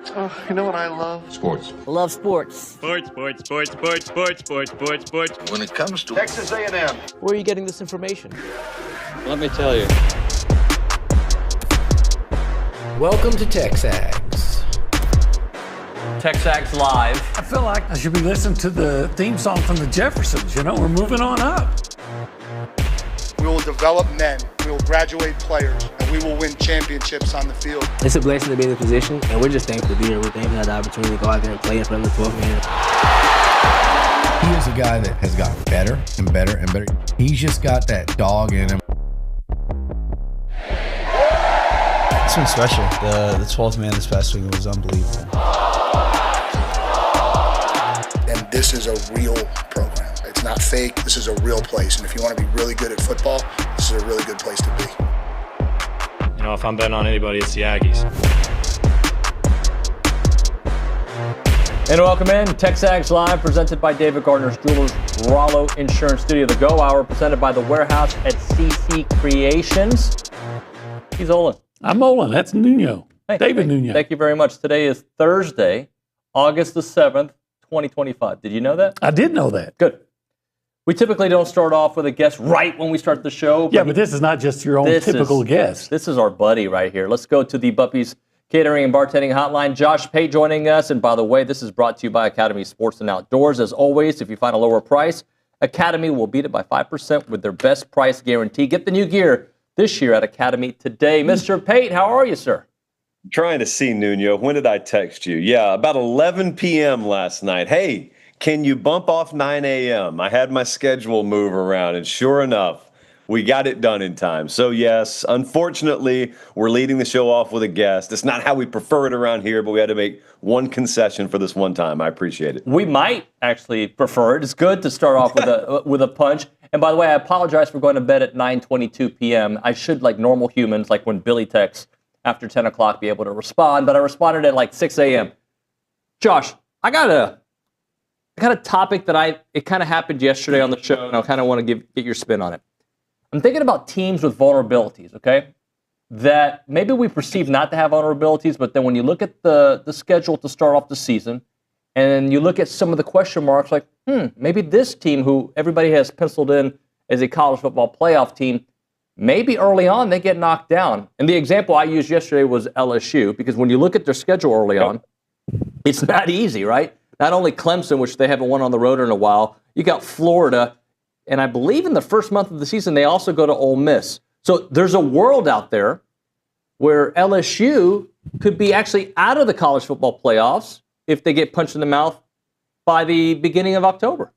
Oh, you know what I love? Sports. Love sports. Sports. When it comes to Texas A&M. Where are you getting this information? Let me tell you. Welcome to TexAgs. TexAgs Live. I feel like I should be listening to the theme song from the Jeffersons. You know, we're moving on up. We will develop men, we will graduate players, and we will win championships on the field. It's a blessing to be in this position, and we're just thankful to be here. We're thankful to have the opportunity to go out there and play in front of the 12 man. He is a guy that has gotten better and better and better. He's just got that dog in him. It's been special. The 12th man this past week was unbelievable. And this is a real program. It's not fake. This is a real place. And if you want to be really good at football, this is a really good place to be. You know, if I'm betting on anybody, it's the Aggies. And welcome in. TexAgs Live, presented by David Gardner's Jewelers, Rollo Insurance Studio. The Go Hour, presented by The Warehouse at CC Creations. He's Olin. I'm Olin. That's Nuño. Hey, David Nuño. Thank you very much. Today is Thursday, August the 7th, 2025. Did you know that? I did know that. Good. We typically don't start off with a guest right when we start the show. But this is not just your own typical guest. This is our buddy right here. Let's go to the Buppy's Catering and Bartending Hotline. Josh Pate joining us. And by the way, this is brought to you by Academy Sports and Outdoors. As always, if you find a lower price, Academy will beat it by 5% with their best price guarantee. Get the new gear this year at Academy today. Mr. Pate, how are you, sir? Trying to see, Nuño. When did I text you? Yeah, about 11 p.m. last night. Hey, can you bump off 9 a.m.? I had my schedule move around, and sure enough, we got it done in time. So, yes, unfortunately, we're leading the show off with a guest. It's not how we prefer it around here, but we had to make one concession for this one time. I appreciate it. We might actually prefer it. It's good to start off with a punch. And by the way, I apologize for going to bed at 9:22 p.m. I should, like normal humans, like when Billy texts after 10 o'clock, be able to respond. But I responded at like 6 a.m. Josh, I got a topic that it kind of happened yesterday on the show, and I kind of want to get your spin on it. I'm thinking about teams with vulnerabilities, okay? That maybe we perceive not to have vulnerabilities, but then when you look at the schedule to start off the season, and you look at some of the question marks, like, maybe this team, who everybody has penciled in as a college football playoff team, maybe early on they get knocked down. And the example I used yesterday was LSU, because when you look at their schedule early on, it's not easy, right? Not only Clemson, which they haven't won on the road in a while, you got Florida, and I believe in the first month of the season they also go to Ole Miss. So there's a world out there where LSU could be actually out of the college football playoffs if they get punched in the mouth by the beginning of October.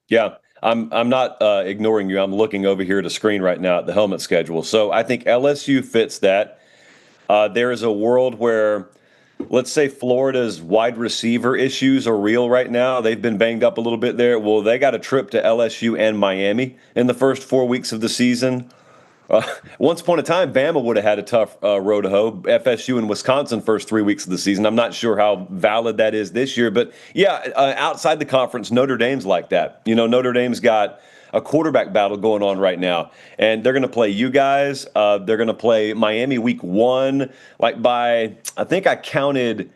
Yeah, I'm not ignoring you. I'm looking over here at a screen right now at the helmet schedule. So I think LSU fits that. There is a world where, let's say, Florida's wide receiver issues are real right now. They've been banged up a little bit there. Well, they got a trip to LSU and Miami in the first 4 weeks of the season. Once upon a time, Bama would have had a tough road to hoe. FSU and Wisconsin first 3 weeks of the season. I'm not sure how valid that is this year. But, yeah, outside the conference, Notre Dame's like that. You know, Notre Dame's got a quarterback battle going on right now. And they're going to play you guys. They're going to play Miami week 1. Like I think I counted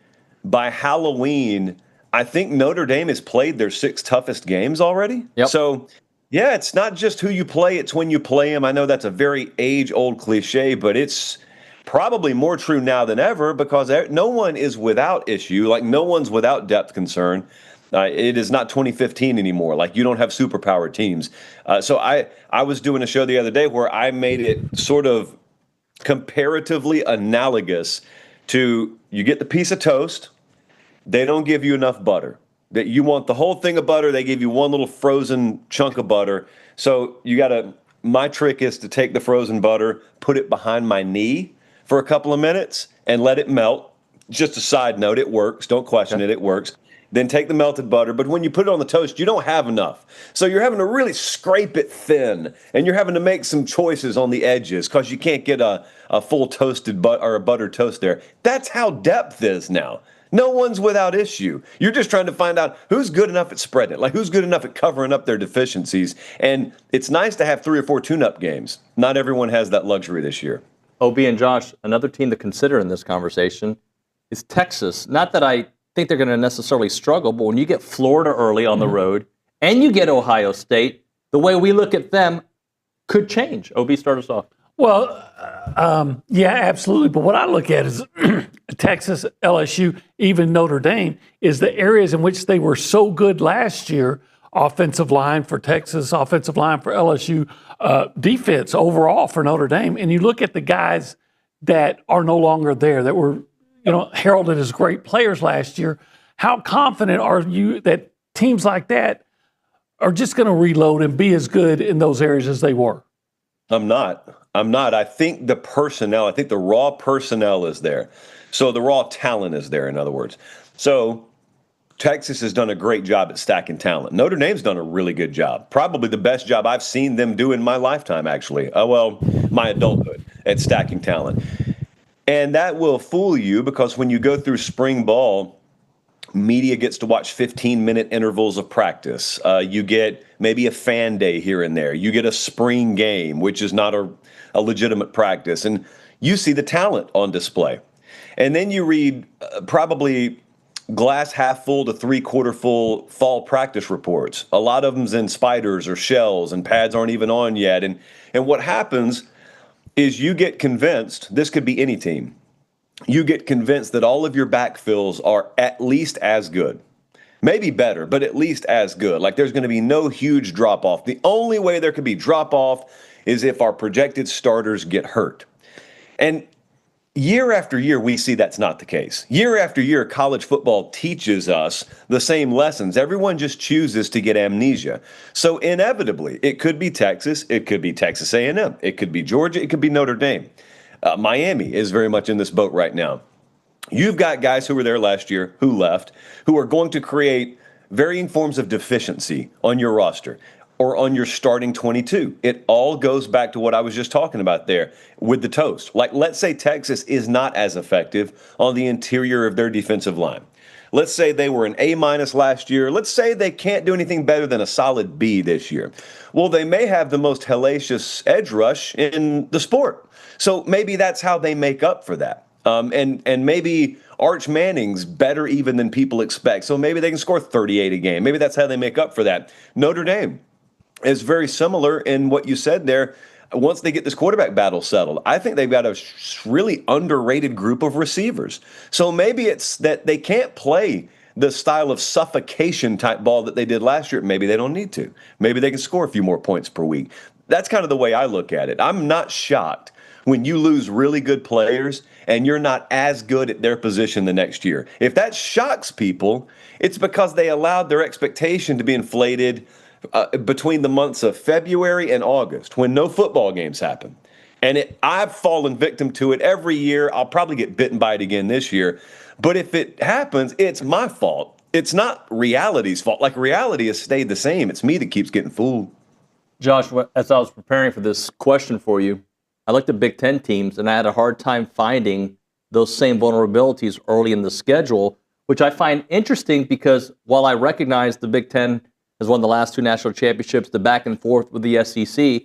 by Halloween, I think Notre Dame has played their 6 toughest games already. Yep. So, yeah, it's not just who you play, it's when you play them. I know that's a very age-old cliche, but it's probably more true now than ever because no one is without issue. Like, no one's without depth concern. It is not 2015 anymore. Like, you don't have superpower teams. So I was doing a show the other day where I made it sort of comparatively analogous to you get the piece of toast, they don't give you enough butter. That you want the whole thing of butter, they give you one little frozen chunk of butter. So my trick is to take the frozen butter, put it behind my knee for a couple of minutes and let it melt. Just a side note, it works. Don't question it works. Then take the melted butter. But when you put it on the toast, you don't have enough. So you're having to really scrape it thin. And you're having to make some choices on the edges because you can't get a full toasted or a buttered toast there. That's how depth is now. No one's without issue. You're just trying to find out who's good enough at spreading it, like who's good enough at covering up their deficiencies. And it's nice to have 3 or 4 tune-up games. Not everyone has that luxury this year. OB and Josh, another team to consider in this conversation is Texas. Not that I think they're going to necessarily struggle, but when you get Florida early on the road and you get Ohio State, the way we look at them could change. OB, start us off. Well, yeah, absolutely. But what I look at is Texas, LSU, even Notre Dame, is the areas in which they were so good last year. Offensive line for Texas, offensive line for LSU, defense overall for Notre Dame. And you look at the guys that are no longer there, that were, heralded as great players last year. How confident are you that teams like that are just going to reload and be as good in those areas as they were? I'm not. I think the raw personnel is there. So the raw talent is there, in other words. So Texas has done a great job at stacking talent. Notre Dame's done a really good job. Probably the best job I've seen them do in my lifetime, actually. My adulthood at stacking talent. And that will fool you because when you go through spring ball, media gets to watch 15-minute intervals of practice. You get maybe a fan day here and there. You get a spring game, which is not a legitimate practice. And you see the talent on display. And then you read probably glass half full to three-quarter full fall practice reports. A lot of them's in spiders or shells, and pads aren't even on yet. And what happens is you get convinced, this could be any team, you get convinced that all of your backfills are at least as good. Maybe better, but at least as good. Like there's going to be no huge drop-off. The only way there could be drop-off is if our projected starters get hurt. And year after year, we see that's not the case. Year after year, college football teaches us the same lessons. Everyone just chooses to get amnesia. So inevitably, it could be Texas. It could be Texas A&M. It could be Georgia. It could be Notre Dame. Miami is very much in this boat right now. You've got guys who were there last year, who left, who are going to create varying forms of deficiency on your roster or on your starting 22. It all goes back to what I was just talking about there with the toast. Like, let's say Texas is not as effective on the interior of their defensive line. Let's say they were an A- last year. Let's say they can't do anything better than a solid B this year. Well, they may have the most hellacious edge rush in the sport. So maybe that's how they make up for that. And maybe Arch Manning's better even than people expect. So maybe they can score 38 a game. Maybe that's how they make up for that. Notre Dame is very similar in what you said there. Once they get this quarterback battle settled, I think they've got a really underrated group of receivers. So maybe it's that they can't play the style of suffocation type ball that they did last year. Maybe they don't need to. Maybe they can score a few more points per week. That's kind of the way I look at it. I'm not shocked when you lose really good players and you're not as good at their position the next year. If that shocks people, it's because they allowed their expectation to be inflated between the months of February and August when no football games happen. And I've fallen victim to it every year. I'll probably get bitten by it again this year. But if it happens, it's my fault. It's not reality's fault. Like, reality has stayed the same. It's me that keeps getting fooled. Josh, as I was preparing for this question for you, I looked at Big Ten teams, and I had a hard time finding those same vulnerabilities early in the schedule, which I find interesting because while I recognize the Big Ten has won the last two national championships, the back and forth with the SEC,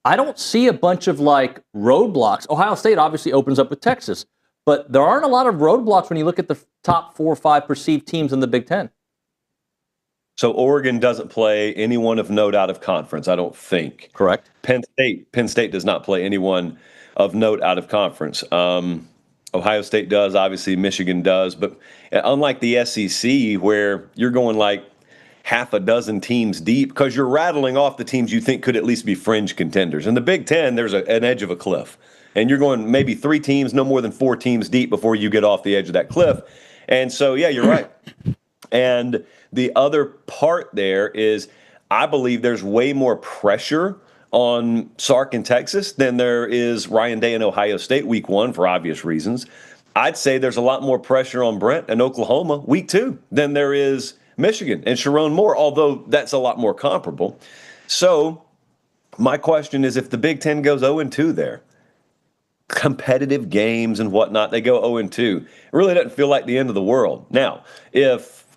I don't see a bunch of roadblocks. Ohio State obviously opens up with Texas, but there aren't a lot of roadblocks when you look at the top 4 or 5 perceived teams in the Big Ten. So Oregon doesn't play anyone of note out of conference, I don't think. Correct. Penn State does not play anyone of note out of conference. Ohio State does, obviously Michigan does, but unlike the SEC where you're going half a dozen teams deep because you're rattling off the teams you think could at least be fringe contenders. In the Big Ten, there's an edge of a cliff. And you're going maybe 3 teams, no more than 4 teams deep before you get off the edge of that cliff. And so, yeah, you're right. And the other part there is I believe there's way more pressure on Sark in Texas than there is Ryan Day in Ohio State week 1 for obvious reasons. I'd say there's a lot more pressure on Brent in Oklahoma week 2 than there is Michigan and Sharon Moore, although that's a lot more comparable. So my question is, if the Big Ten goes 0-2 there, competitive games and whatnot, they go 0-2, it really doesn't feel like the end of the world. Now, if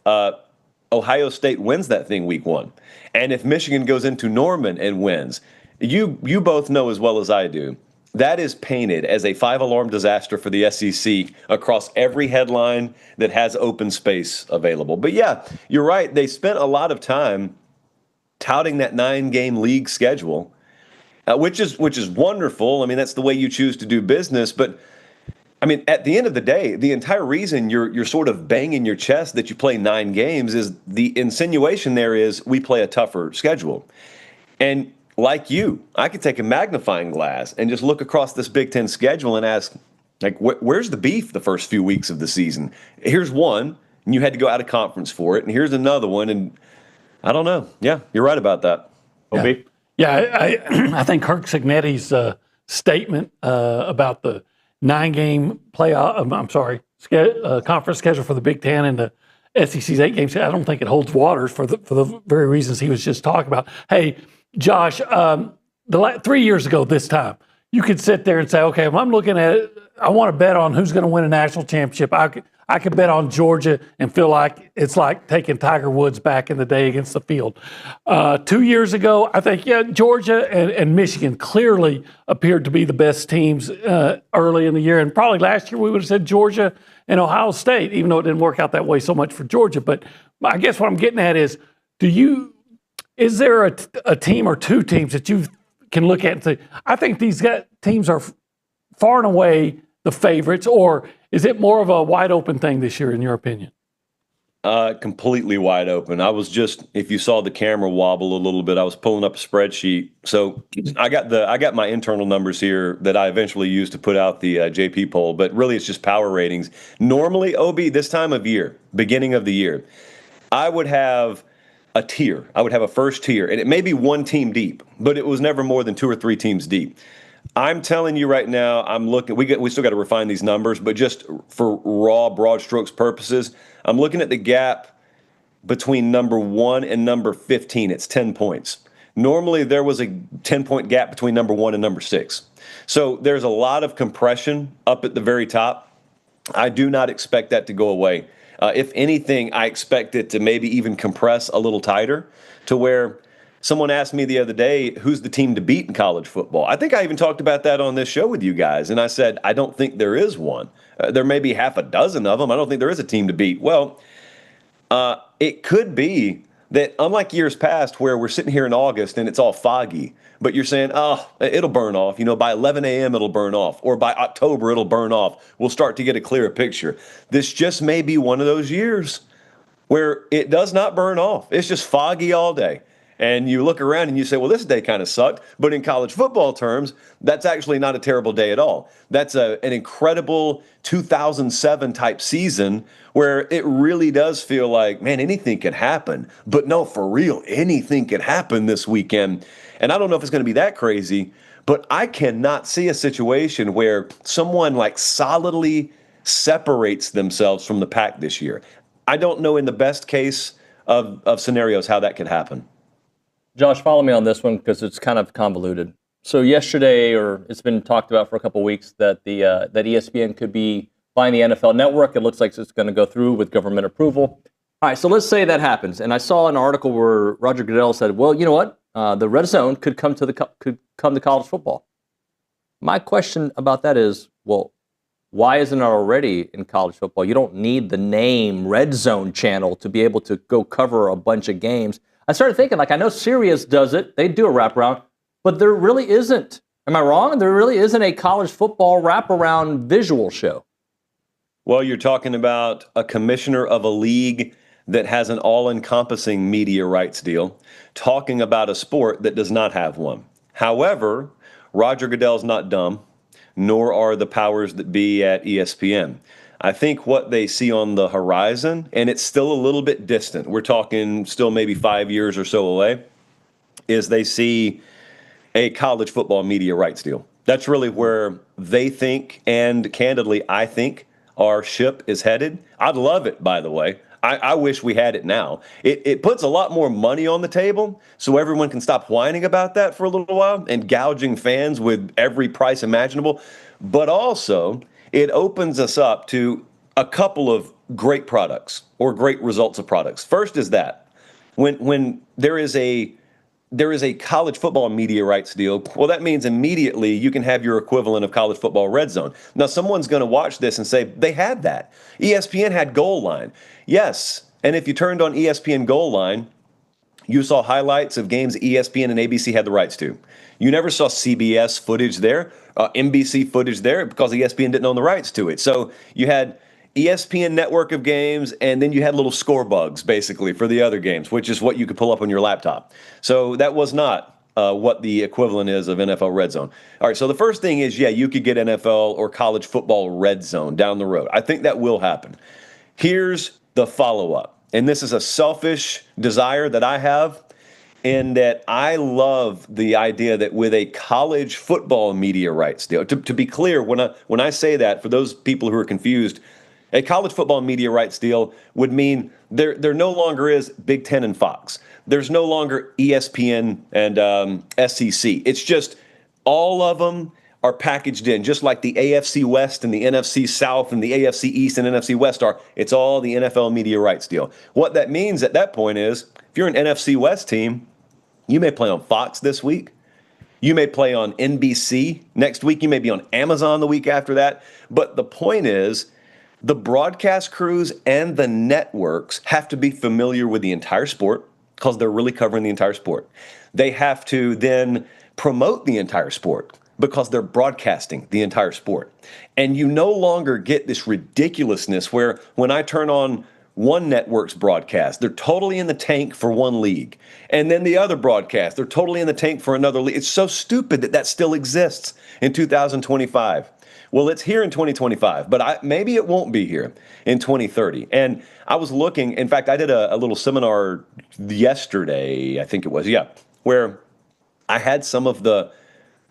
Ohio State wins that thing week 1, and if Michigan goes into Norman and wins, you both know as well as I do, that is painted as a 5-alarm disaster for the SEC across every headline that has open space available. But yeah, you're right. They spent a lot of time touting that 9-game league schedule, which is wonderful. I mean, that's the way you choose to do business. But I mean, at the end of the day, the entire reason you're sort of banging your chest that you play 9 games is the insinuation there is we play a tougher schedule. And like you, I could take a magnifying glass and just look across this Big Ten schedule and ask, like, where's the beef the first few weeks of the season? Here's one, and you had to go out of conference for it, and here's another one, and I don't know. Yeah, you're right about that. Yeah, I think Kirk Cignetti's statement about the 9-game playoff, conference schedule for the Big Ten and the SEC's 8 games, I don't think it holds waters for the very reasons he was just talking about. Hey, Josh, 3 years ago this time, you could sit there and say, okay, if I'm looking at it, I want to bet on who's going to win a national championship. I could bet on Georgia and feel like it's like taking Tiger Woods back in the day against the field. 2 years ago, I think, Georgia and Michigan clearly appeared to be the best teams early in the year. And probably last year we would have said Georgia and Ohio State, even though it didn't work out that way so much for Georgia. But I guess what I'm getting at is, is there a team or two teams that you can look at and say, I think these teams are far and away the favorites, or is it more of a wide open thing this year, in your opinion? Completely wide open. I was just, if you saw the camera wobble a little bit, I was pulling up a spreadsheet. So I got my internal numbers here that I eventually used to put out the JP poll, but really it's just power ratings. Normally, OB, this time of year, beginning of the year, I would have a tier. I would have a first tier, and it may be one team deep, but it was never more than 2 or 3 teams deep. I'm telling you right now, I'm looking. We still got to refine these numbers, but just for raw, broad strokes purposes, I'm looking at the gap between number 1 and number 15. It's 10 points. Normally, there was a 10-point gap between number 1 and number 6. So there's a lot of compression up at the very top. I do not expect that to go away. If anything, I expect it to maybe even compress a little tighter to where someone asked me the other day, who's the team to beat in college football? I think I even talked about that on this show with you guys. And I said, I don't think there is one. There may be half a dozen of them. I don't think there is a team to beat. Well, it could be that unlike years past where we're sitting here in August and it's all foggy, but you're saying, oh, it'll burn off. By 11 a.m. it'll burn off. Or by October it'll burn off. We'll start to get a clearer picture. This just may be one of those years where it does not burn off. It's just foggy all day. And you look around and you say, well, this day kind of sucked. But in college football terms, that's actually not a terrible day at all. That's an incredible 2007 type season where it really does feel like, man, anything can happen. But no, for real, anything can happen this weekend. And I don't know if it's going to be that crazy, but I cannot see a situation where someone like solidly separates themselves from the pack this year. I don't know in the best case of scenarios how that could happen. Josh, follow me on this one because it's kind of convoluted. So yesterday, or it's been talked about for a couple of weeks, that that ESPN could be buying the NFL Network. It looks like it's going to go through with government approval. All right, so let's say that happens. And I saw an article where Roger Goodell said, well, you know what? The red zone could come to college football. My question about that is, well, why isn't it already in college football? You don't need the name Red Zone Channel to be able to go cover a bunch of games. I started thinking, I know Sirius does it. They do a wraparound, but there really isn't. Am I wrong? There really isn't a college football wraparound visual show. Well, you're talking about a commissioner of a league that has an all-encompassing media rights deal, talking about a sport that does not have one. However, Roger Goodell's not dumb, nor are the powers that be at ESPN. I think what they see on the horizon, and it's still a little bit distant, we're talking still maybe 5 years or so away, is they see a college football media rights deal. That's really where they think, and candidly, I think our ship is headed. I'd love it, by the way. I wish we had it now. It puts a lot more money on the table so everyone can stop whining about that for a little while and gouging fans with every price imaginable. But also, it opens us up to a couple of great products or great results of products. First is that when there is a there is a college football media rights deal, well, that means immediately you can have your equivalent of college football red zone. Now, someone's going to watch this and say, they had that. ESPN had Goal Line. Yes, and if you turned on ESPN Goal Line, you saw highlights of games ESPN and ABC had the rights to. You never saw CBS footage there, NBC footage there, because ESPN didn't own the rights to it. So you had ESPN network of games, and then you had little score bugs, basically, for the other games, which is what you could pull up on your laptop. So that was not what the equivalent is of NFL Red Zone. All right, so the first thing is, yeah, you could get NFL or college football Red Zone down the road. I think that will happen. Here's the follow-up, and this is a selfish desire that I have, in that I love the idea that with a college football media rights deal, to be clear, when I say that, for those people who are confused, a college football media rights deal would mean there no longer is Big Ten and Fox. There's no longer ESPN and SEC. It's just all of them are packaged in, just like the AFC West and the NFC South and the AFC East and NFC West are. It's all the NFL media rights deal. What that means at that point is, if you're an NFC West team, you may play on Fox this week. You may play on NBC next week. You may be on Amazon the week after that. But the point is, the broadcast crews and the networks have to be familiar with the entire sport, because they're really covering the entire sport. They have to then promote the entire sport, because they're broadcasting the entire sport. And you no longer get this ridiculousness where when I turn on one network's broadcast, they're totally in the tank for one league. And then the other broadcast, they're totally in the tank for another league. It's so stupid that that still exists in 2025. Well, it's here in 2025, but maybe it won't be here in 2030. And I was looking, in fact, I did a little seminar yesterday, I think it was, where I had some of the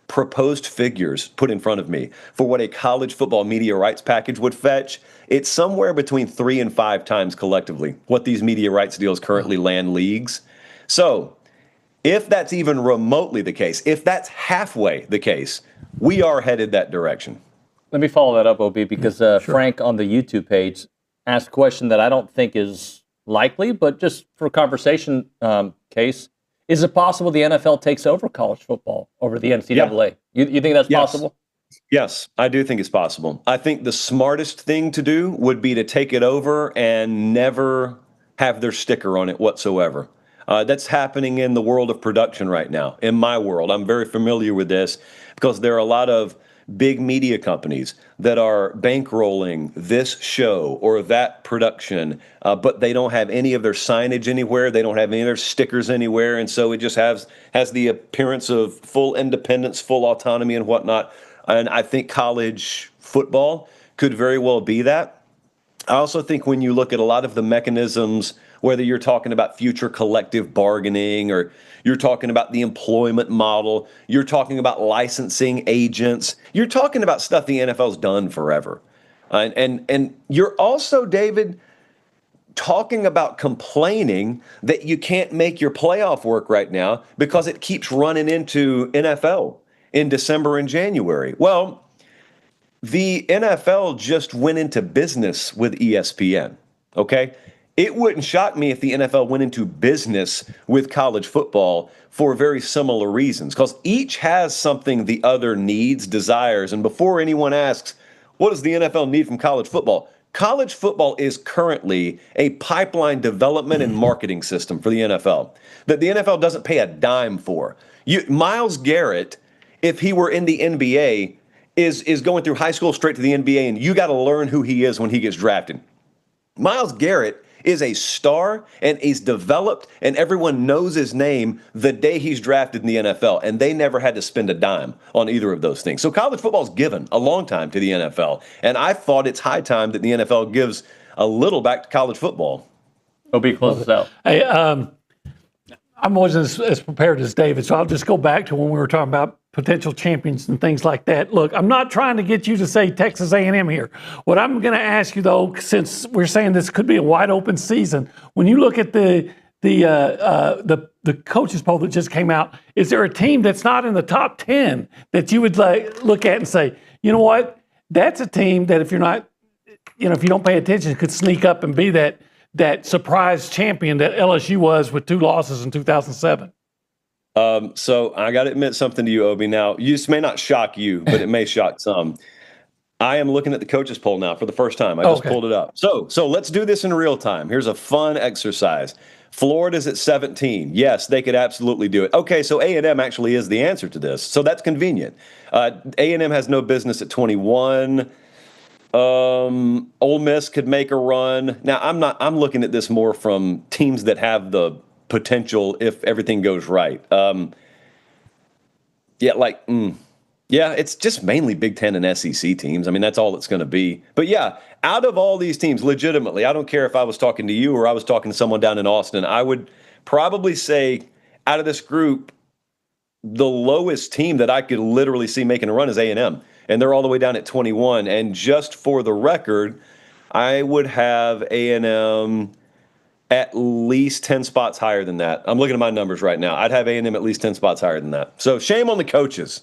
proposed figures put in front of me for what a college football media rights package would fetch. It's somewhere between 3 and 5 times collectively what these media rights deals currently land leagues. So if that's even remotely the case, if that's halfway the case, we are headed that direction. Let me follow that up, OB, because Frank on the YouTube page asked a question that I don't think is likely, but just for conversation case, is it possible the NFL takes over college football over the NCAA? Yeah. You think that's possible? Yes, I do think it's possible. I think the smartest thing to do would be to take it over and never have their sticker on it whatsoever. That's happening in the world of production right now. In my world, I'm very familiar with this because there are a lot of big media companies that are bankrolling this show or that production, but they don't have any of their signage anywhere. They don't have any of their stickers anywhere. And so it just has the appearance of full independence, full autonomy and whatnot. And I think college football could very well be that. I also think when you look at a lot of the mechanisms, whether you're talking about future collective bargaining or you're talking about the employment model, you're talking about licensing agents, you're talking about stuff the NFL's done forever. And you're also, David, talking about complaining that you can't make your playoff work right now because it keeps running into NFL in December and January. Well, the NFL just went into business with ESPN, okay? It wouldn't shock me if the NFL went into business with college football for very similar reasons, because each has something the other needs, desires. And before anyone asks, what does the NFL need from college football? College football is currently a pipeline development and marketing system for the NFL that the NFL doesn't pay a dime for. Myles Garrett, if he were in the NBA, is going through high school straight to the NBA, and you got to learn who he is when he gets drafted. Myles Garrett is a star and he's developed and everyone knows his name the day he's drafted in the NFL, and they never had to spend a dime on either of those things. So college football's given a long time to the NFL, and I thought it's high time that the NFL gives a little back to college football. OB, close this out. Hey, I wasn't as prepared as David, so I'll just go back to when we were talking about potential champions and things like that. Look, I'm not trying to get you to say Texas A&M here. What I'm going to ask you, though, since we're saying this could be a wide open season, when you look at the coaches poll that just came out, is there a team that's not in the top 10 that you would look at and say, you know what, that's a team that if you're not, if you don't pay attention, could sneak up and be that surprise champion that LSU was with 2 losses in 2007? So I got to admit something to you, Obi. Now, this may not shock you, but it may shock some. I am looking at the coaches poll now for the first time. I just pulled it up. So let's do this in real time. Here's a fun exercise. Florida's at 17. Yes, they could absolutely do it. Okay, so A&M actually is the answer to this. So that's convenient. A&M has no business at 21. Ole Miss could make a run. Now, I'm looking at this more from teams that have the potential if everything goes right. Yeah, it's just mainly Big Ten and SEC teams. I mean, that's all it's going to be. But yeah, out of all these teams, legitimately, I don't care if I was talking to you or I was talking to someone down in Austin, I would probably say out of this group, the lowest team that I could literally see making a run is A&M. And they're all the way down at 21. And just for the record, I would have A&M at least 10 spots higher than that. I'm looking at my numbers right now. I'd have A&M at least 10 spots higher than that. So shame on the coaches.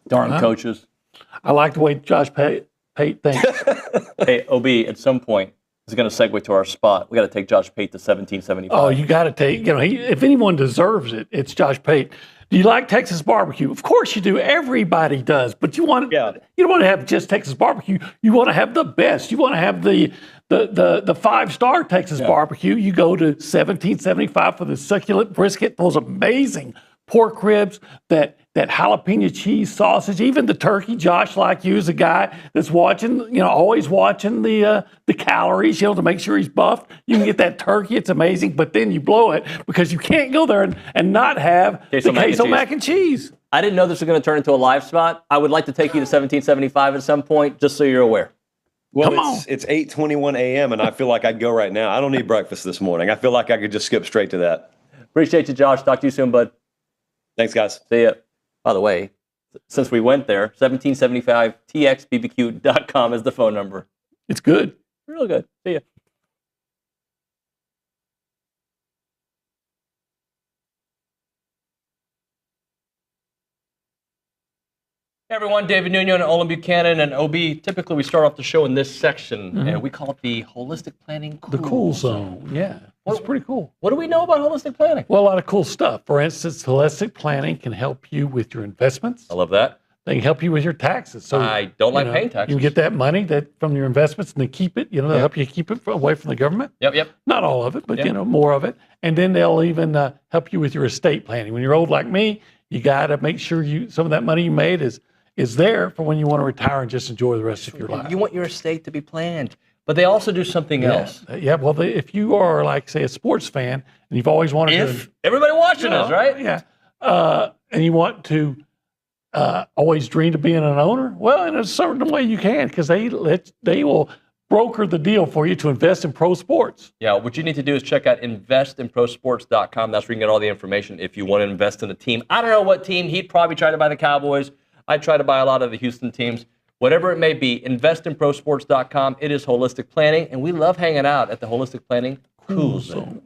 Darn coaches. I like the way Josh Pate thinks. Hey, OB, at some point, this is going to segue to our spot. We got to take Josh Pate to 1775. Oh, you got to take, if anyone deserves it, it's Josh Pate. Do you like Texas barbecue? Of course you do. Everybody does. But you don't want to have just Texas barbecue. You want to have the best. You want to have the 5-star Texas barbecue. You go to 1775 for the succulent brisket, those amazing pork ribs, that jalapeno cheese sausage, even the turkey. Josh, like you, is a guy that's watching, always watching the calories, to make sure he's buffed. You can get that turkey; it's amazing. But then you blow it because you can't go there and not have the queso mac and cheese. I didn't know this was going to turn into a live spot. I would like to take you to 1775 at some point, just so you're aware. Well, it's 8:21 a.m. and I feel like I'd go right now. I don't need breakfast this morning. I feel like I could just skip straight to that. Appreciate you, Josh. Talk to you soon, bud. Thanks, guys. See ya. By the way, since we went there, 1775txbbq.com is the phone number. It's good. Real good. See ya. Hey everyone, David Nuño and Olin Buchanan and OB. Typically, we start off the show in this section, and we call it the Holistic Planning Cool The cool zone. Yeah, it's pretty cool. What do we know about holistic planning? Well, a lot of cool stuff. For instance, holistic planning can help you with your investments. I love that. They can help you with your taxes. So I don't like paying taxes. You can get that money from your investments and they keep it. They'll help you keep it away from the government. Yep. Not all of it, but more of it. And then they'll even help you with your estate planning. When you're old like me, you got to make sure some of that money you made is there for when you want to retire and just enjoy the rest of your life. You want your estate to be planned. But they also do something else. Yeah, well, if you are, like, say, a sports fan, and you've always wanted to... Everybody watching us, right? Yeah. And you want to always dream of being an owner, well, in a certain way you can, because they will broker the deal for you to invest in pro sports. Yeah, what you need to do is check out investinprosports.com. That's where you can get all the information if you want to invest in a team. I don't know what team. He'd probably try to buy the Cowboys. I'd try to buy a lot of the Houston teams. Whatever it may be, investinprosports.com. It is holistic planning, and we love hanging out at the Holistic Planning Cool Zone.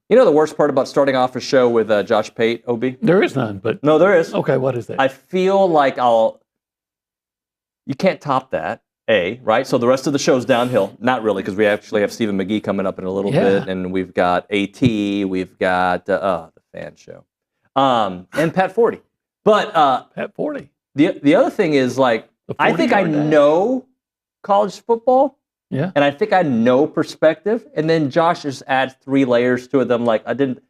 You know the worst part about starting off a show with Josh Pate, OB? There is none, but No, there is. okay. What is that? I feel like you can't top that, right? So the rest of the show's downhill. Not really, because we actually have Stephen McGee coming up in a little bit, and we've got AT, we've got the fan show, and Pat Forde. But Pat Forde. The other thing is, like, I think I know college football. Yeah. And I think I know perspective. And then Josh just adds 3 layers to it. I'm like, I didn't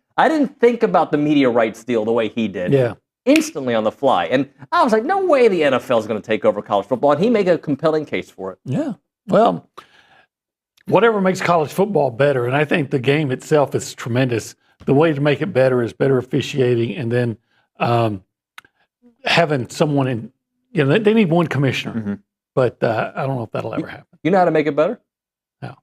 think about the media rights deal the way he did. Yeah. Instantly on the fly. And I was like, no way the NFL is going to take over college football. And he made a compelling case for it. Yeah. Well, whatever makes college football better, and I think the game itself is tremendous. The way to make it better is better officiating, and then having someone in. They need one commissioner, but I don't know if that'll ever happen. You know how to make it better? No.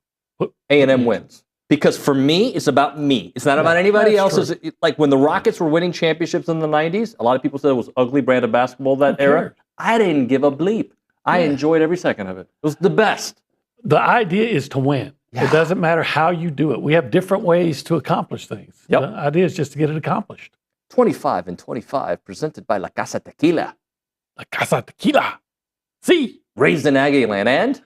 A&M wins. Because for me, it's about me. It's not about anybody else's. Like when the Rockets were winning championships in the 90s, a lot of people said it was ugly brand of basketball that era. I didn't give a bleep. I enjoyed every second of it. It was the best. The idea is to win. Yeah. It doesn't matter how you do it. We have different ways to accomplish things. Yep. The idea is just to get it accomplished. 25 and 25, presented by La Casa Tequila. La Casa Tequila. See? Raised in Aggie land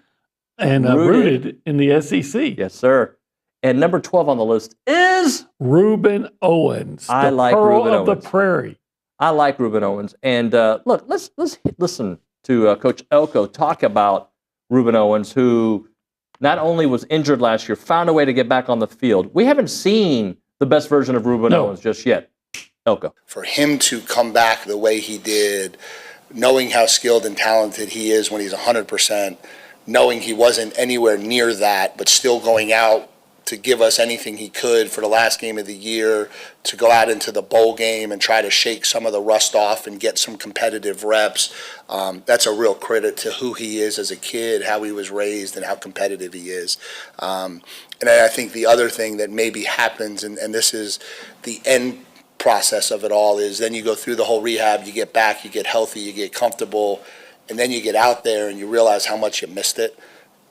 and rooted in the SEC. Yes, sir. And number 12 on the list is Ruben Owens. I like Pearl Ruben of Owens. the Prairie. I like Ruben Owens. And look, let's listen to Coach Elko talk about Ruben Owens, who not only was injured last year, found a way to get back on the field. We haven't seen the best version of Ruben Owens just yet. Elko. For him to come back the way he did, knowing how skilled and talented he is when he's 100%, knowing he wasn't anywhere near that, but still going out to give us anything he could for the last game of the year, to go out into the bowl game and try to shake some of the rust off and get some competitive reps. That's a real credit to who he is as a kid, how he was raised, and how competitive he is. And I think the other thing that maybe happens, and this is the end process of it all, is then you go through the whole rehab, you get back, you get healthy, you get comfortable, and then you get out there and you realize how much you missed it,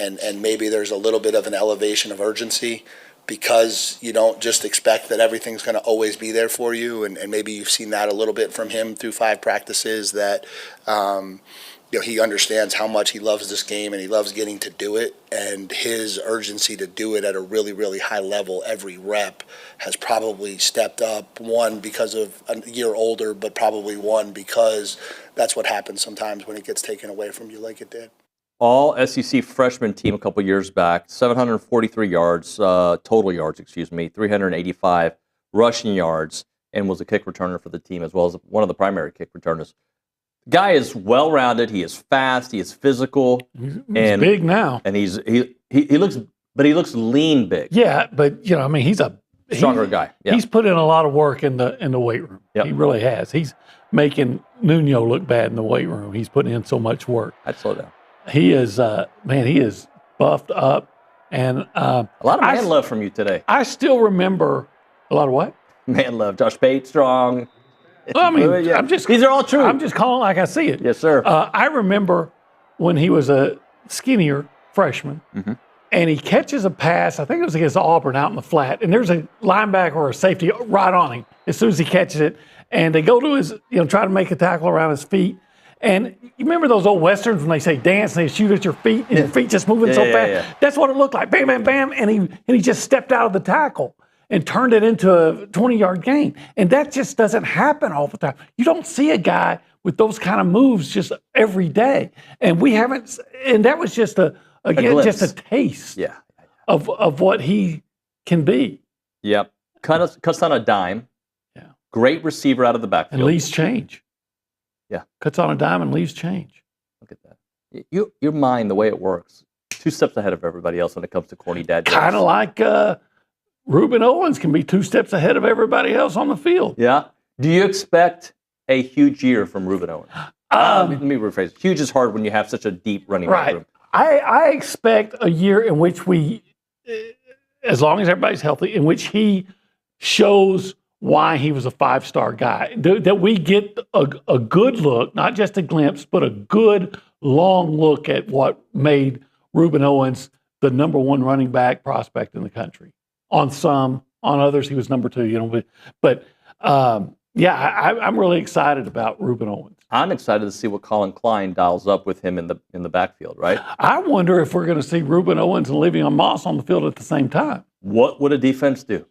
and maybe there's a little bit of an elevation of urgency because you don't just expect that everything's going to always be there for you, and maybe you've seen that a little bit from him through 5 practices, that he understands how much he loves this game and he loves getting to do it, and his urgency to do it at a really, really high level every rep has probably stepped up, one because of a year older, but probably one because that's what happens sometimes when it gets taken away from you like it did. All SEC freshman team a couple years back, 743 yards, total yards, 385 rushing yards, and was a kick returner for the team as well as one of the primary kick returners. Guy is well-rounded. He is fast. He is physical. He's big now, and he looks lean big. Yeah, but he's a stronger guy. Yeah. He's put in a lot of work in the weight room. Yep. He really has. He's making Nuño look bad in the weight room. He's putting in so much work. I'd slow down. He is he is buffed up, and a lot of man love from you today. I still remember a lot of what? Man love. Josh Pate, strong. Well, these are all true. I'm just calling like I see it. Yes, sir. I remember when he was a skinnier freshman, and he catches a pass. I think it was against Auburn out in the flat, and there's a linebacker or a safety right on him as soon as he catches it, and they go to his, try to make a tackle around his feet. And you remember those old Westerns when they say dance and they shoot at your feet and your feet just moving so fast? Yeah. That's what it looked like. Bam, bam, bam. And he just stepped out of the tackle and turned it into a 20-yard gain. And that just doesn't happen all the time. You don't see a guy with those kind of moves just every day. And we haven't, and that was just a taste of what he can be. Yep. Cuts on a dime. Yeah. Great receiver out of the backfield. And leaves change. Yeah. Cuts on a dime and leaves change. Look at that. Your mind, the way it works, 2 steps ahead of everybody else when it comes to corny dad jokes. Kind of like Ruben Owens can be 2 steps ahead of everybody else on the field. Yeah. Do you expect a huge year from Ruben Owens? Let me rephrase. Huge is hard when you have such a deep running back room. I expect a year in which we, as long as everybody's healthy, in which he shows why he was a 5-star guy. That we get a good look, not just a glimpse, but a good long look at what made Ruben Owens the #1 running back prospect in the country on some On others, he was number 2. You know, but I'm really excited about Reuben Owens. I'm excited to see what Colin Klein dials up with him in the backfield, right? I wonder if we're going to see Reuben Owens and Le'Veon Moss on the field at the same time. What would a defense do?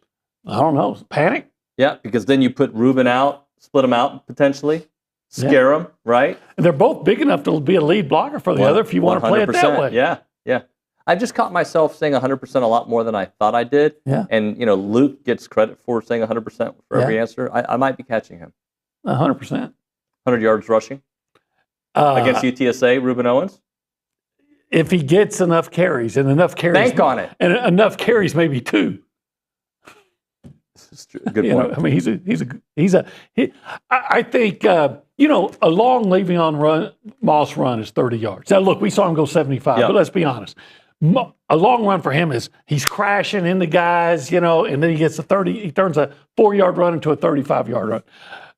I don't know. Panic? Yeah, because then you put Reuben out, split him out potentially, scare him, right? And they're both big enough to be a lead blocker for the other if you want to play it that way. Yeah. I just caught myself saying 100% a lot more than I thought I did. Yeah. And, Luke gets credit for saying 100% for every answer. I might be catching him. 100%. 100 yards rushing against UTSA, Reuben Owens? If he gets enough carries, and enough carries. Bank on it. And enough carries, maybe 2. This is true. Good point. I mean, I think, a long Le'Veon Moss run is 30 yards. Now, look, we saw him go 75, but let's be honest. A long run for him is he's crashing into guys, and then he gets he turns a 4-yard run into a 35-yard run.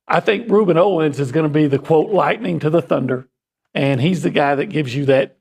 I think Reuben Owens is going to be the, quote, lightning to the thunder, and he's the guy that gives you that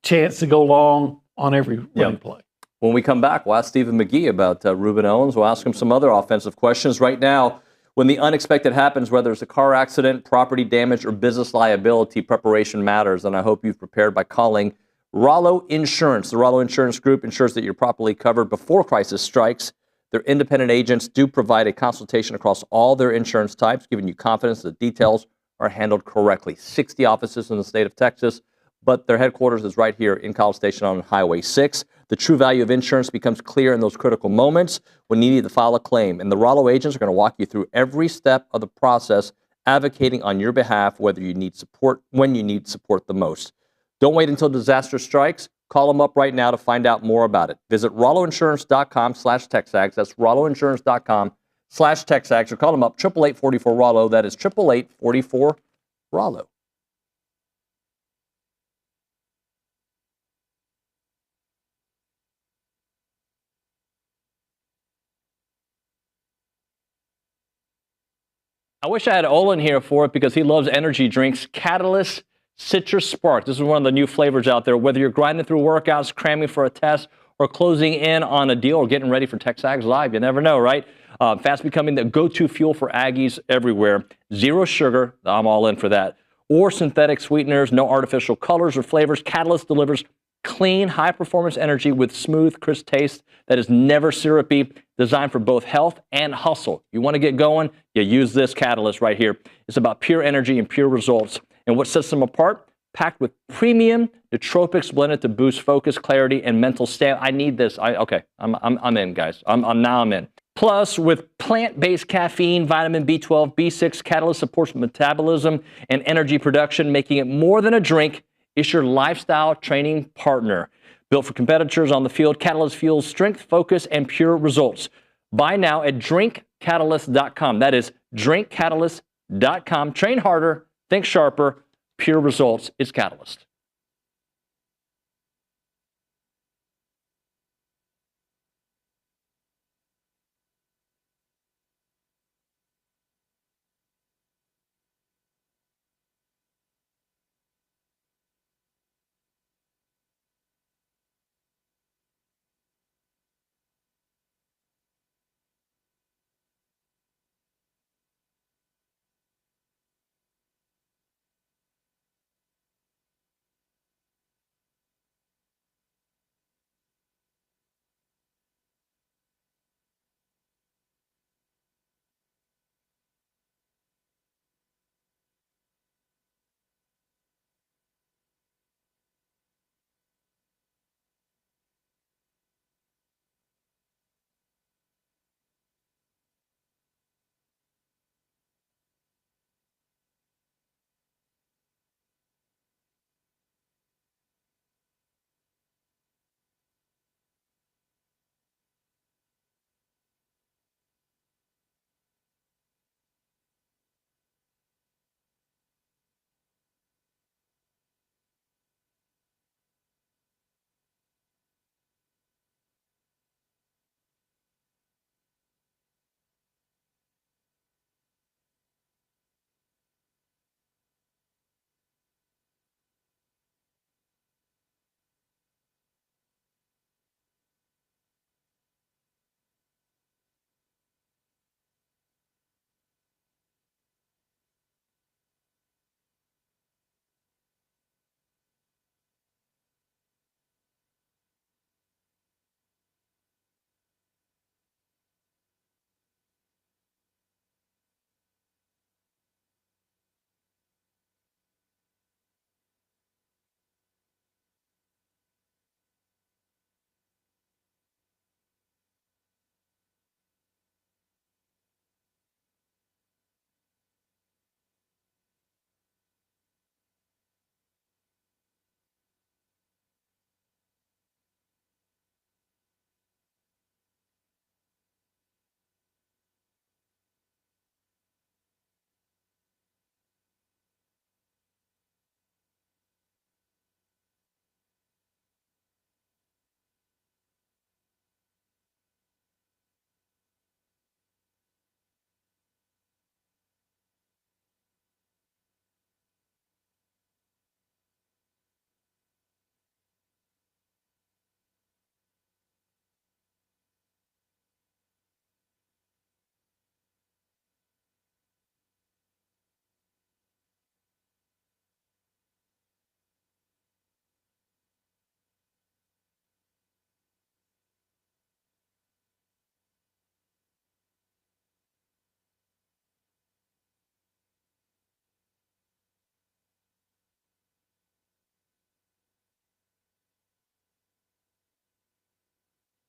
chance to go long on every running play. When we come back, we'll ask Stephen McGee about Reuben Owens. We'll ask him some other offensive questions. Right now, when the unexpected happens, whether it's a car accident, property damage, or business liability, preparation matters, and I hope you've prepared by calling Rollo Insurance. The Rollo Insurance Group ensures that you're properly covered before crisis strikes. Their independent agents do provide a consultation across all their insurance types, giving you confidence that details are handled correctly. 60 offices in the state of Texas, but their headquarters is right here in College Station on Highway 6. The true value of insurance becomes clear in those critical moments when you need to file a claim. And the Rollo agents are going to walk you through every step of the process, advocating on your behalf when you need support the most. Don't wait until disaster strikes. Call them up right now to find out more about it. Visit rolloinsurance.com/TexAgs. That's rolloinsurance.com/TexAgs. Or call them up, 888-44-ROLLO. That is 888-44-ROLLO. I wish I had Olin here for it because he loves energy drinks. Catalyst Citrus Spark. This is one of the new flavors out there. Whether you're grinding through workouts, cramming for a test, or closing in on a deal, or getting ready for TexAgs Live, you never know, right? Fast becoming the go-to fuel for Aggies everywhere. Zero sugar, I'm all in for that. Or synthetic sweeteners, no artificial colors or flavors. Catalyst delivers clean, high-performance energy with smooth, crisp taste that is never syrupy, designed for both health and hustle. You want to get going? You use this Catalyst right here. It's about pure energy and pure results. And what sets them apart? Packed with premium nootropics blended to boost focus, clarity, and mental stamina. I need this. I'm in, guys. I'm in. Plus, with plant-based caffeine, vitamin B12, B6, Catalyst supports metabolism and energy production, making it more than a drink. It's your lifestyle training partner. Built for competitors on the field, Catalyst fuels strength, focus, and pure results. Buy now at drinkcatalyst.com. That is drinkcatalyst.com. Train harder. Think sharper, pure results. It's Catalyst.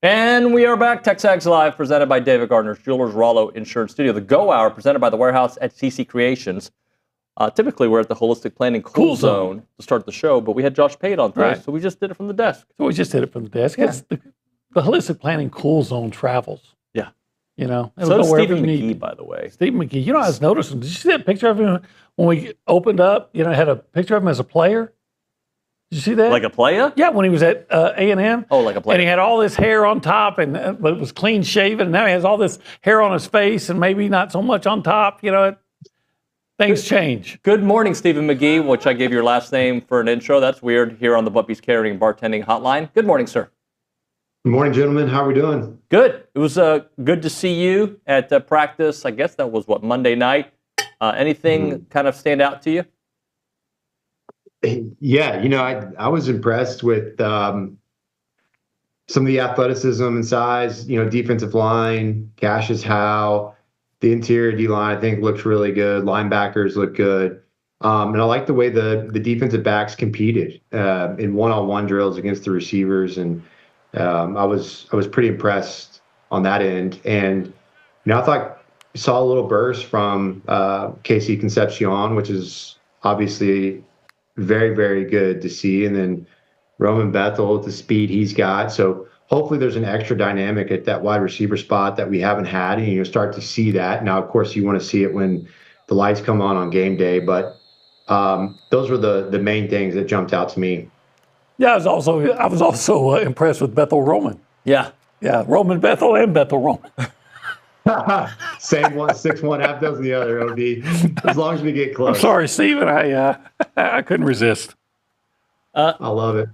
And we are back. TexAgs Live, presented by David Gardner's Jewelers Rollo Insurance Studio. The Go Hour, presented by the Warehouse at CC Creations. Typically, we're at the Holistic Planning Cool Zone to start the show, but we had Josh Pate on today, so we just did it from the desk. So we just did it from the desk. It's the Holistic Planning Cool Zone travels. Yeah. You know, So does Stephen McGee, by the way. Stephen McGee. You know, I was noticing. Did you see that picture of him when we opened up? You know, had a picture of him as a player. Did you see that? Like a player? Yeah, when he was at A&M. Oh, like a player. And he had all this hair on top, but it was clean shaven. And now he has all this hair on his face, and maybe not so much on top. You know, things change. Good morning, Stephen McGee, which I gave your last name for an intro. That's weird, here on the Bumpy's Catering Bartending Hotline. Good morning, sir. Good morning, gentlemen. How are we doing? Good. It was good to see you at practice. I guess that was, Monday night. Anything kind of stand out to you? Yeah, you know, I was impressed with some of the athleticism and size, you know, defensive line, Cassius Howe, the interior D-line, I think looks really good. Linebackers look good. And I like the way the defensive backs competed in one-on-one drills against the receivers. And I was pretty impressed on that end. And, you know, I thought we saw a little burst from Casey Concepcion, which is obviously very, very good to see. And then Roman Bethel, the speed he's got. So hopefully there's an extra dynamic at that wide receiver spot that we haven't had, and you'll start to see that. Now, of course, you want to see it when the lights come on game day, but those were the main things that jumped out to me. Yeah, I was also impressed with Bethel Roman. Yeah. Yeah, Roman Bethel and Bethel Roman. Same one, 6'1", half dozen the other, OD. As long as we get close. I'm sorry, Stephen. I couldn't resist. I love it.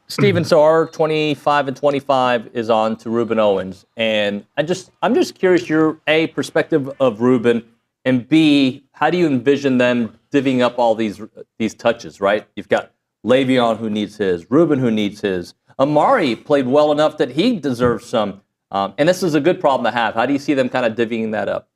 Stephen, so our 25 and 25 is on to Ruben Owens, and I'm just curious your A, perspective of Ruben, and B, how do you envision them divvying up all these touches? Right, you've got Le'Veon who needs his, Ruben who needs his. Amari played well enough that he deserves some, and this is a good problem to have. How do you see them kind of divvying that up?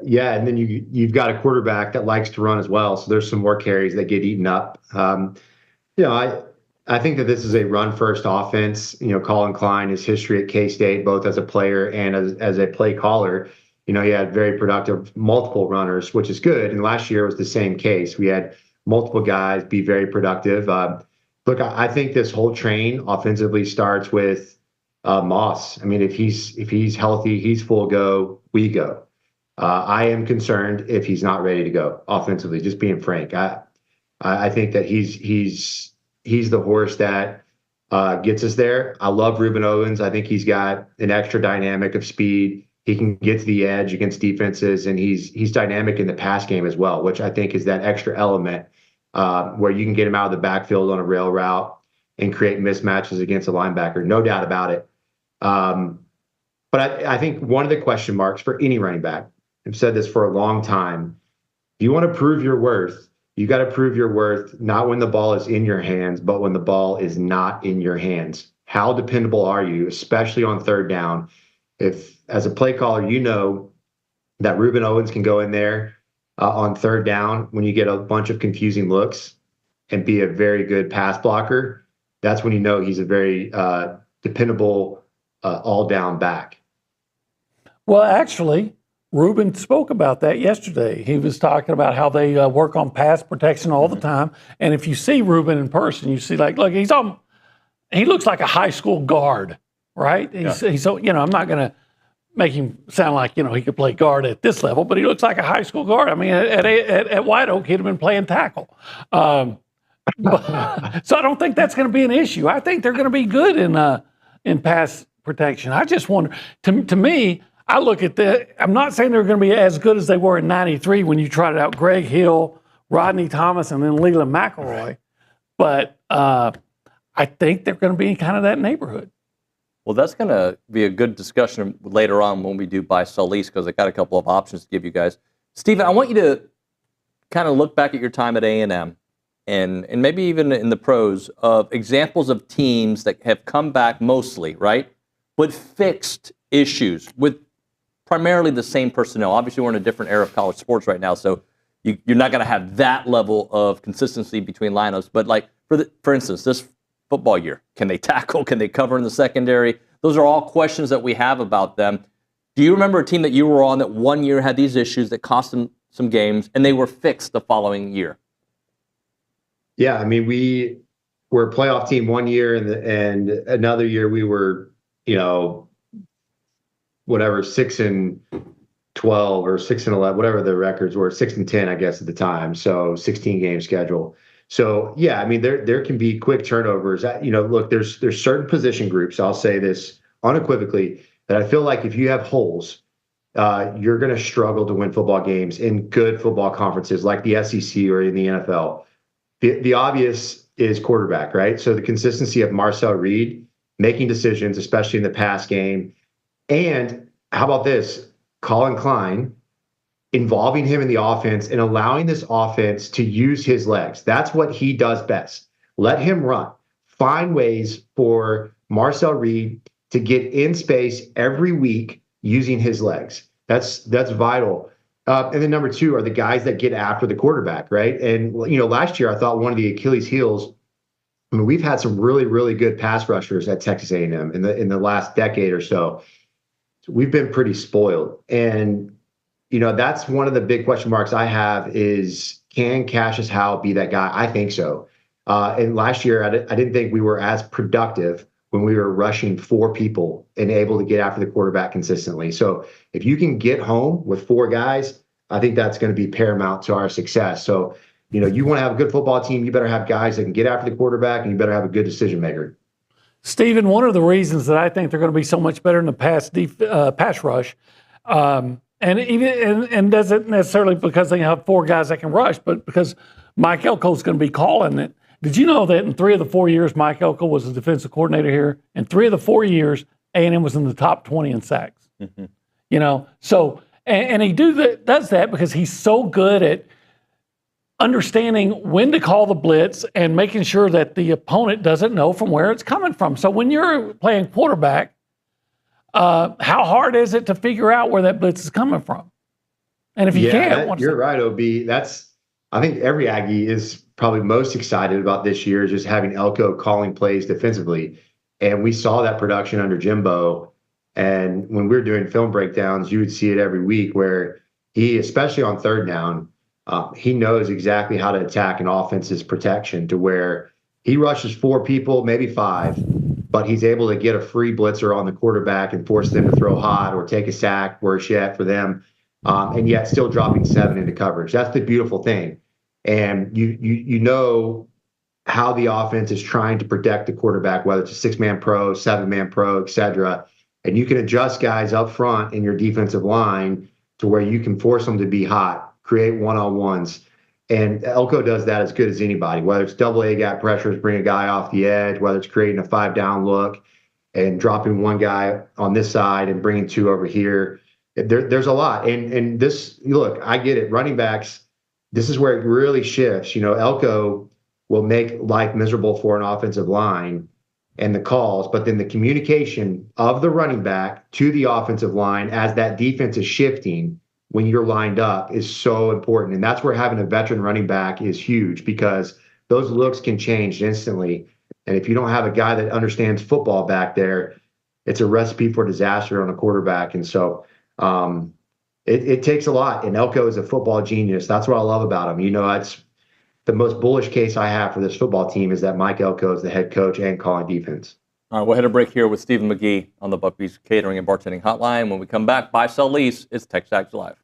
Yeah, and then you've got a quarterback that likes to run as well, so there's some more carries that get eaten up. You know, I think that this is a run-first offense. You know, Colin Klein, his history at K-State, both as a player and as a play caller, you know, he had very productive multiple runners, which is good. And last year was the same case. We had multiple guys be very productive. Look, I think this whole train offensively starts with Moss. I mean, if he's healthy, he's full go, we go. I am concerned if he's not ready to go offensively, just being frank. I think that he's the horse that gets us there. I love Ruben Owens. I think he's got an extra dynamic of speed. He can get to the edge against defenses, and he's dynamic in the pass game as well, which I think is that extra element where you can get him out of the backfield on a rail route and create mismatches against a linebacker. No doubt about it. But I think one of the question marks for any running back, I've said this for a long time, if you want to prove your worth, you got to prove your worth not when the ball is in your hands, but when the ball is not in your hands. How dependable are you, especially on third down? If, as a play caller, you know that Ruben Owens can go in there on third down when you get a bunch of confusing looks and be a very good pass blocker, that's when you know he's a very dependable all-down back. Well, actually, Ruben spoke about that yesterday. He was talking about how they work on pass protection all the time. And if you see Ruben in person, you see look, he looks like a high school guard, right? He's so, you know, I'm not going to make him sound like, you know, he could play guard at this level, but he looks like a high school guard. I mean, at White Oak, he'd have been playing tackle. So I don't think that's going to be an issue. I think they're going to be good in pass protection. I just wonder, to me, I look at I'm not saying they're going to be as good as they were in '93 when you trotted out Greg Hill, Rodney Thomas, and then Leland McElroy, but I think they're going to be in kind of that neighborhood. Well, that's going to be a good discussion later on when we do buy, sell, lease, because I got a couple of options to give you guys. Stephen, I want you to kind of look back at your time at A&M and maybe even in the pros of examples of teams that have come back mostly, right, but fixed issues with primarily the same personnel. Obviously, we're in a different era of college sports right now, so you're not going to have that level of consistency between lineups. But like for instance, this football year. Can they tackle? Can they cover in the secondary? Those are all questions that we have about them. Do you remember a team that you were on that one year had these issues that cost them some games and they were fixed the following year? Yeah, I mean, we were a playoff team one year, and another year we were, whatever, 6-12 or 6-11, whatever the records were, 6-10, I guess, at the time. So 16-game schedule. So yeah, I mean, there can be quick turnovers. Look, there's certain position groups. I'll say this unequivocally, that I feel like if you have holes, you're going to struggle to win football games in good football conferences like the SEC or in the NFL. The obvious is quarterback, right? So the consistency of Marcel Reed making decisions, especially in the pass game. And how about this? Colin Klein involving him in the offense and allowing this offense to use his legs. That's what he does best. Let him run. Find ways for Marcel Reed to get in space every week using his legs. That's vital. And then number two are the guys that get after the quarterback, right? And, last year I thought one of the Achilles heels, I mean, we've had some really, really good pass rushers at Texas A&M in the last decade or so. We've been pretty spoiled. And, that's one of the big question marks I have is, can Cassius Howell be that guy? I think so. And last year, I didn't think we were as productive when we were rushing 4 people and able to get after the quarterback consistently. So if you can get home with 4 guys, I think that's going to be paramount to our success. So, you want to have a good football team, you better have guys that can get after the quarterback, and you better have a good decision maker. Stephen, one of the reasons that I think they're going to be so much better in the pass rush, and doesn't necessarily because they have 4 guys that can rush, but because Mike Elko's going to be calling it. Did you know that in 3 of the 4 years Mike Elko was the defensive coordinator here, in 3 of the 4 years A&M was in the top 20 in sacks? Mm-hmm. So and he does that because he's so good at understanding when to call the blitz and making sure that the opponent doesn't know from where it's coming from. So when you're playing quarterback, how hard is it to figure out where that blitz is coming from? And if you can't, you're right, OB. I think every Aggie is probably most excited about this year is just having Elko calling plays defensively. And we saw that production under Jimbo. And when we were doing film breakdowns, you would see it every week where he, especially on third down, he knows exactly how to attack an offense's protection to where he rushes 4 people, maybe 5, but he's able to get a free blitzer on the quarterback and force them to throw hot or take a sack, worse yet, for them, and yet still dropping 7 into coverage. That's the beautiful thing. And you know how the offense is trying to protect the quarterback, whether it's a 6-man pro, 7-man pro, et cetera. And you can adjust guys up front in your defensive line to where you can force them to be hot, create one-on-ones. And Elko does that as good as anybody, whether it's double A gap pressures, bring a guy off the edge, whether it's creating a 5-down look and dropping 1 guy on this side and bringing 2 over here. There's a lot. And this, look, I get it. Running backs, this is where it really shifts. Elko will make life miserable for an offensive line and the calls, but then the communication of the running back to the offensive line as that defense is shifting when you're lined up is so important. And that's where having a veteran running back is huge, because those looks can change instantly. And if you don't have a guy that understands football back there, it's a recipe for disaster on a quarterback. And so it takes a lot. And Elko is a football genius. That's what I love about him. It's the most bullish case I have for this football team is that Mike Elko is the head coach and calling defense. All right, we'll hit a break here with Stephen McGee on the Bucky's Catering and Bartending Hotline. When we come back, buy, sell, lease, it's TexAgs Live.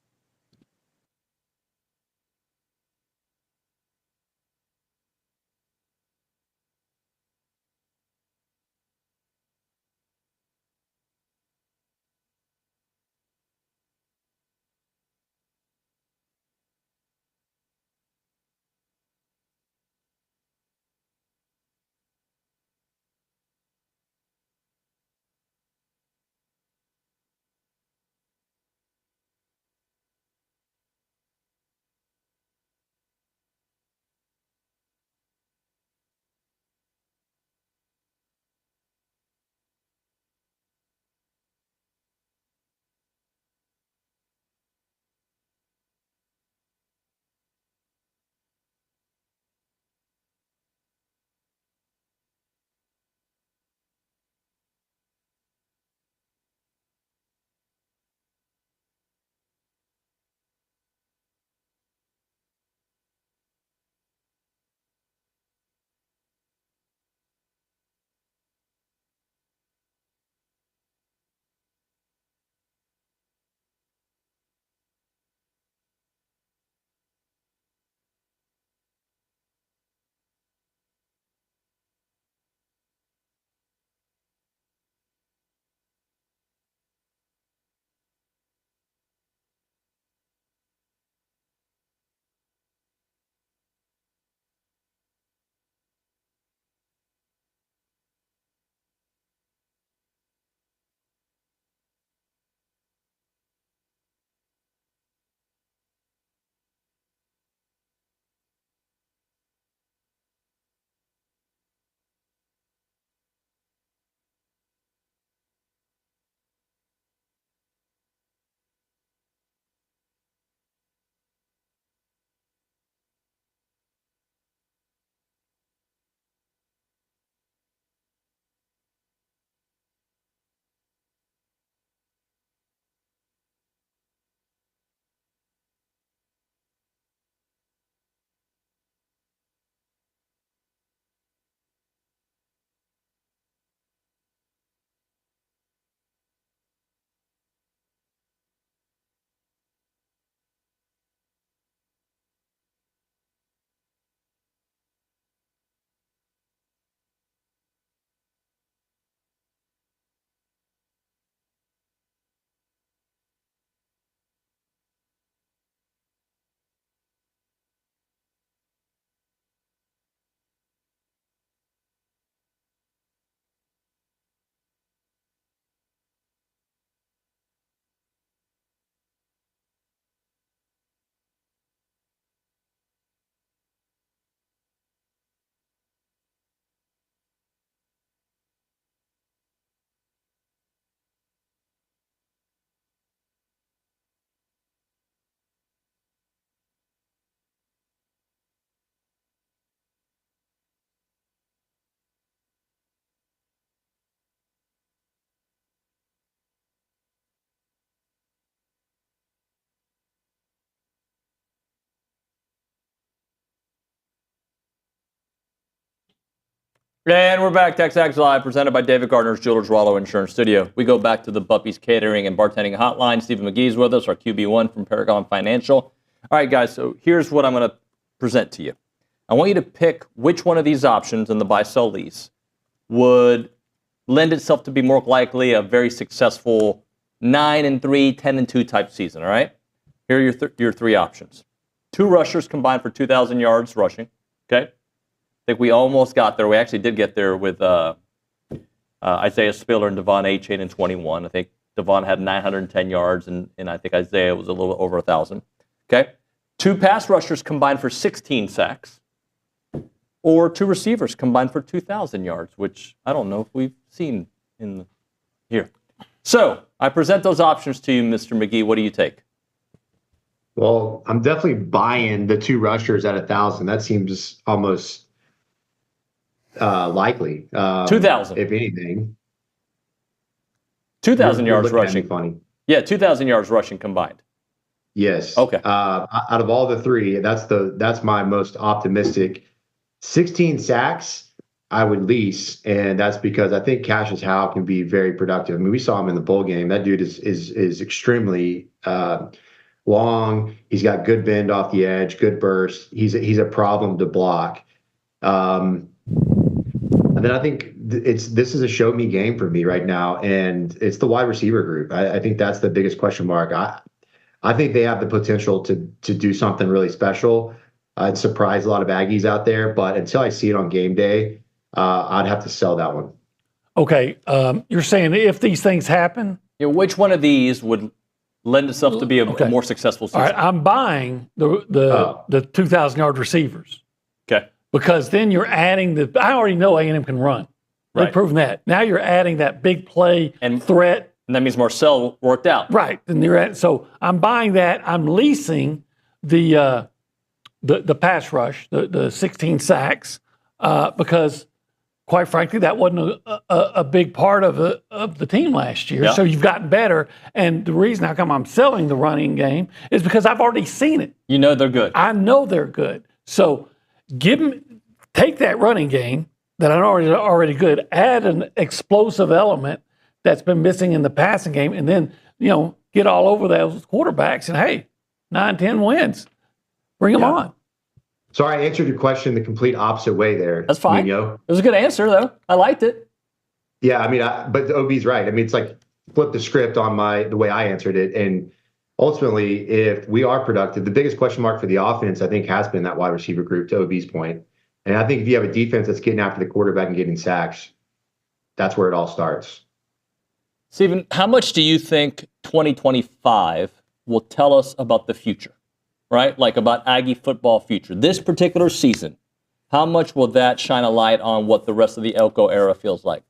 And we're back, TexAgs Live, presented by David Gardner's Jewelers Wallow Insurance Studio. We go back to the Buppy's Catering and Bartending Hotline. Stephen McGee's with us, our QB1 from Paragon Financial. All right, guys, so here's what I'm going to present to you. I want you to pick which one of these options in the buy, sell, lease would lend itself to be more likely a very successful 9-3, 10-2 type season, all right? Here are your three options. 2 rushers combined for 2,000 yards rushing, okay? I think we almost got there. We actually did get there with Isaiah Spiller and Devon Achane in 21. I think Devon had 910 yards, and I think Isaiah was a little over 1,000. Okay? 2 pass rushers combined for 16 sacks, or 2 receivers combined for 2,000 yards, which I don't know if we've seen in here. So I present those options to you, Mr. McGee. What do you take? Well, I'm definitely buying the 2 rushers at 1,000. That seems almost likely. 2,000. If anything. 2,000 yards rushing. Funny. Yeah, 2,000 yards rushing combined. Yes. Okay. Out of all the 3, that's my most optimistic. 16 sacks, I would lease, and that's because I think Cassius Howe can be very productive. I mean, we saw him in the bowl game. That dude is extremely long. He's got good bend off the edge, good burst. He's a problem to block. And then I think this is a show me game for me right now, and it's the wide receiver group. I think that's the biggest question mark. I think they have the potential to do something really special. I'd surprise a lot of Aggies out there, but until I see it on game day, I'd have to sell that one. Okay, you're saying if these things happen, which one of these would lend itself to be a more successful season? All right, I'm buying the 2,000-yard receivers. Okay. Because then you're adding I already know A&M can run. They've proven that. Now you're adding that big play and threat. And that means Marcel worked out. Right. And so I'm buying that. I'm leasing the pass rush, the 16 sacks, because quite frankly, that wasn't a big part of the team last year. Yeah. So you've gotten better. And the reason how come I'm selling the running game is because I've already seen it. You know they're good. I know they're good. So take that running game that I know is already good, add an explosive element that's been missing in the passing game, and then, get all over those quarterbacks and, hey, 9-10 wins. Bring them on. Sorry, I answered your question the complete opposite way there. That's fine. Nuño. It was a good answer, though. I liked it. Yeah, I mean, but OB's right. I mean, it's like flip the script on the way I answered it, and ultimately, if we are productive, the biggest question mark for the offense, I think, has been that wide receiver group, to OB's point. And I think if you have a defense that's getting after the quarterback and getting sacks, that's where it all starts. Stephen, how much do you think 2025 will tell us about the future, right? Like about Aggie football future. This particular season, how much will that shine a light on what the rest of the Elko era feels like?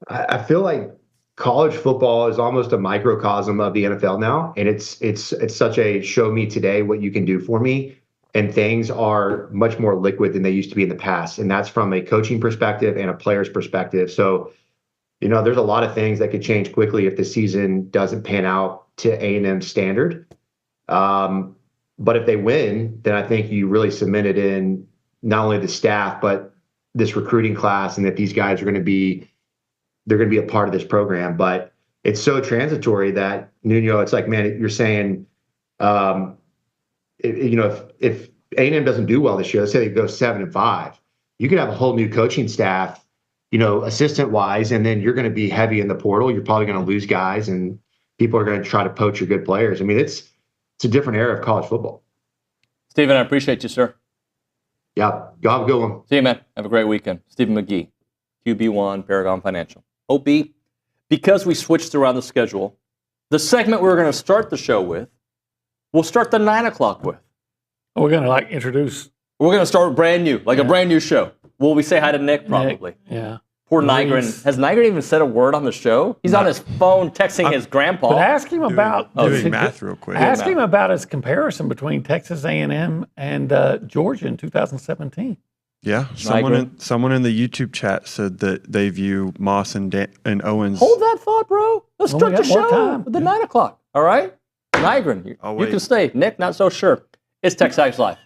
I feel like college football is almost a microcosm of the NFL now, and it's such a show me today what you can do for me, and things are much more liquid than they used to be in the past, and that's from a coaching perspective and a player's perspective. So, there's a lot of things that could change quickly if the season doesn't pan out to A&M's standard. But if they win, then I think you really cement it in not only the staff but this recruiting class, and that these guys are going to be a part of this program. But it's so transitory that, Nuño, it's like, man, you're saying, if A&M doesn't do well this year, let's say they go 7-5, you could have a whole new coaching staff, assistant-wise, and then you're going to be heavy in the portal. You're probably going to lose guys, and people are going to try to poach your good players. I mean, it's a different era of college football. Stephen, I appreciate you, sir. Yeah, you have a good one. See you, man. Have a great weekend. Stephen McGee, QB1, Paragon Financial. OB, because we switched around the schedule, the segment we're going to start the show with, we'll start the 9 o'clock with. We're going to introduce. We're going to start brand new, a brand new show. Will we say hi to Nick? Probably. Nick, yeah. Poor Nygren. Has Nygren even said a word on the show? He's on his phone texting his grandpa. But ask him about doing math real quick. Ask him about his comparison between Texas A&M and Georgia in 2017. Yeah, someone in the YouTube chat said that they view Moss and Owens. Hold that thought, bro. Let's start the show with the 9 o'clock. All right, Nygren, you can stay. Nick, not so sure. It's TexAgs Live.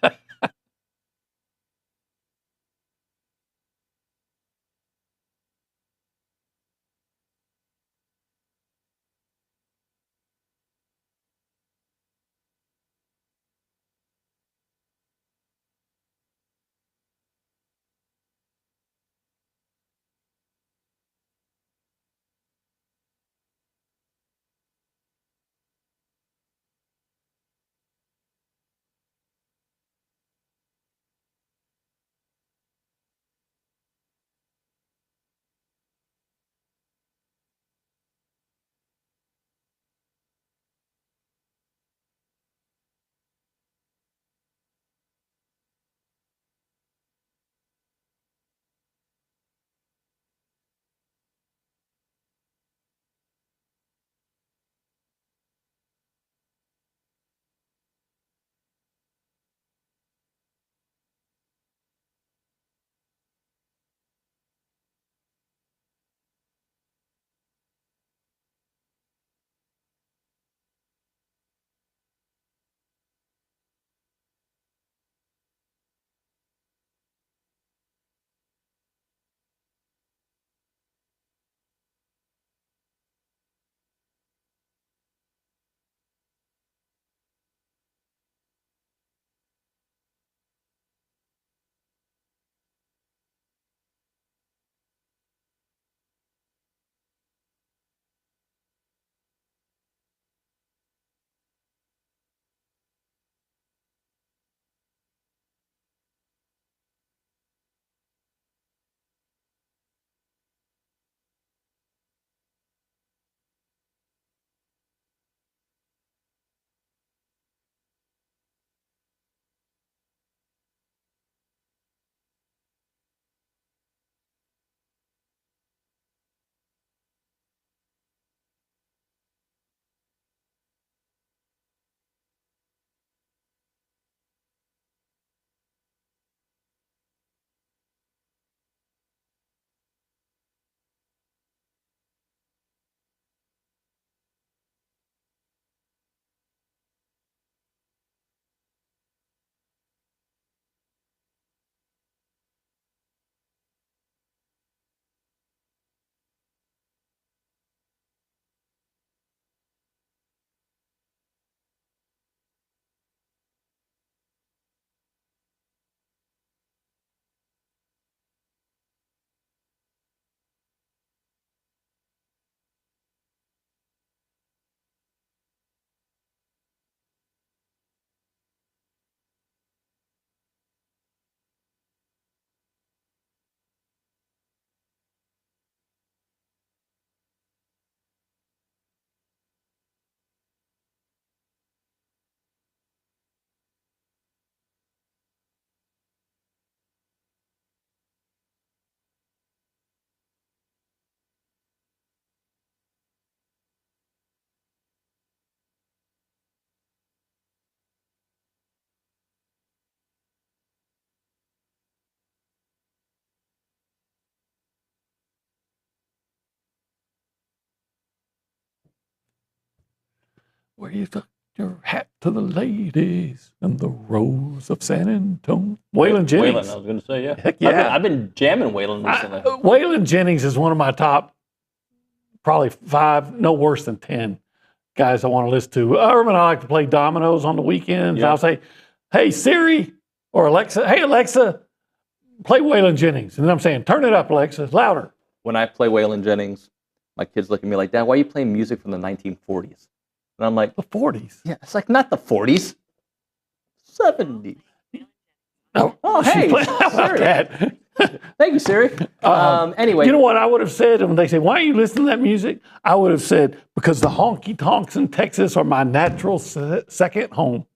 Where you took your hat to the ladies and the rose of San Antonio. Waylon Jennings. Waylon, I was going to say, yeah. Heck yeah. I've been jamming Waylon recently. Waylon Jennings is one of my top, probably 5, no worse than 10 guys I want to listen to. Urban, I like to play dominoes on the weekends. Yeah. I'll say, hey, Siri or Alexa, hey, Alexa, play Waylon Jennings. And then I'm saying, turn it up, Alexa, louder. When I play Waylon Jennings, my kids look at me like, Dad, why are you playing music from the 1940s? And I'm like, the 40s? Yeah, it's like, not the 40s, 70s. Oh, hey, Siri. Thank you, Siri. Anyway. You know what I would have said when they say, why are you listening to that music? I would have said, because the honky-tonks in Texas are my natural second home.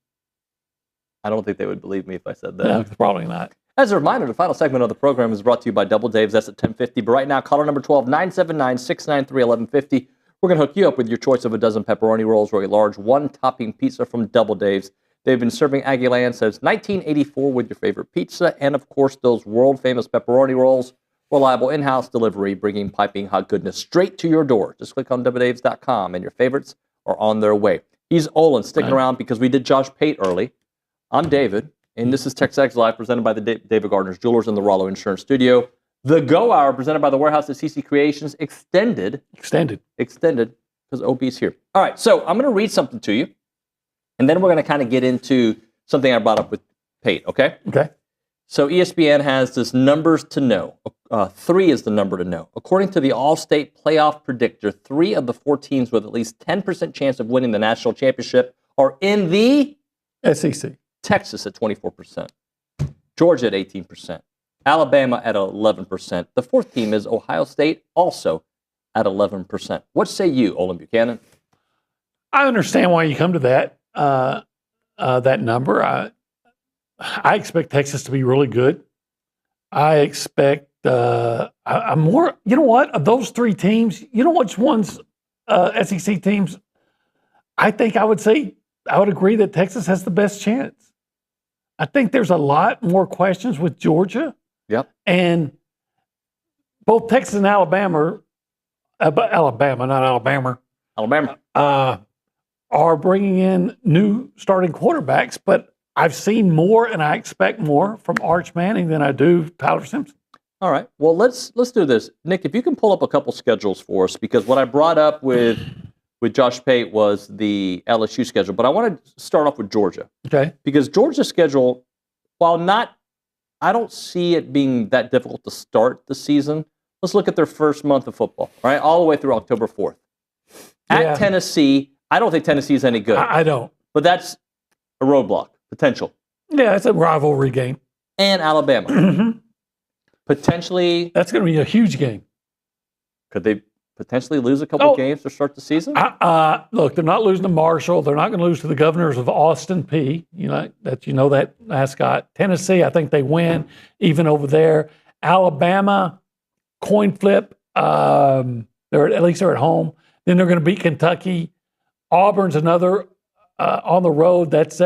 I don't think they would believe me if I said that. No, probably not. As a reminder, the final segment of the program is brought to you by Double Dave's. That's at 10:50. But right now, caller number 12, 979-693-1150. We're going to hook you up with your choice of a dozen pepperoni rolls or a large one-topping pizza from Double Dave's. They've been serving Aggie Land since 1984 with your favorite pizza and, of course, those world-famous pepperoni rolls. Reliable in-house delivery, bringing piping hot goodness straight to your door. Just click on doubledaves.com, and your favorites are on their way. He's Olin, sticking around because we did Josh Pate early. I'm David, and this is TexAgs Live, presented by the David Gardner's Jewelers in the Rollo Insurance Studio. The Go Hour, presented by the Warehouse at CC Creations, extended, because OB's here. All right, so I'm going to read something to you, and then we're going to kind of get into something I brought up with Pate, okay? Okay. So ESPN has this numbers to know. 3 is the number to know. According to the All-State Playoff Predictor, 3 of the 4 teams with at least 10% chance of winning the national championship are in the SEC. Texas at 24%, Georgia at 18%, Alabama at 11%. The 4th team is Ohio State, also at 11%. What say you, Olin Buchanan? I understand why you come to that number. I expect Texas to be really good. I expect I'm more. You know what? Of those 3 teams, you know which ones SEC teams? I think I would agree that Texas has the best chance. I think there's a lot more questions with Georgia. Yep. And both Texas and Alabama, are bringing in new starting quarterbacks, but I've seen more and I expect more from Arch Manning than I do Tyler Simpson. All right. Well, let's do this. Nick, if you can pull up a couple schedules for us, because what I brought up with Josh Pate was the LSU schedule, but I want to start off with Georgia. Okay. Because Georgia's schedule, while I don't see it being that difficult to start the season. Let's look at their first month of football, right? All the way through October 4th. At Tennessee, I don't think Tennessee is any good. I don't. But that's a roadblock, potential. Yeah, it's a rivalry game. And Alabama. Potentially. That's going to be a huge game. Could they potentially lose a couple games to start the season? Look, they're not losing to Marshall. They're not going to lose to the Governors of Austin Peay. That mascot. Tennessee, I think they win even over there. Alabama, coin flip. At least they're at home. Then they're going to beat Kentucky. Auburn's another on the road. That's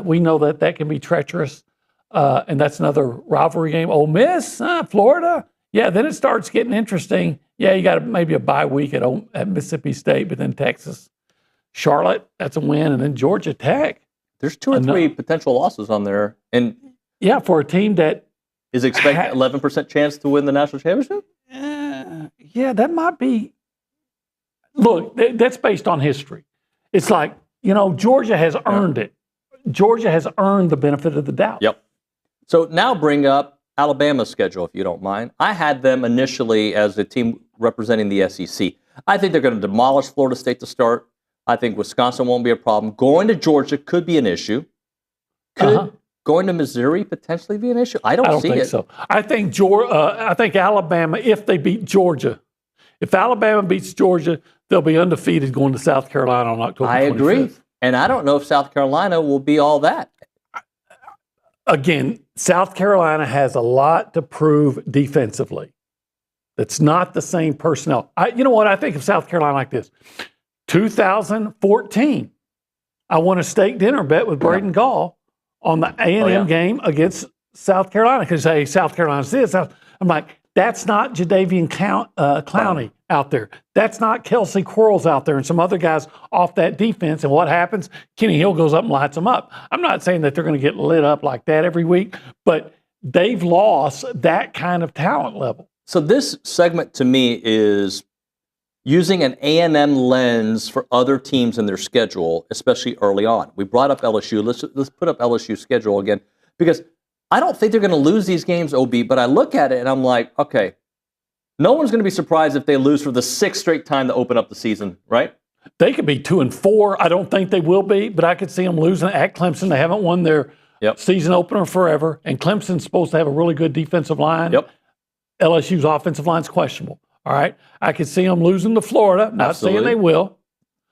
we know that can be treacherous, and that's another rivalry game. Ole Miss, Florida. Yeah, then it starts getting interesting. Yeah, you got maybe a bye week at Mississippi State, but then Texas, Charlotte, that's a win, and then Georgia Tech. There's 2 or 3 potential losses on there, and yeah, for a team that is expecting 11% chance to win the national championship. Yeah, that might be. Look, that's based on history. It's like Georgia has earned it. Georgia has earned the benefit of the doubt. Yep. So now bring up Alabama's schedule, if you don't mind. I had them initially as a team representing the SEC. I think they're going to demolish Florida State to start. I think Wisconsin won't be a problem. Going to Georgia could be an issue. Could going to Missouri potentially be an issue? I don't see think it. So. I think Alabama, if they beat Georgia, if Alabama beats Georgia, they'll be undefeated going to South Carolina on October 25th. I agree. And I don't know if South Carolina will be all that. Again, South Carolina has a lot to prove defensively. That's not the same personnel. You know what? I think of South Carolina like this. 2014, I won a steak dinner bet with Braden Gall on the A&M game against South Carolina because, hey, South Carolina's this. I'm like, that's not Jadeveon Clowney out there. That's not Kelsey Quarles out there and some other guys off that defense. And what happens? Kenny Hill goes up and lights them up. I'm not saying that they're going to get lit up like that every week, but they've lost that kind of talent level. So this segment to me is using an A&M lens for other teams in their schedule, especially early on. We brought up LSU. Let's put up LSU's schedule again, because I don't think they're going to lose these games, OB, but I look at it and I'm like, okay, no one's going to be surprised if they lose for the 6th straight time to open up the season, right? They could be 2-4. I don't think they will be, but I could see them losing at Clemson. They haven't won their season opener forever, and Clemson's supposed to have a really good defensive line. LSU's offensive line's questionable. All right, I could see them losing to Florida. Not saying they will.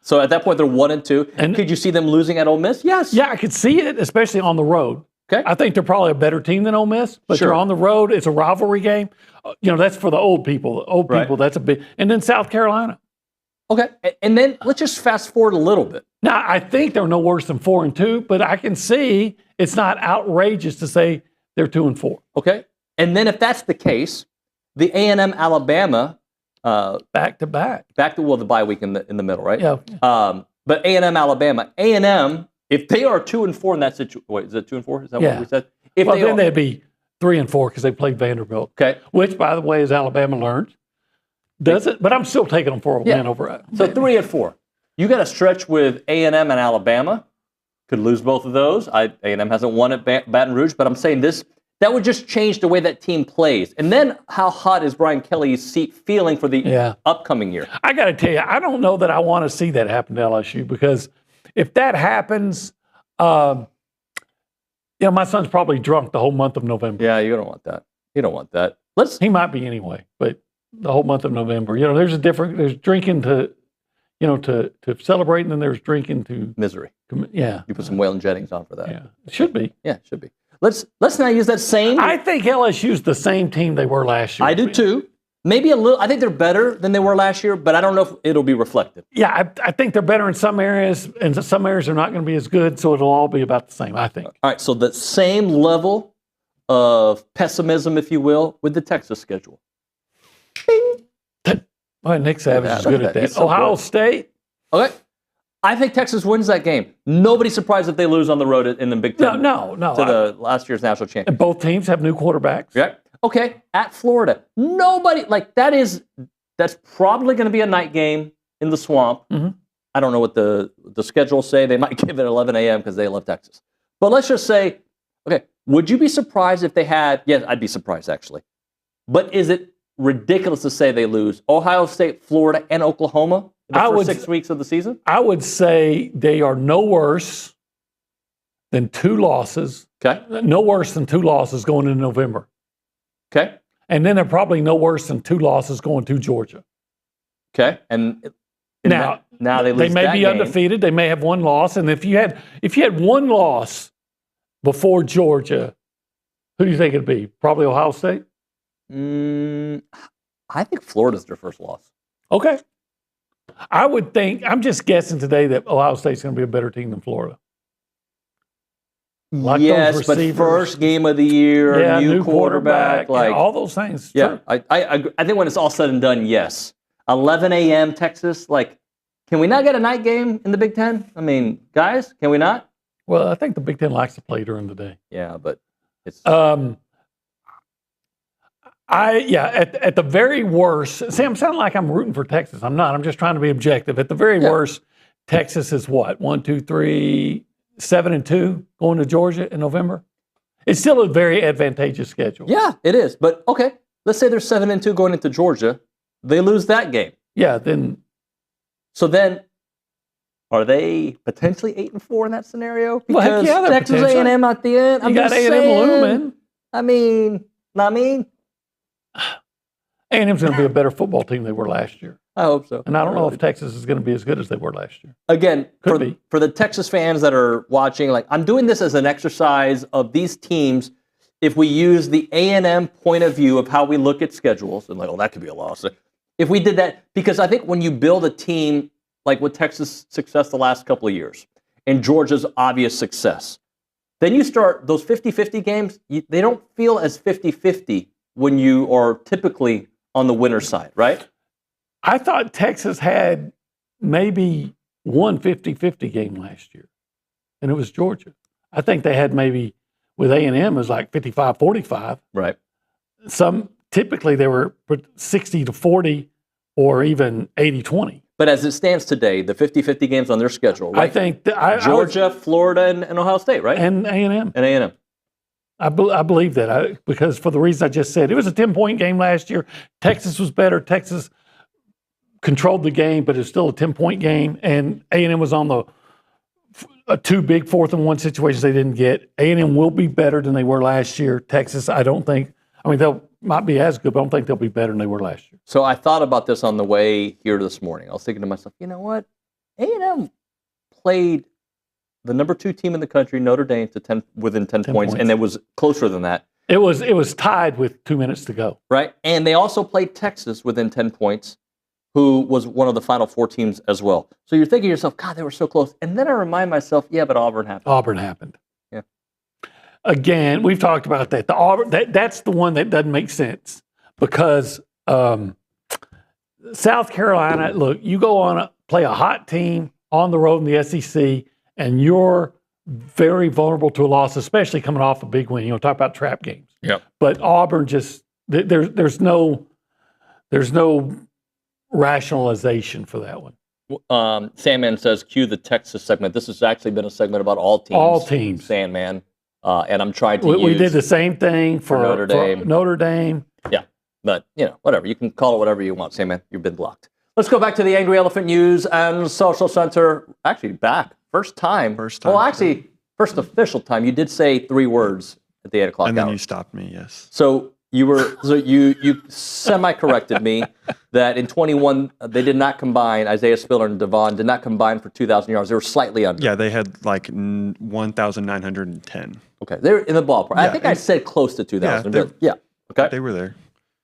So at that point, they're 1-2. And could you see them losing at Ole Miss? Yes. Yeah, I could see it, especially on the road. Okay. I think they're probably a better team than Ole Miss, but you're on the road. It's a rivalry game. That's for the old people. People, that's a big. And then South Carolina. Okay, and then let's just fast forward a little bit. Now, I think they're no worse than 4-2, but I can see it's not outrageous to say they're 2-4. Okay, and then if that's the case, the A&M Alabama back to back. The bye week in the middle, right? Yeah. But A&M Alabama, A&M, if they are 2-4 in that situation, wait, is it 2-4? Is that what we said? Then they'd be 3-4 because they played Vanderbilt. Okay. Which, by the way, as Alabama learned, does it? But I'm still taking them for a win over it. So 3-4. You got a stretch with A&M and Alabama. Could lose both of those. A&M hasn't won at Baton Rouge, but I'm saying this. That would just change the way that team plays. And then how hot is Brian Kelly's seat feeling for the upcoming year? I got to tell you, I don't know that I want to see that happen to LSU, because if that happens, my son's probably drunk the whole month of November. Yeah, you don't want that. You don't want that. He might be anyway, but the whole month of November. There's drinking to celebrate, and then there's drinking to misery. Yeah. You put some Waylon Jennings on for that. Yeah. It should be. Yeah, it should be. Let's now use that same. I think LSU's the same team they were last year. I do too. Maybe a little. I think they're better than they were last year, but I don't know if it'll be reflected. Yeah, I think they're better in some areas, and some areas are not going to be as good, so it'll all be about the same, I think. All right, so the same level of pessimism, if you will, with the Texas schedule. Boy, Nick Savage is good at that. Ohio State. Okay. I think Texas wins that game. Nobody's surprised if they lose on the road in the Big Ten. No. To the last year's national champion. And both teams have new quarterbacks. Yeah. Okay. At Florida. Nobody, that's probably going to be a night game in the swamp. Mm-hmm. I don't know what the schedule say. They might give it 11 a.m. because they love Texas. But let's just say, okay, would you be surprised if they had, yes, I'd be surprised actually. But is it ridiculous to say they lose Ohio State, Florida, and Oklahoma in the first 6 weeks of the season? I would say they are no worse than 2 losses. Okay. No worse than 2 losses going into November. Okay. And then they're probably no worse than 2 losses going to Georgia. Okay. And now they lose. They may that be game. undefeated. They may have 1 loss. And if you had 1 loss before Georgia, who do you think it'd be? Probably Ohio State? I think Florida's their first loss. Okay. I would think, I'm just guessing today that Ohio State's going to be a better team than Florida. Like yes, but first game of the year, new quarterback, like all those things. Yeah, I think when it's all said and done, yes. 11 a.m. Texas, can we not get a night game in the Big Ten? I mean, guys, can we not? Well, I think the Big Ten likes to play during the day. Yeah, but it's... at the very worst, see, I'm sounding like I'm rooting for Texas. I'm not. I'm just trying to be objective. At the very worst, Texas is what? 1, 2, 3, 7-2 going to Georgia in November. It's still a very advantageous schedule. Yeah, it is. But okay, let's say they're 7-2 going into Georgia. They lose that game. Yeah, then. So then, are they potentially 8-4 in that scenario? Because Texas A&M at the end. You got A&M looming. I mean. A&M's going to be a better football team than they were last year. I hope so. And I don't know if Texas is going to be as good as they were last year. Again, for the Texas fans that are watching, I'm doing this as an exercise of these teams. If we use the A&M point of view of how we look at schedules, and that could be a loss. If we did that, because I think when you build a team like with Texas' success the last couple of years, and Georgia's obvious success, then you start those 50-50 games, they don't feel as 50-50 when you are typically on the winner's side, right? I thought Texas had maybe one 50-50 game last year, and it was Georgia. I think they had maybe with A&M it was like 55-45. Right. Typically they were 60-40 or even 80-20. But as it stands today, the 50-50 games on their schedule, right? I think Georgia, Florida, and Ohio State, right? And A&M. And A&M. I believe that because for the reasons I just said, it was a 10-point game last year. Texas was better. Texas controlled the game, but it's still a 10-point game. And A&M was on two big 4th-and-1 situations they didn't get. A&M will be better than they were last year. Texas, I don't think. I mean, they might be as good, but I don't think they'll be better than they were last year. So I thought about this on the way here this morning. I was thinking to myself, you know what? A&M played the number 2 team in the country, Notre Dame, to within 10 points, and it was closer than that. It was tied with 2 minutes to go. Right, and they also played Texas within 10 points, who was one of the Final Four teams as well. So you're thinking to yourself, God, they were so close. And then I remind myself, yeah, but Auburn happened. Yeah. Again, we've talked about that. The Auburn that's the one that doesn't make sense because South Carolina. Look, you go play a hot team on the road in the SEC, and you're very vulnerable to a loss, especially coming off a big win. You know, talk about trap games. Yep. But Auburn just there's no rationalization for that one. Sandman says, cue the Texas segment. This has actually been a segment about all teams. All teams. Sandman. And I'm trying to we did the same thing for Notre Dame. Yeah, but, whatever. You can call it whatever you want, Sandman. You've been blocked. Let's go back to the Angry Elephant News and Social Center. Actually, back. First time. Well, actually, first official time. You did say 3 words at the 8 o'clock hour. And then you stopped me, yes. So you semi-corrected me that in 21 they did not combine. Isaiah Spiller and Devon did not combine for 2,000 yards. They were slightly under. Yeah, they had like 1,910. Okay, they're in the ballpark. Yeah, I think I said close to 2,000. Yeah, okay. They were there.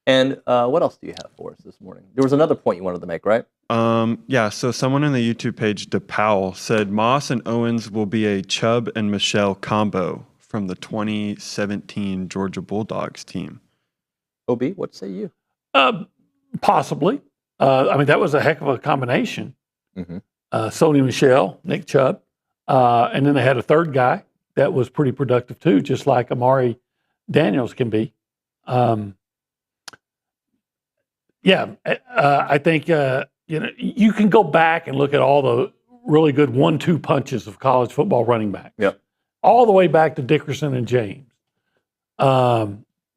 And what else do you have for us this morning? There was another point you wanted to make, right? Yeah, so someone on the YouTube page, DePowell, said Moss and Owens will be a Chubb and Michelle combo from the 2017 Georgia Bulldogs team. OB, what say you? Possibly. I mean, that was a heck of a combination. Mm-hmm. Sony Michel, Nick Chubb, and then they had a third guy that was pretty productive too, just like Amari Daniels can be. I think you can go back and look at all the really good 1-2 punches of college football running backs. Yep. All the way back to Dickerson and James,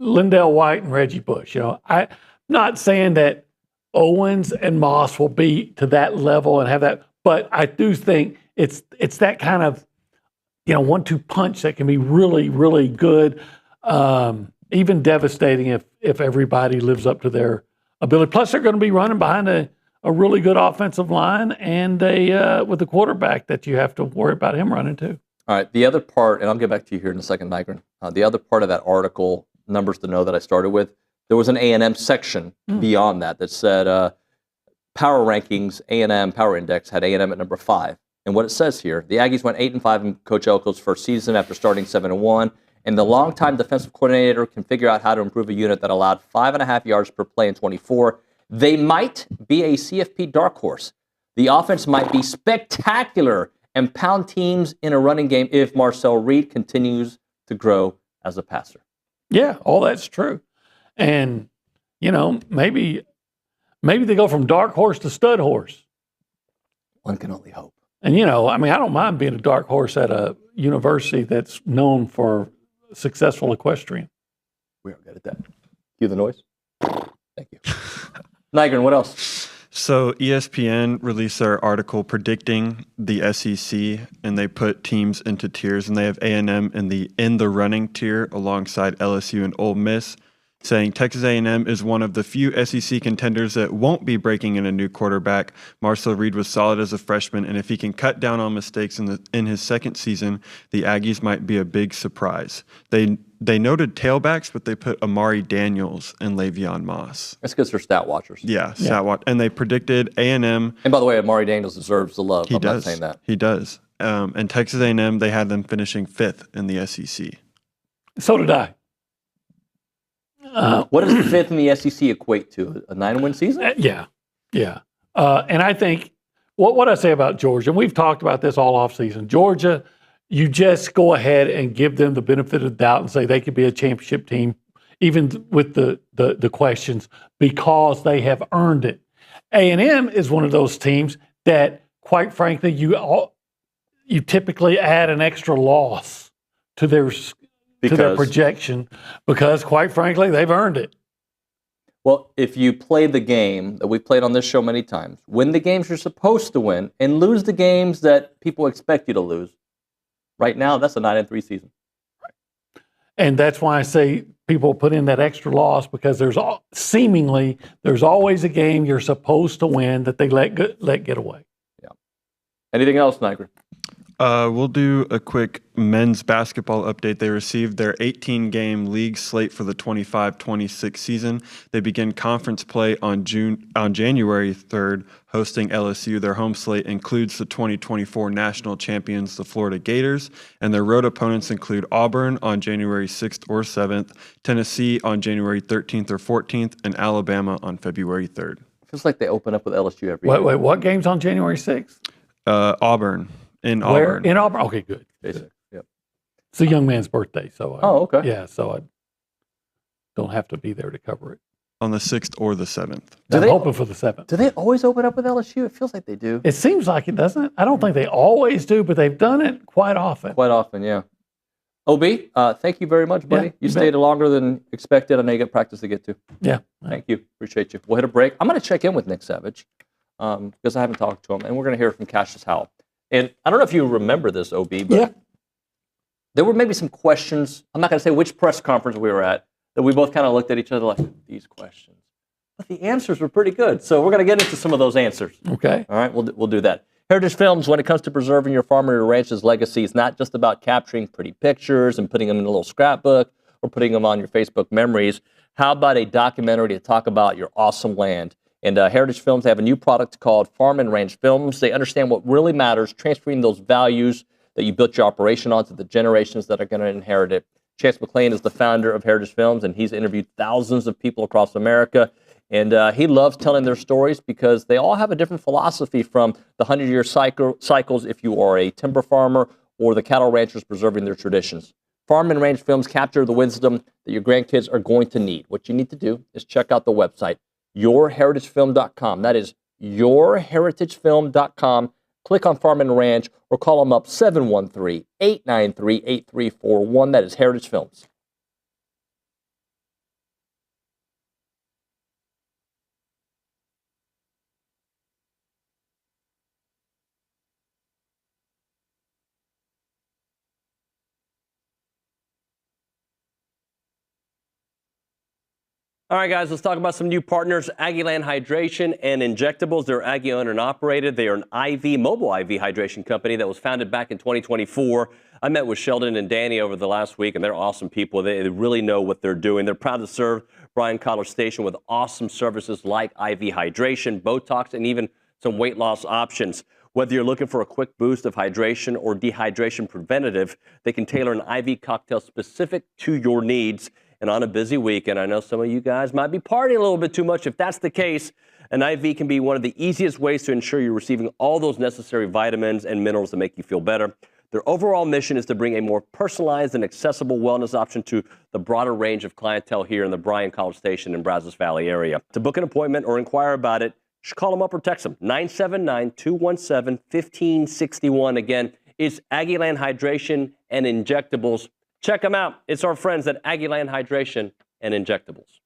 Lindell White and Reggie Bush. I'm not saying that Owens and Moss will be to that level and have that, but I do think it's that kind of 1-2 punch that can be really, really good, even devastating if everybody lives up to their ability. Plus, they're going to be running behind a really good offensive line and with a quarterback that you have to worry about him running too. All right, the other part, and I'll get back to you here in a second, Nigren. The other part of that article, numbers to know that I started with, there was an A&M section beyond that said power rankings, A&M Power Index had A&M at number 5. And what it says here, the Aggies went 8-5 in Coach Elko's first season after starting 7-1. And the longtime defensive coordinator can figure out how to improve a unit that allowed 5.5 yards per play in 24. They might be a CFP dark horse. The offense might be spectacular and pound teams in a running game if Marcel Reed continues to grow as a passer. Yeah, all that's true. And, maybe they go from dark horse to stud horse. One can only hope. And, I don't mind being a dark horse at a university that's known for successful equestrian. We are good at that. Cue the noise. Thank you. Nigren, what else? So ESPN released their article predicting the SEC, and they put teams into tiers, and they have A&M in the running tier alongside LSU and Ole Miss, saying Texas A&M is one of the few SEC contenders that won't be breaking in a new quarterback. Marcel Reed was solid as a freshman, and if he can cut down on mistakes in his second season, the Aggies might be a big surprise. They noted tailbacks, but they put Amari Daniels and Le'Veon Moss. That's because they're stat watchers. Yeah, stat watch. And they predicted A&M. And by the way, Amari Daniels deserves the love. I'm not saying that. He does. And Texas A&M, they had them finishing 5th in the SEC. So did I. What does fifth in the SEC equate to? A 9-win season? Yeah. And I think what I say about Georgia, and we've talked about this all offseason, Georgia, you just go ahead and give them the benefit of the doubt and say they could be a championship team, even with the questions, because they have earned it. A&M is one of those teams that, quite frankly, you typically add an extra loss to their projection because, quite frankly, they've earned it. Well, if you play the game that we've played on this show many times, win the games you're supposed to win, and lose the games that people expect you to lose, right now, that's a 9-3 season. And that's why I say people put in that extra loss, because there's always a game you're supposed to win that they let get away. Yeah. Anything else, Niagara? We'll do a quick men's basketball update. They received their 18-game league slate for the 25-26 season. They begin conference play on January 3rd, hosting LSU. Their home slate includes the 2024 national champions, the Florida Gators, and their road opponents include Auburn on January 6th or 7th, Tennessee on January 13th or 14th, and Alabama on February 3rd. Feels like they open up with LSU every year. Wait, what game's on January 6th? Auburn. In Where? Auburn. In Auburn? Okay, good. Basic. Yep. It's a young man's birthday, so. Okay. Yeah, so I don't have to be there to cover it. On the 6th or the 7th. I'm hoping for the 7th. Do they always open up with LSU? It feels like they do. It seems like it, doesn't it? I don't think they always do, but they've done it quite often. Quite often, yeah. OB, thank you very much, buddy. Yeah, you you stayed bet. longer than expected. I know you got practice to get to. Yeah. Thank you. Appreciate you. We'll hit a break. I'm going to check in with Nick Savage because I haven't talked to him, and we're going to hear from Cassius Howell. And I don't know if you remember this, OB, but there were maybe some questions. I'm not going to say which press conference we were at, that we both kind of looked at each other like, these questions. But the answers were pretty good. So we're going to get into some of those answers. Okay. All right, we'll do that. Heritage Films, when it comes to preserving your farm or your ranch's legacy, is not just about capturing pretty pictures and putting them in a little scrapbook or putting them on your Facebook memories. How about a documentary to talk about your awesome land? And Heritage Films, they have a new product called Farm and Ranch Films. They understand what really matters, transferring those values that you built your operation on to the generations that are going to inherit it. Chance McClain is the founder of Heritage Films, and he's interviewed thousands of people across America. And he loves telling their stories because they all have a different philosophy, from the 100-year cycles if you are a timber farmer, or the cattle ranchers preserving their traditions. Farm and Ranch Films capture the wisdom that your grandkids are going to need. What you need to do is check out the website, yourheritagefilm.com. That is yourheritagefilm.com. Click on Farm and Ranch or call them up 713-893-8341. That is Heritage Films. All right, guys, let's talk about some new partners, Aggie Land Hydration and Injectables. They're Aggie owned and operated. They are an mobile IV hydration company that was founded back in 2024. I met with Sheldon and Danny over the last week, and they're awesome people. They really know what they're doing. They're proud to serve Bryan College Station with awesome services like IV hydration, Botox, and even some weight loss options. Whether you're looking for a quick boost of hydration or dehydration preventative, they can tailor an IV cocktail specific to your needs. And on a busy weekend, I know some of you guys might be partying a little bit too much. If that's the case, an IV can be one of the easiest ways to ensure you're receiving all those necessary vitamins and minerals that make you feel better. Their overall mission is to bring a more personalized and accessible wellness option to the broader range of clientele here in the Bryan College Station and Brazos Valley area. To book an appointment or inquire about it, just call them up or text them, 979-217-1561. Again, it's Aggie Land Hydration and Injectables. Check them out. It's our friends at Aggie Land Hydration and Injectables.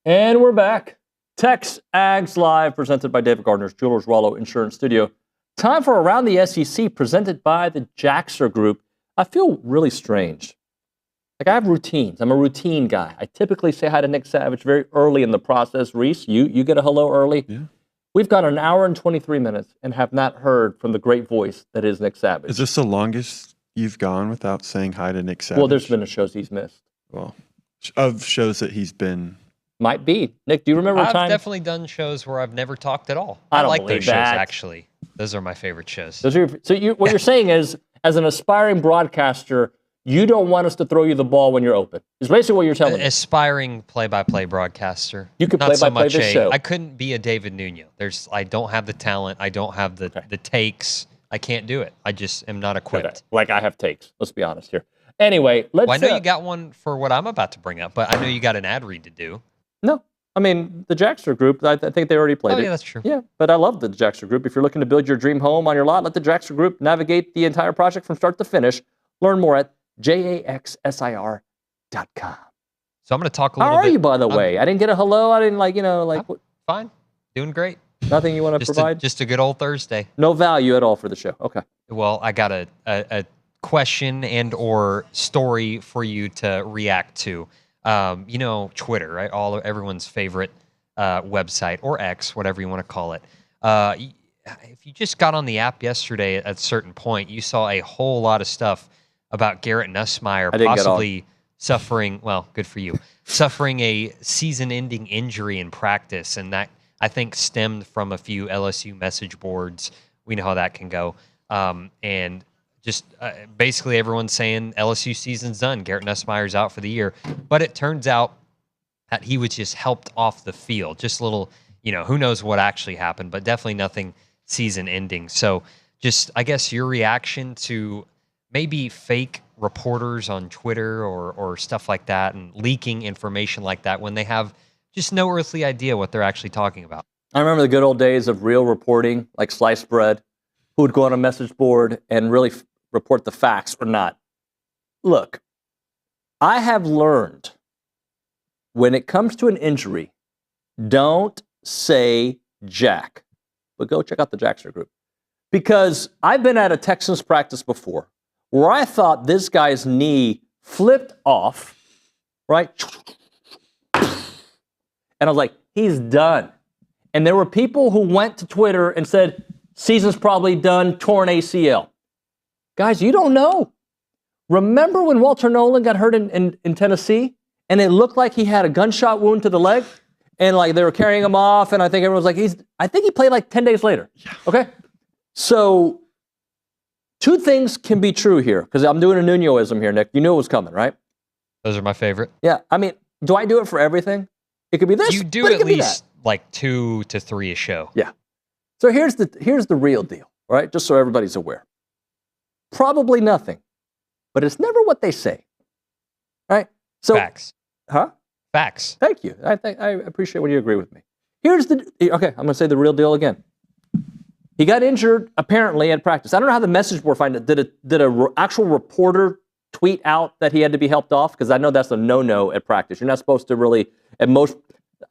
And we're back. TexAgs Live, presented by David Gardner's Jewelers Wallow Insurance Studio. Time for Around the SEC, presented by the Jaxter Group. I feel really strange. Like, I have routines. I'm a routine guy. I typically say hi to Nick Savage very early in the process. Reese, you get a hello early. Yeah. We've got an hour and 23 minutes and have not heard from the great voice that is Nick Savage. Is this the longest you've gone without saying hi to Nick Savage? Well, there's been shows he's missed. Well, of shows that he's been. Might be. Nick, do you remember a I've time? definitely done shows where I've never talked at all. I don't like believe those shows, that. actually. Those are my favorite shows. What you're saying is, as an aspiring broadcaster, you don't want us to throw you the ball when you're open. It's basically what you're telling me. Aspiring play-by-play broadcaster. You could Not play so by play much this show. I couldn't be a David Nuño. I don't have the talent. I don't have the takes. I can't do it. I just am not equipped. Okay. Like, I have takes. Let's be honest here. Anyway, let's. Well, I know you got one for what I'm about to bring up, but I know you got an ad read to do. No. I mean, the Jaxter Group, I think they already played it. Yeah, that's true. Yeah, but I love the Jaxter Group. If you're looking to build your dream home on your lot, let the Jaxter Group navigate the entire project from start to finish. Learn more at jaxsir.com. So I'm going to talk a little bit. How bit. are you, by the way? I didn't get a hello. I didn't what? Fine. Doing great. Nothing you want to provide? Just a good old Thursday. No value at all for the show. Okay. Well, I got a question and or story for you to react to. Twitter, right? Everyone's favorite website, or X, whatever you want to call it. If you just got on the app yesterday at a certain point, you saw a whole lot of stuff about Garrett Nussmeier possibly suffering, well, good for you, suffering a season-ending injury in practice, and that, I think, stemmed from a few LSU message boards. We know how that can go. And just basically everyone's saying LSU season's done. Garrett Nussmeier's out for the year. But it turns out that he was just helped off the field. Just a little, who knows what actually happened, but definitely nothing season ending. So just, I guess, your reaction to maybe fake reporters on Twitter or stuff like that and leaking information like that when they have just no earthly idea what they're actually talking about. I remember the good old days of real reporting, like sliced bread, who would go on a message board and really report the facts or not. Look, I have learned when it comes to an injury, don't say jack, but go check out the Jaxter Group. Because I've been at a Texans practice before where I thought this guy's knee flipped off, right? And I was like, he's done. And there were people who went to Twitter and said, season's probably done, torn ACL. Guys, you don't know. Remember when Walter Nolan got hurt in Tennessee and it looked like he had a gunshot wound to the leg and like they were carrying him off and I think everyone was like, I think he played like 10 days later. Yeah. Okay? So two things can be true here because I'm doing a Nuñoism here, Nick. You knew it was coming, right? Those are my favorite. Yeah. I mean, do I do it for everything? It could be this. You do at least like 2 to 3 a show. Yeah. So here's the real deal, right? Just so everybody's aware. Probably nothing, but it's never what they say, right? So facts. Huh? Facts. Thank you. I appreciate when you agree with me. Okay, I'm going to say the real deal again. He got injured apparently at practice. I don't know how the message board find it. Did a actual reporter tweet out that he had to be helped off? Because I know that's a no-no at practice. You're not supposed to really, at most,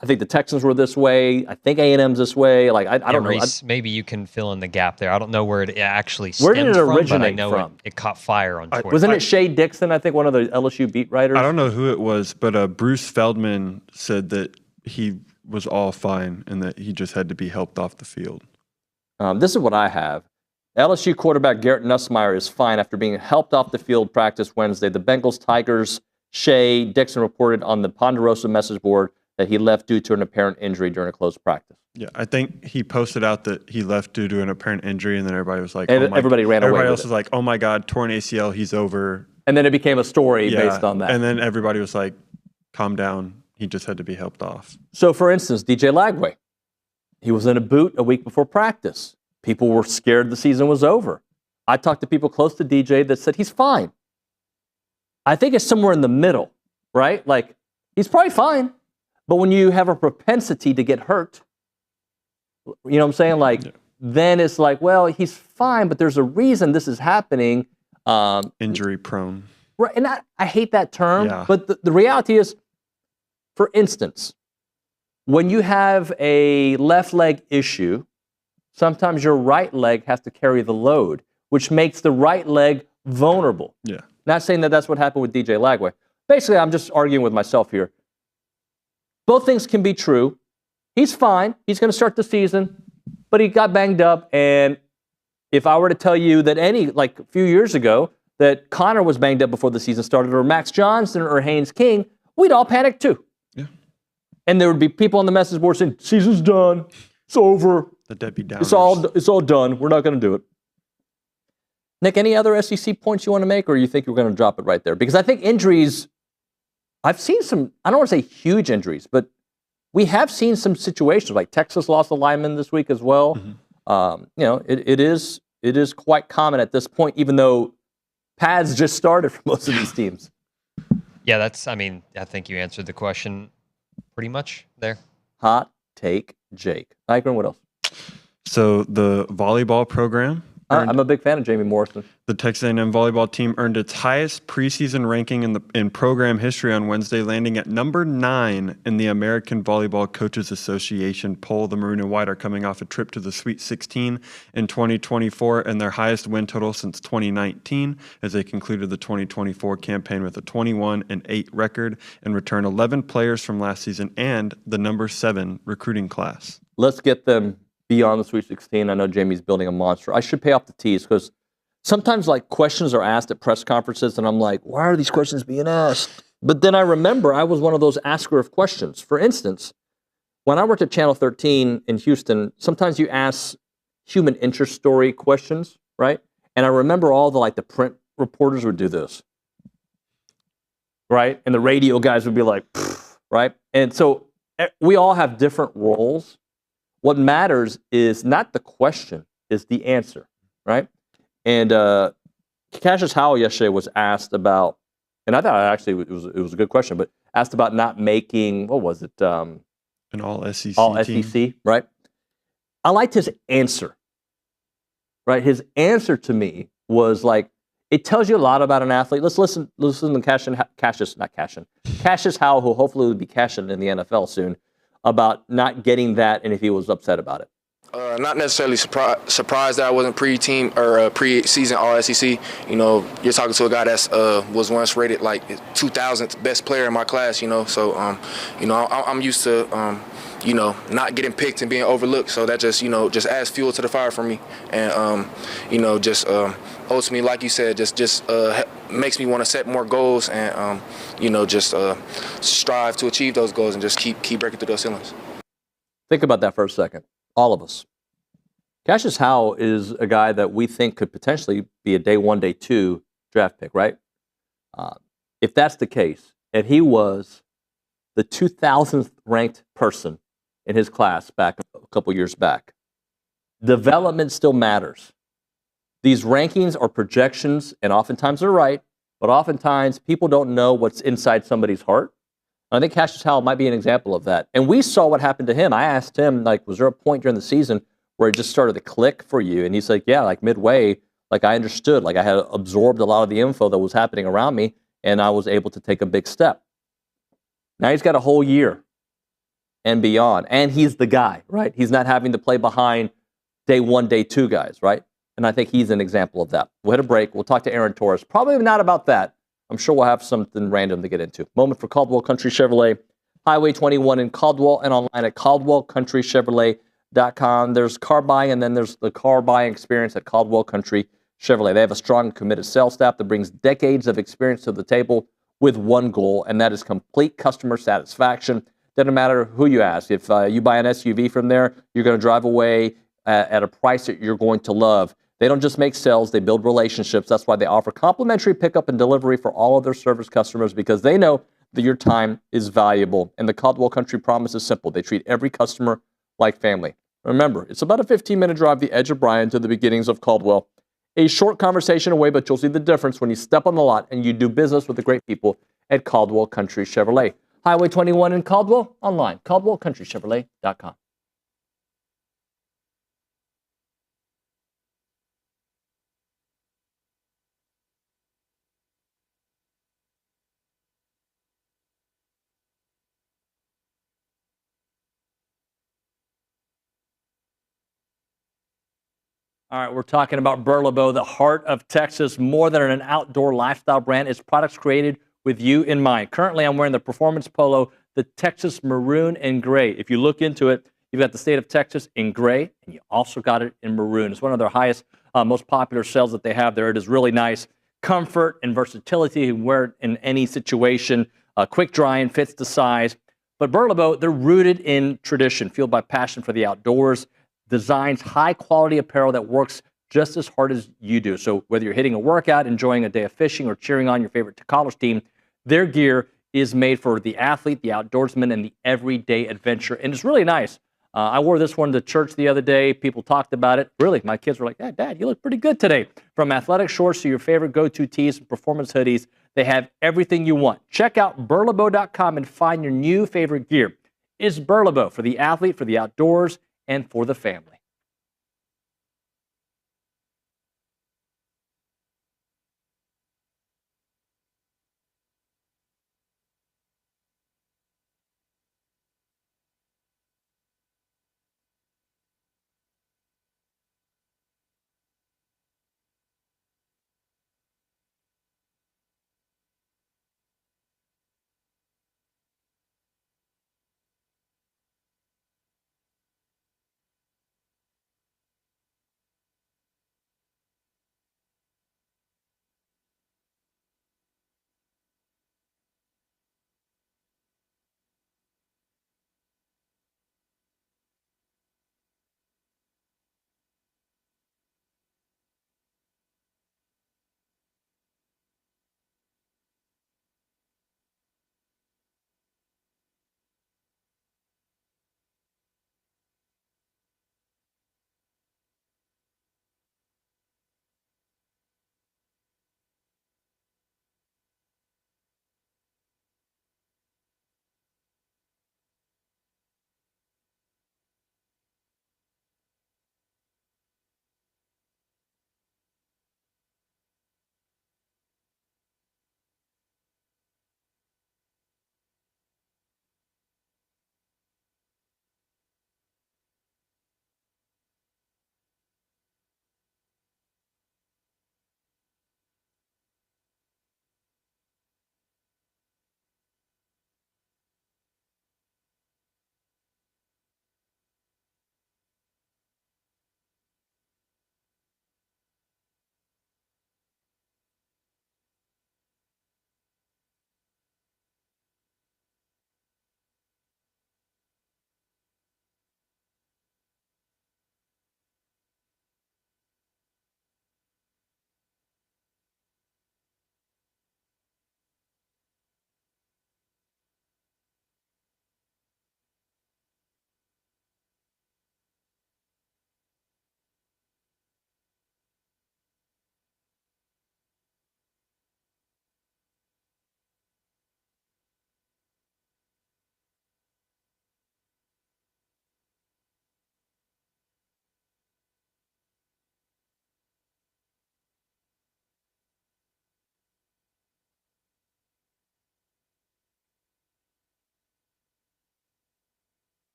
I think the Texans were this way. I think A&M's this way. Like I don't know. Reese, maybe you can fill in the gap there. I don't know where it actually where did it originate from, but I know from? It caught fire on Twitter. Wasn't it Shea Dixon? I think one of the LSU beat writers. I don't know who it was, but Bruce Feldman said that he was all fine and that he just had to be helped off the field. This is what I have. LSU quarterback Garrett Nussmeier is fine after being helped off the field practice Wednesday. The Bengals, Tigers, Shea Dixon reported on the Ponderosa message board that he left due to an apparent injury during a close practice. Yeah, I think he posted out that he left due to an apparent injury, and then everybody was like, everybody ran away. Everybody else was like, oh my God, torn ACL, he's over. And then it became a story based on that. And then everybody was like, calm down, he just had to be helped off. So for instance, DJ Lagway, he was in a boot a week before practice. People were scared the season was over. I talked to people close to DJ that said he's fine. I think it's somewhere in the middle, right? Like, he's probably fine. But when you have a propensity to get hurt, you know what I'm saying? Like, then it's like, well, he's fine, but there's a reason this is happening. Injury prone. Right, and I hate that term, but the reality is, for instance, when you have a left leg issue, sometimes your right leg has to carry the load, which makes the right leg vulnerable. Yeah. Not saying that that's what happened with DJ Lagway. Basically, I'm just arguing with myself here. Both things can be true. He's fine. He's going to start the season, but he got banged up. And if I were to tell you that like a few years ago, that Connor was banged up before the season started, or Max Johnson or Haynes King, we'd all panic too. Yeah. And there would be people on the message board saying, season's done. It's over. The Debbie Downers. It's all done. We're not going to do it. Nick, any other SEC points you want to make, or you think you're going to drop it right there? Because I think injuries, I've seen some, I don't want to say huge injuries, but we have seen some situations, like Texas lost a lineman this week as well. It is quite common at this point, even though pads just started for most of these teams. Yeah, I think you answered the question pretty much there. Hot take, Jake. Ikram, what else? So the volleyball program. I'm a big fan of Jamie Morrison. The Texas A&M volleyball team earned its highest preseason ranking in program history on Wednesday, landing at number 9 in the American Volleyball Coaches Association poll. The Maroon and White are coming off a trip to the Sweet 16 in 2024 and their highest win total since 2019 as they concluded the 2024 campaign with a 21-8 record and returned 11 players from last season and the number 7 recruiting class. Let's get them beyond the Sweet 16. I know Jamie's building a monster. I should pay off the tees because sometimes like questions are asked at press conferences and I'm like, why are these questions being asked? But then I remember I was one of those asker of questions. For instance, when I worked at Channel 13 in Houston, sometimes you ask human interest story questions, right? And I remember all the print reporters would do this, right? And the radio guys would be like, right? And so we all have different roles. What matters is not the question, is the answer, right? And Cassius Howell yesterday was asked about, and I thought actually it was a good question, but asked about not making, what was it? An all-SEC All-SEC, right? I liked his answer, right? His answer to me was like, it tells you a lot about an athlete. Let's listen to Cassius Howell, who hopefully will be cashing in the NFL soon, about not getting that and if he was upset about it. Not necessarily surprised that I wasn't pre-team or pre-season All-SEC. You know, you're talking to a guy that was once rated like 2000th best player in my class. So I'm used to not getting picked and being overlooked. So that just adds fuel to the fire for me, and ultimately, like you said, just makes me want to set more goals and strive to achieve those goals and just keep breaking through those ceilings. Think about that for a second. All of us. Cassius Howell is a guy that we think could potentially be a day 1, day 2 draft pick, right? If that's the case, and he was the 2000th ranked person in his class back a couple years back, development still matters. These rankings are projections, and oftentimes they're right, but oftentimes people don't know what's inside somebody's heart. I think Cassius Howell might be an example of that. And we saw what happened to him. I asked him, was there a point during the season where it just started to click for you? And he's like, yeah, midway, I understood. I had absorbed a lot of the info that was happening around me, and I was able to take a big step. Now he's got a whole year and beyond. And he's the guy, right? He's not having to play behind day 1, day 2 guys, right? And I think he's an example of that. We'll hit a break. We'll talk to Aaron Torres. Probably not about that. I'm sure we'll have something random to get into. Moment for Caldwell Country Chevrolet, Highway 21 in Caldwell, and online at CaldwellCountryChevrolet.com. There's car buying, and then there's the car buying experience at Caldwell Country Chevrolet. They have a strong, committed sales staff that brings decades of experience to the table with one goal, and that is complete customer satisfaction. Doesn't matter who you ask. If you buy an SUV from there, you're going to drive away at a price that you're going to love. They don't just make sales, they build relationships. That's why they offer complimentary pickup and delivery for all of their service customers, because they know that your time is valuable. And the Caldwell Country promise is simple. They treat every customer like family. Remember, it's about a 15-minute drive the edge of Bryan to the beginnings of Caldwell. A short conversation away, but you'll see the difference when you step on the lot and you do business with the great people at Caldwell Country Chevrolet. Highway 21 in Caldwell, online, CaldwellCountryChevrolet.com. All right, we're talking about Burlebo, the heart of Texas, more than an outdoor lifestyle brand. It's products created with you in mind. Currently, I'm wearing the performance polo, the Texas maroon and gray. If you look into it, you've got the state of Texas in gray, and you also got it in maroon. It's one of their highest, most popular sales that they have there. It is really nice. Comfort and versatility. You can wear it in any situation. Quick drying, fits the size. But Burlebo, they're rooted in tradition, fueled by passion for the outdoors, designs high-quality apparel that works just as hard as you do. So whether you're hitting a workout, enjoying a day of fishing, or cheering on your favorite college team, their gear is made for the athlete, the outdoorsman, and the everyday adventure. And it's really nice. I wore this one to church the other day. People talked about it. Really, my kids were like, Dad, you look pretty good today. From athletic shorts to your favorite go-to tees and performance hoodies, they have everything you want. Check out burlebo.com and find your new favorite gear. It's Burlebo for the athlete, for the outdoors, and for the family.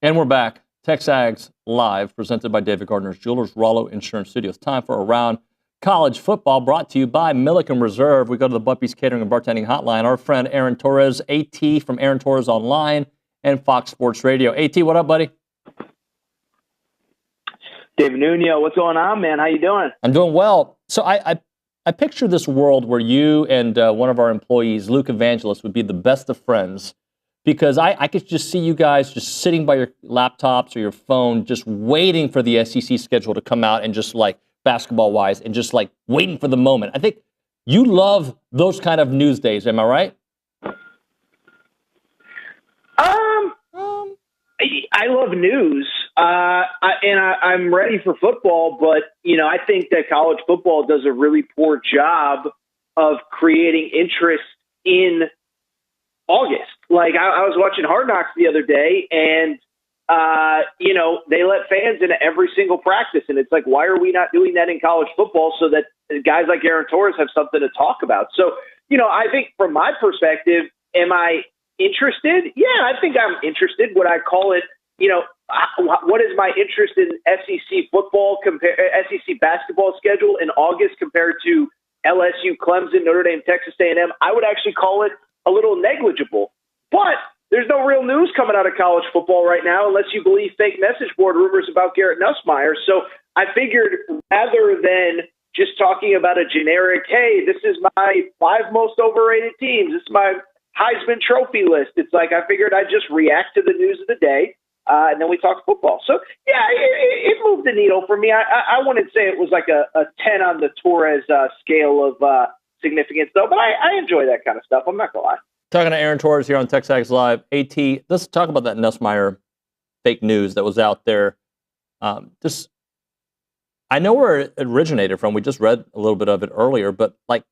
And we're back. TexAgs Live, presented by David Gardner's Jewelers, Rollo Insurance Studios. Time for Around College Football, brought to you by Milliken Reserve. We go to the Buppy's Catering and Bartending Hotline. Our friend Aaron Torres, AT from Aaron Torres Online and Fox Sports Radio. AT, what up, buddy? David Nuño, what's going on, man? How you doing? I'm doing well. So I picture this world where you and one of our employees, Luke Evangelist, would be the best of friends. Because I could just see you guys just sitting by your laptops or your phone, just waiting for the SEC schedule to come out and just like basketball-wise and just like waiting for the moment. I think You love those kind of news days, am I right? I love news, I'm ready for football, but, I think that college football does a really poor job of creating interest in August. Like, I was watching Hard Knocks the other day, and, they let fans into every single practice, and it's like, why are we not doing that in college football so that guys like Aaron Torres have something to talk about? So, I think from my perspective, am I interested? Yeah, I think I'm interested. Would I call it, what is my interest in SEC football, SEC basketball schedule in August compared to LSU, Clemson, Notre Dame, Texas A&M? I would actually call it a little negligible. But there's no real news coming out of college football right now unless you believe fake message board rumors about Garrett Nussmeier. So I figured rather than just talking about a generic, hey, this is my 5 most overrated teams, this is my Heisman Trophy list, it's like I figured I'd just react to the news of the day, and then we talk football. So, yeah, it moved the needle for me. I wouldn't say it was like a 10 on the Torres scale of significance, though, but I enjoy that kind of stuff. I'm not going to lie. Talking to Aaron Torres here on TexAgs Live. AT, let's talk about that Nussmeier fake news that was out there. I know where it originated from. We just read a little bit of it earlier, but like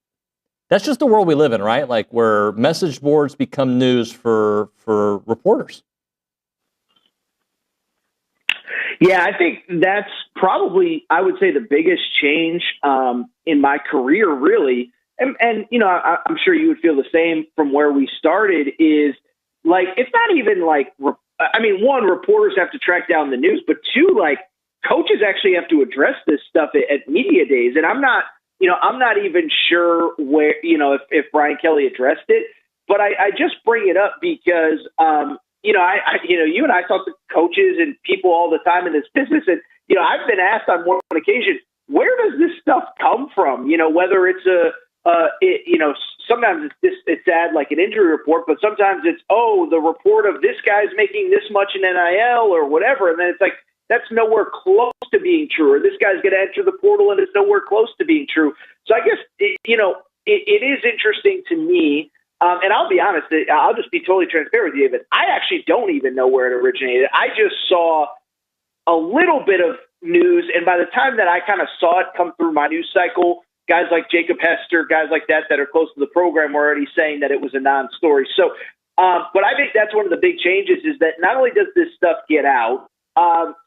that's just the world we live in, right? Like where message boards become news for reporters. Yeah, I think that's probably, I would say, the biggest change in my career, really. And I'm sure you would feel the same from where we started is like, it's not even like, one, reporters have to track down the news, but 2, like coaches actually have to address this stuff at media days. And I'm not even sure where, if Brian Kelly addressed it, but I just bring it up because, you and I talk to coaches and people all the time in this business. And, I've been asked on one occasion, where does this stuff come from? Whether it's sometimes it's sad, like an injury report, but sometimes it's, the report of this guy's making this much in NIL or whatever. And then it's like, that's nowhere close to being true. Or this guy's going to enter the portal and it's nowhere close to being true. So I guess, it is interesting to me. And I'll be honest, I'll just be totally transparent with you, David. I actually don't even know where it originated. I just saw a little bit of news. And by the time that I kind of saw it come through my news cycle, guys like Jacob Hester, guys like that are close to the program were already saying that it was a non-story. So, but I think that's one of the big changes is that not only does this stuff get out,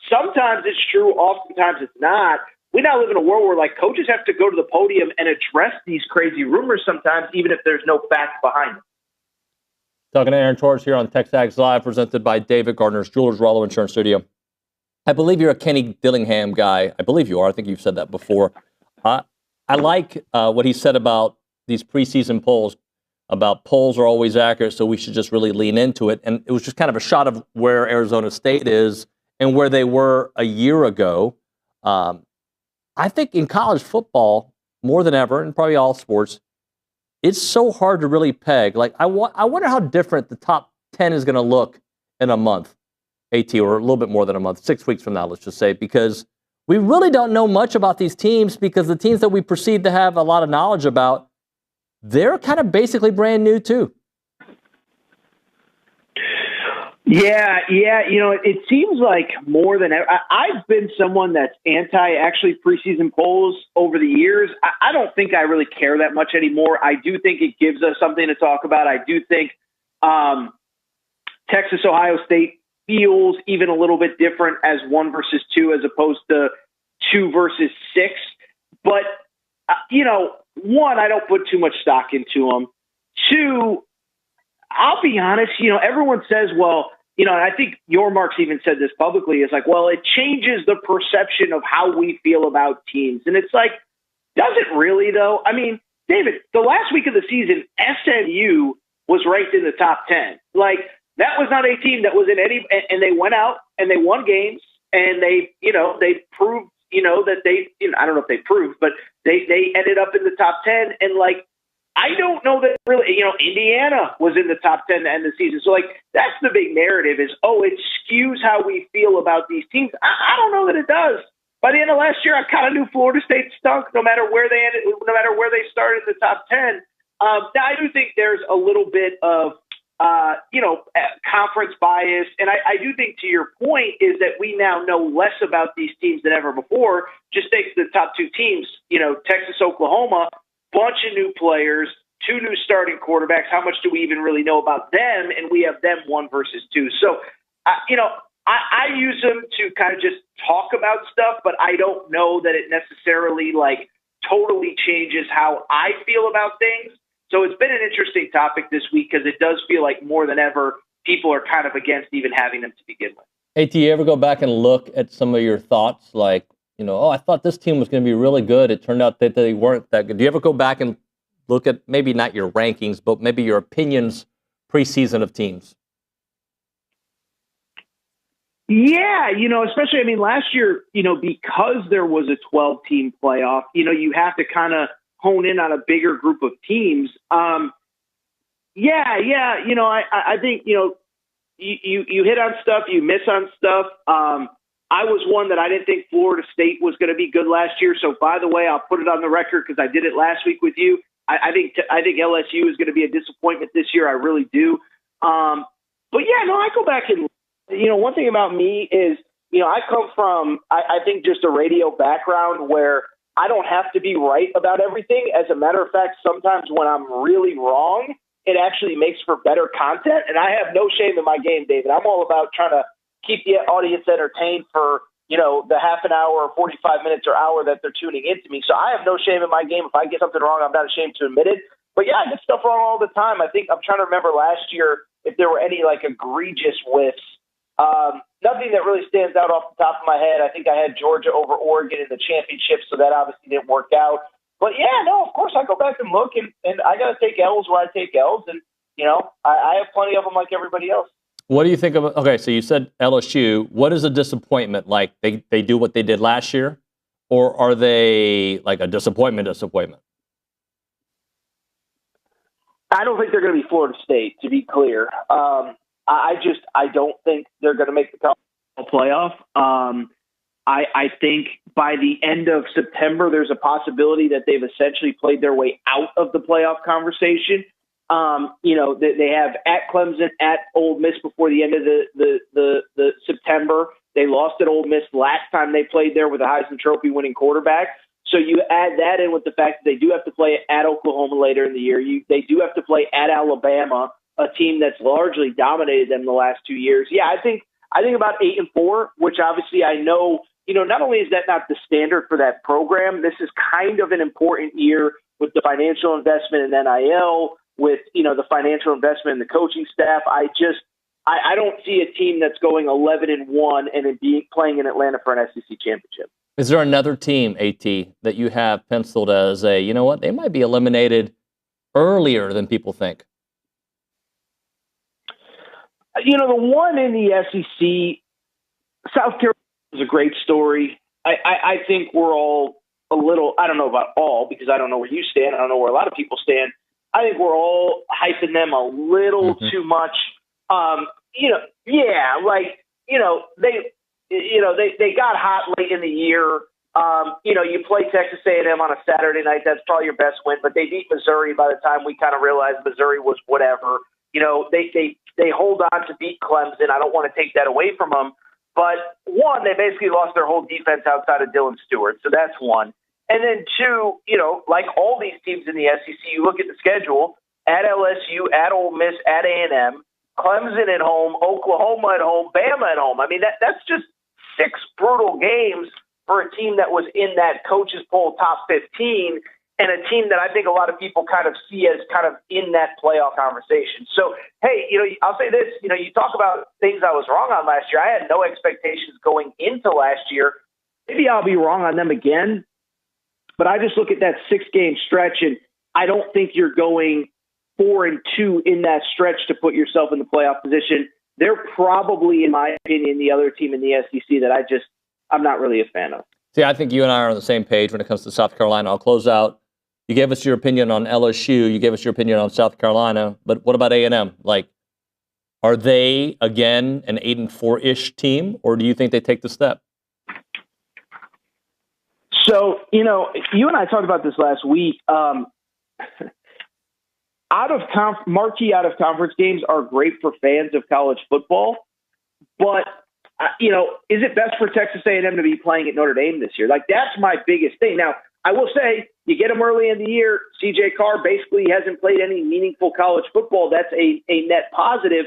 sometimes it's true, oftentimes it's not. We now live in a world where like coaches have to go to the podium and address these crazy rumors sometimes, even if there's no facts behind them. Talking to Aaron Torres here on TexAgs Live, presented by David Gardner's Jewelers Rollo Insurance Studio. I believe you're a Kenny Dillingham guy. I believe you are. I think you've said that before. I like what he said about these preseason polls, about polls are always accurate, so we should just really lean into it. And it was just kind of a shot of where Arizona State is and where they were a year ago. I think in college football, more than ever, and probably all sports, it's so hard to really peg. Like, I wonder how different the top 10 is going to look in a month, AT, or a little bit more than a month, 6 weeks from now, let's just say, because we really don't know much about these teams because the teams that we perceive to have a lot of knowledge about, they're kind of basically brand new too. Yeah. It seems like more than ever. I've been someone that's anti-actually preseason polls over the years. I don't think I really care that much anymore. I do think it gives us something to talk about. I do think Texas, Ohio State feels even a little bit different as 1 versus 2 as opposed to 2 versus 6. But, 1, I don't put too much stock into them. 2, I'll be honest, everyone says, well, and I think your Marks even said this publicly, is like, well, it changes the perception of how we feel about teams. And it's like, does it really, though? I mean, David, the last week of the season, SMU was ranked in the top 10. Like, that was not a team that was in any, and they went out and they won games and they proved, that they, I don't know if they proved, but they ended up in the top 10. And like, I don't know that really, Indiana was in the top 10 to end the season. So like, that's the big narrative is, it skews how we feel about these teams. I don't know that it does. by the end of last year, I kind of knew Florida State stunk, no matter where they ended, no matter where they started in the top 10. Now I do think there's a little bit of conference bias, and I do think, to your point, is that we now know less about these teams than ever before. Just take the top two teams, Texas, Oklahoma, bunch of new players, two new starting quarterbacks. How much do we even really know about them? And we have them 1 versus 2. So, I use them to kind of just talk about stuff, but I don't know that it necessarily totally changes how I feel about things. So it's been an interesting topic this week because it does feel like more than ever people are kind of against even having them to begin with. Hey, do you ever go back and look at some of your thoughts? I thought this team was going to be really good. It turned out that they weren't that good. Do you ever go back and look at maybe not your rankings, but maybe your opinions preseason of teams? Yeah, especially, last year, because there was a 12-team playoff, you have to kind of hone in on a bigger group of teams. I think, you hit on stuff, you miss on stuff. I was one that I didn't think Florida State was going to be good last year. So, by the way, I'll put it on the record because I did it last week with you. I think LSU is going to be a disappointment this year. I really do. I go back and, one thing about me is, I come from, I think, just a radio background where I don't have to be right about everything. As a matter of fact, sometimes when I'm really wrong, it actually makes for better content. And I have no shame in my game, David. I'm all about trying to keep the audience entertained for, the half an hour or 45 minutes or hour that they're tuning into me. So I have no shame in my game. If I get something wrong, I'm not ashamed to admit it. But yeah, I get stuff wrong all the time. I think I'm trying to remember last year if there were any egregious whiffs. Nothing that really stands out off the top of my head. I think I had Georgia over Oregon in the championship, so that obviously didn't work out. But yeah, no, of course I go back and look, and I got to take L's where I take L's, and I have plenty of them like everybody else. What do you think of? Okay, so you said LSU. What is a disappointment? Like they do what they did last year, or are they like a disappointment? I don't think they're going to be Florida State, to be clear. I don't think they're going to make the playoff. I think by the end of September, there's a possibility that they've essentially played their way out of the playoff conversation. They have at Clemson, at Ole Miss before the end of the September. They lost at Ole Miss last time they played there with a Heisman Trophy winning quarterback. So you add that in with the fact that they do have to play at Oklahoma later in the year. They do have to play at Alabama, a team that's largely dominated them the last 2 years. Yeah, I think about 8-4, which obviously I know, not only is that not the standard for that program, this is kind of an important year with the financial investment in NIL, with, the financial investment in the coaching staff. I don't see a team that's going 11-1 and playing in Atlanta for an SEC championship. Is there another team, AT, that you have penciled as they might be eliminated earlier than people think? The one in the SEC, South Carolina is a great story. I think we're all a little, I don't know about all, because I don't know where you stand. I don't know where a lot of people stand. I think we're all hyping them a little too much. They got hot late in the year. You play Texas A&M on a Saturday night. That's probably your best win. But they beat Missouri by the time we kind of realized Missouri was whatever. They hold on to beat Clemson. I don't want to take that away from them. But one, they basically lost their whole defense outside of Dylan Stewart. So that's one. And then two, like all these teams in the SEC, you look at the schedule, at LSU, at Ole Miss, at A&M, Clemson at home, Oklahoma at home, Bama at home. I mean, that's just 6 brutal games for a team that was in that coaches poll top 15 and a team that I think a lot of people kind of see as kind of in that playoff conversation. So, hey, I'll say this, you talk about things I was wrong on last year. I had no expectations going into last year. Maybe I'll be wrong on them again, but I just look at that 6-game stretch, and I don't think you're going 4-2 in that stretch to put yourself in the playoff position. They're probably, in my opinion, the other team in the SEC that I'm not really a fan of. See, I think you and I are on the same page when it comes to South Carolina. I'll close out. You gave us your opinion on LSU. You gave us your opinion on South Carolina. But what about A&M? Are they, again, an 8-4-ish team, or do you think they take the step? So, you and I talked about this last week. Marquee out of conference games are great for fans of college football, but is it best for Texas A&M to be playing at Notre Dame this year? Like, that's my biggest thing. Now, I will say, you get them early in the year. CJ Carr basically hasn't played any meaningful college football. That's a net positive.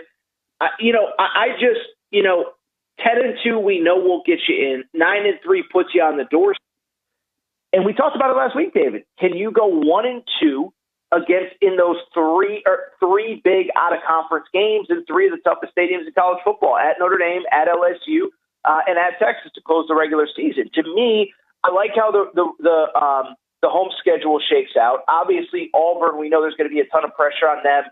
I just 10-2, we know we'll get you in. 9-3 puts you on the door. And we talked about it last week, David. Can you go 1-2 against in those three big out of conference games in three of the toughest stadiums in college football, at Notre Dame, at LSU, and at Texas to close the regular season? To me, I like how the home schedule shakes out. Obviously, Auburn, we know there's going to be a ton of pressure on them.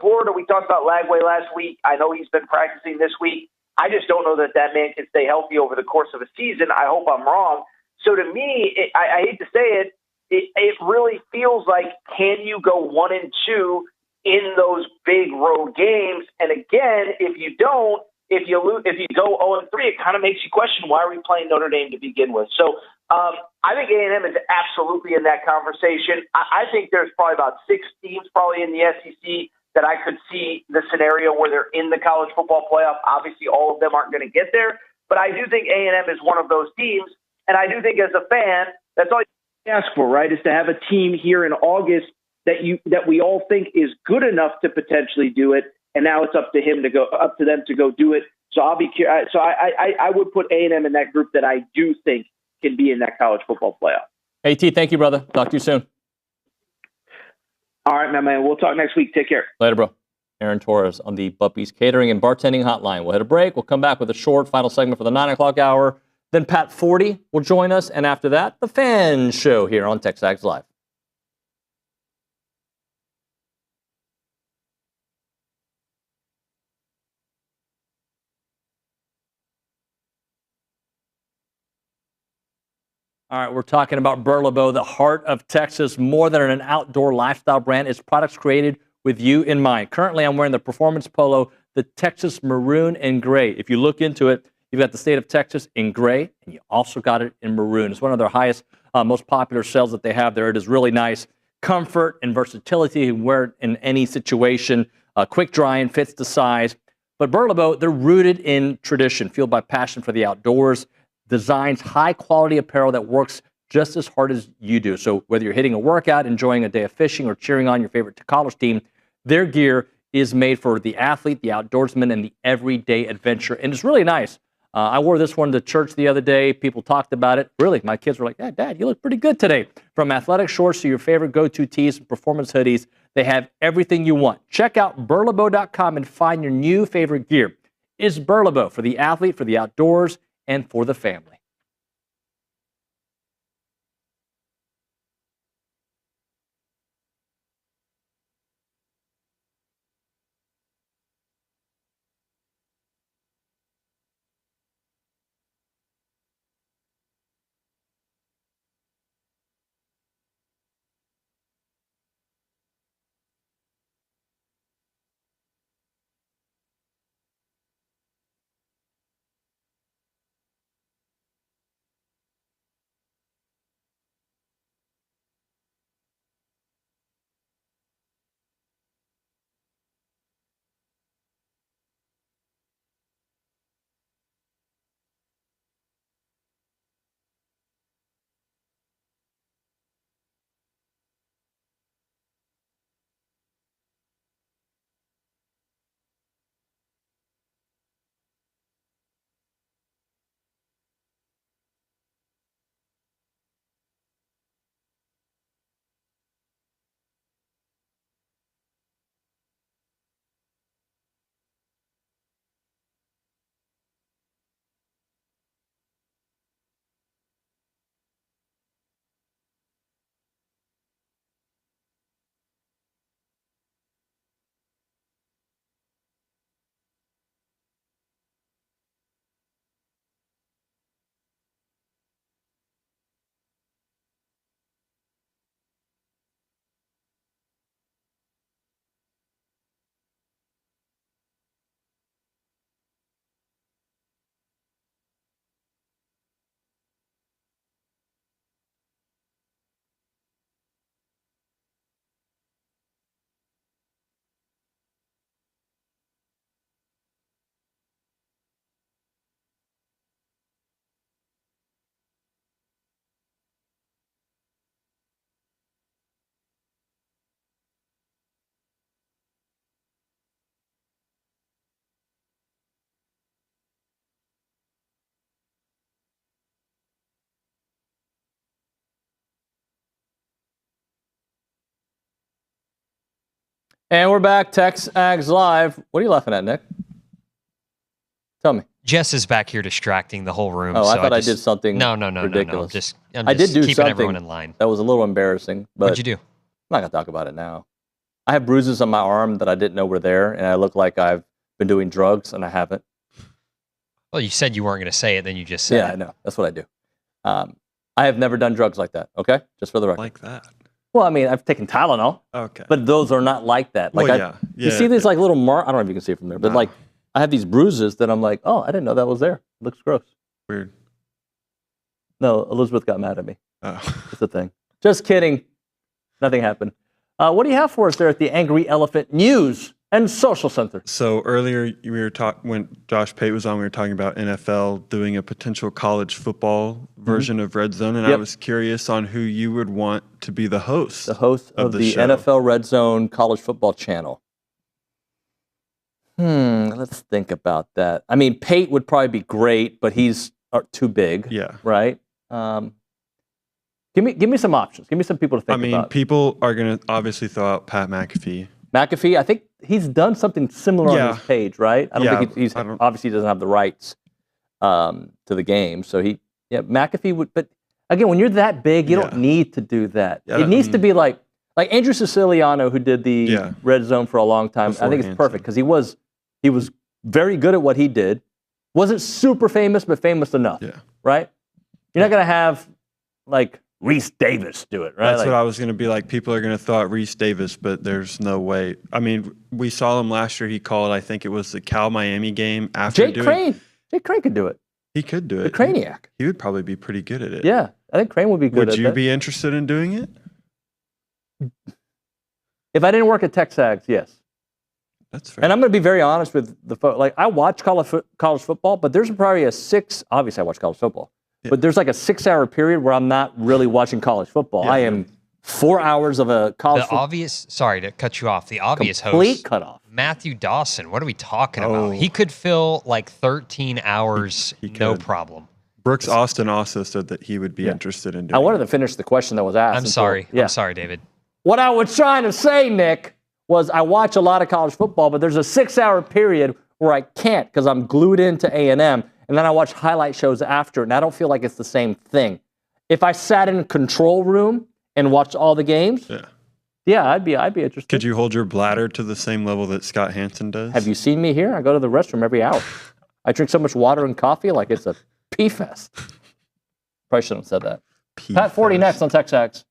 Florida, we talked about Lagway last week. I know he's been practicing this week. I just don't know that man can stay healthy over the course of a season. I hope I'm wrong. So to me, I hate to say it really feels like, can you go 1-2 in those big road games? And again, if you don't, if you go 0-3, it kind of makes you question, why are we playing Notre Dame to begin with? So I think A&M is absolutely in that conversation. I think there's probably about 6 teams probably in the SEC that I could see the scenario where they're in the college football playoff. Obviously, all of them aren't going to get there, but I do think A&M is one of those teams. And I do think as a fan, that's all you ask for, right? Is to have a team here in August that we all think is good enough to potentially do it. And now it's up to them to go do it. So I'll be curious. So I would put A&M in that group that I do think can be in that college football playoff. AT, thank you, brother. Talk to you soon. All right, my man. We'll talk next week. Take care. Later, bro. Aaron Torres on the Buppy's Catering and Bartending Hotline. We'll hit a break. We'll come back with a short final segment for the 9 o'clock hour. Then Pat Forde will join us. And after that, the Fan Show here on TexAgs Live. All right, we're talking about Burlebo, the heart of Texas, more than an outdoor lifestyle brand. It's products created with you in mind. Currently, I'm wearing the performance polo, the Texas maroon and gray. If you look into it, you've got the state of Texas in gray, and you also got it in maroon. It's one of their highest, most popular sales that they have there. It is really nice. Comfort and versatility. You can wear it in any situation. Quick drying, fits the size. But Burlebo, they're rooted in tradition, fueled by passion for the outdoors. Designs high-quality apparel that works just as hard as you do. So whether you're hitting a workout, enjoying a day of fishing, or cheering on your favorite college team, their gear is made for the athlete, the outdoorsman, and the everyday adventure. And it's really nice. I wore this one to church the other day. People talked about it. Really, my kids were like, Dad, you look pretty good today. From athletic shorts to your favorite go-to tees and performance hoodies, they have everything you want. Check out burlebo.com and find your new favorite gear. It's Burlebo for the athlete, for the outdoors, and for the family. And we're back. TexAgs Live. What are you laughing at, Nick? Tell me. Jess is back here distracting the whole room. Oh, so I thought I did something No. ridiculous. I'm I did do keeping something everyone in line. that was a little embarrassing. But What'd you do? I'm not going to talk about it now. I have bruises on my arm that I didn't know were there, and I look like I've been doing drugs, and I haven't. Well, you said you weren't going to say it, then you just said Yeah, I know. That's what I do. I have never done drugs like that, okay? Just for the record. Like that. Well, I mean, I've taken Tylenol. Okay. But those are not like that. Like Well, You see these like little I don't know if you can see it from there, but like I have these bruises that I'm like, oh, I didn't know that was there. It looks gross. Weird. No, Elizabeth got mad at me. Oh. That's the thing. Just kidding. Nothing happened. What do you have for us there at the Angry Elephant News and Social Center? So earlier we were when Josh Pate was on, we were talking about NFL doing a potential college football version of Red Zone, and I was curious on who you would want to be the host. The host of the show. NFL Red Zone College Football Channel. Let's think about that. I mean, Pate would probably be great, but he's too big. Yeah. Right. Give me some options. Give me some people to think about. People are going to obviously throw out Pat McAfee. McAfee, I think he's done something similar on his page, right? I don't think he's obviously doesn't have the rights to the game. So McAfee would, but again, when you're that big, you don't need to do that. Yeah, it needs to be like Andrew Siciliano, who did the Red Zone for a long time. I think it's perfect because he was very good at what he did. Wasn't super famous, but famous enough. Yeah. Right? You're not gonna have like Reese Davis do it, right? That's what I was going to be like. People are going to throw out Reese Davis, but there's no way. I mean, we saw him last year. He called, I think it was the Cal-Miami game after Jake Crane could do it. He could do it. The Craniac. He would probably be pretty good at it. Yeah, I think Crane would be good at it. Would you be interested in doing it? If I didn't work at TexAgs, yes. That's fair. And I'm going to be very honest with the folks. Like, I watch college football, but there's probably obviously I watch college football. Yeah. But there's like a 6-hour period where I'm not really watching college football. Yeah. I am 4 hours of a college football. Sorry to cut you off. The obvious complete host. Cutoff. Matthew Dawson. What are we talking about? He could fill like 13 hours, no problem. Brooks Austin also said that he would be interested in doing I wanted to finish the question that was asked. I'm sorry, David. What I was trying to say, Nick, was I watch a lot of college football, but there's a 6-hour period where I can't because I'm glued into A&M. And then I watch highlight shows after, and I don't feel like it's the same thing. If I sat in a control room and watched all the games, I'd be interested. Could you hold your bladder to the same level that Scott Hansen does? Have you seen me here? I go to the restroom every hour. I drink so much water and coffee like it's a pee fest. Probably shouldn't have said that. Pat Forde next on TexAgs.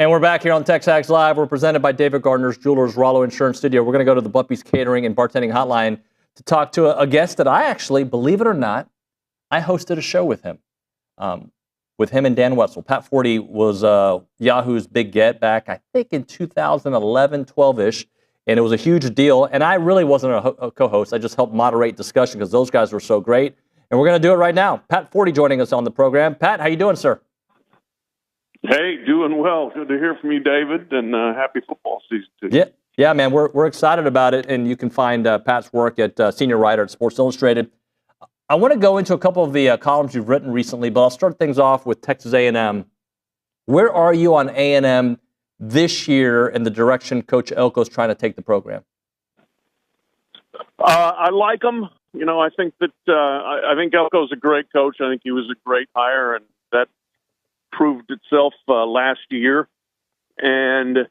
And we're back here on TexAgs Live. We're presented by David Gardner's Jewelers, Rollo Insurance Studio. We're going to go to the Buppy's Catering and Bartending Hotline to talk to a guest that I actually, believe it or not, I hosted a show with him and Dan Wetzel. Pat Forde was Yahoo's big get back, I think, in 2011, 12-ish, and it was a huge deal. And I really wasn't a co-host. I just helped moderate discussion because those guys were so great. And we're going to do it right now. Pat Forde joining us on the program. Pat, how you doing, sir? Hey, doing well. Good to hear from you, David, and happy football season to you. Yeah, man, we're excited about it, and you can find Pat's work at senior writer at Sports Illustrated. I want to go into a couple of the columns you've written recently, but I'll start things off with Texas A&M. Where are you on A&M this year and the direction Coach Elko's trying to take the program? I like him. You know, I think that I think Elko's a great coach. I think he was a great hire, and that proved itself last year. And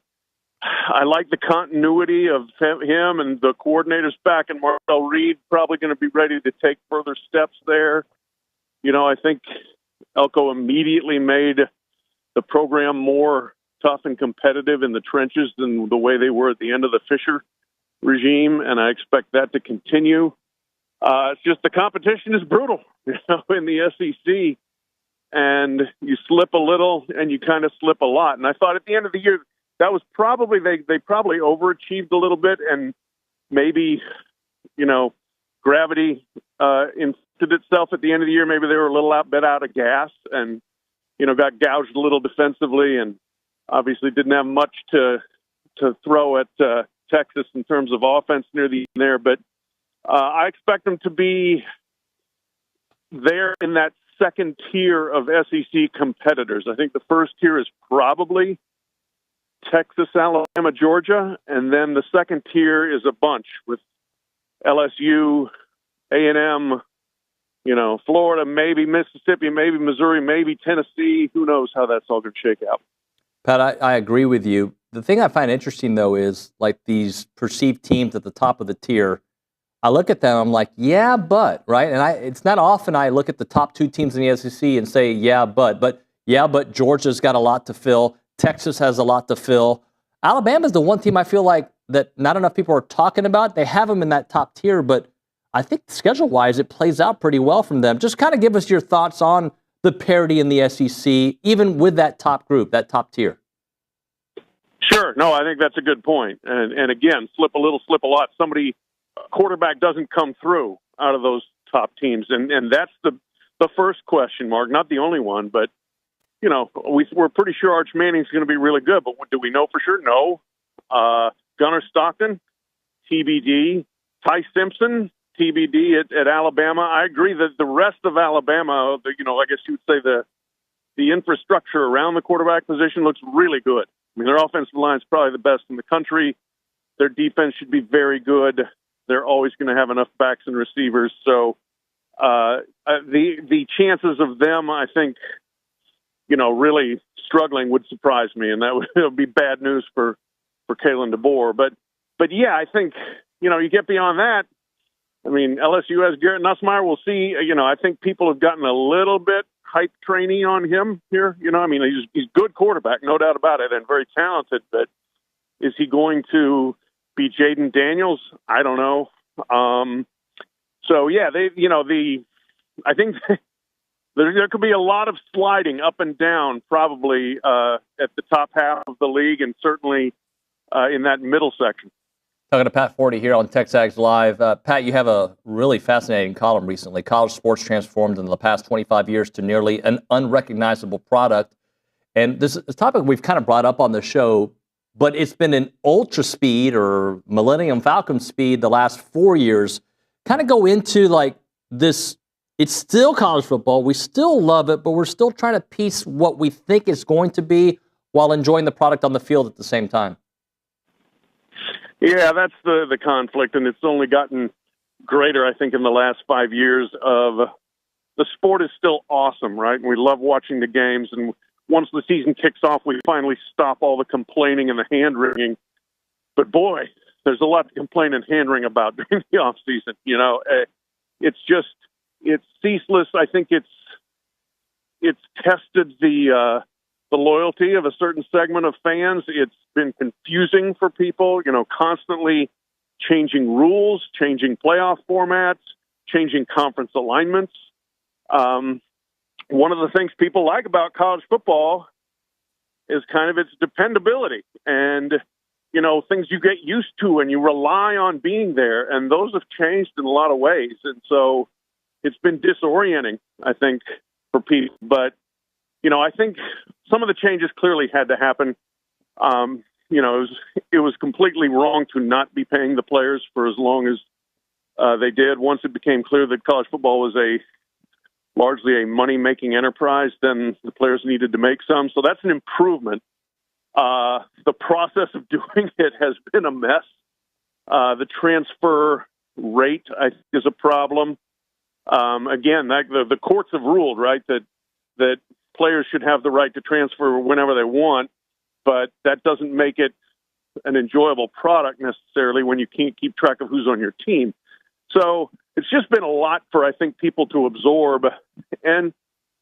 I like the continuity of him and the coordinators back, and Marcel Reed probably going to be ready to take further steps there. You know, I think Elko immediately made the program more tough and competitive in the trenches than the way they were at the end of the Fisher regime, and I expect that to continue. It's just the competition is brutal, you know, in the SEC, and you slip a little and you kind of slip a lot. And I thought at the end of the year, that was probably, they probably overachieved a little bit, and maybe, you know, gravity insisted itself at the end of the year. Maybe they were a little bit out of gas and, you know, got gouged a little defensively, and obviously didn't have much to throw at Texas in terms of offense near the end there. But I expect them to be there in that second tier of SEC competitors. I think the first tier is probably Texas, Alabama, Georgia, and then the second tier is a bunch with LSU, A&M, you know, Florida, maybe Mississippi, maybe Missouri, maybe Tennessee. Who knows how that's all going to shake out. Pat, I agree with you. The thing I find interesting, though, is like these perceived teams at the top of the tier. I look at them, I'm like, yeah, but, right? And it's not often I look at the top two teams in the SEC and say, yeah, but Georgia's got a lot to fill. Texas has a lot to fill. Alabama's the one team I feel like that not enough people are talking about. They have them in that top tier, but I think schedule-wise, it plays out pretty well from them. Just kind of give us your thoughts on the parity in the SEC, even with that top group, that top tier. Sure. No, I think that's a good point. And again, slip a little, slip a lot. Quarterback doesn't come through out of those top teams. And that's the first question mark, not the only one, but you know, we're pretty sure Arch Manning's going to be really good, but do we know for sure? No. Gunnar Stockton, TBD. Ty Simpson, TBD at Alabama. I agree that the rest of Alabama, you know, I guess you would say the infrastructure around the quarterback position looks really good. I mean, their offensive line is probably the best in the country. Their defense should be very good. They're always going to have enough backs and receivers. So the chances of them, I think, you know, really struggling would surprise me, and that would be bad news for Kalen DeBoer. But yeah, I think, you know, you get beyond that. I mean, LSU has Garrett Nussmeier. We'll see. You know, I think people have gotten a little bit hype trainee on him here. You know, I mean, he's a good quarterback, no doubt about it, and very talented. But is he going to be Jaden Daniels? I don't know. So yeah, I think there could be a lot of sliding up and down, probably at the top half of the league, and certainly in that middle section. Talking to Pat Forde here on TexAgs Live. Pat, you have a really fascinating column recently. College sports transformed in the past 25 years to nearly an unrecognizable product. And this is a topic we've kind of brought up on the show, but it's been an ultra speed or Millennium Falcon speed the last 4 years. Kind of go into like this, it's still college football. We still love it, but we're still trying to piece what we think it's going to be while enjoying the product on the field at the same time. Yeah, that's the conflict, and it's only gotten greater, I think, in the last 5 years. Of the sport is still awesome, right? And we love watching the games, and once the season kicks off, we finally stop all the complaining and the hand-wringing. But boy, there's a lot to complain and hand-wring about during the off-season. You know, it's ceaseless. I think it's tested the the loyalty of a certain segment of fans. It's been confusing for people, constantly changing rules, changing playoff formats, changing conference alignments. One of the things people like about college football is kind of its dependability and, things you get used to and you rely on being there. And those have changed in a lot of ways. And so it's been disorienting, I think, for people. But, I think some of the changes clearly had to happen. It was completely wrong to not be paying the players for as long as they did. Once it became clear that college football was largely a money-making enterprise, then the players needed to make some. So that's an improvement. The process of doing it has been a mess. The transfer rate, I think, is a problem. Again, the courts have ruled, right, that players should have the right to transfer whenever they want, but that doesn't make it an enjoyable product necessarily when you can't keep track of who's on your team. So it's just been a lot for, I think, people to absorb. And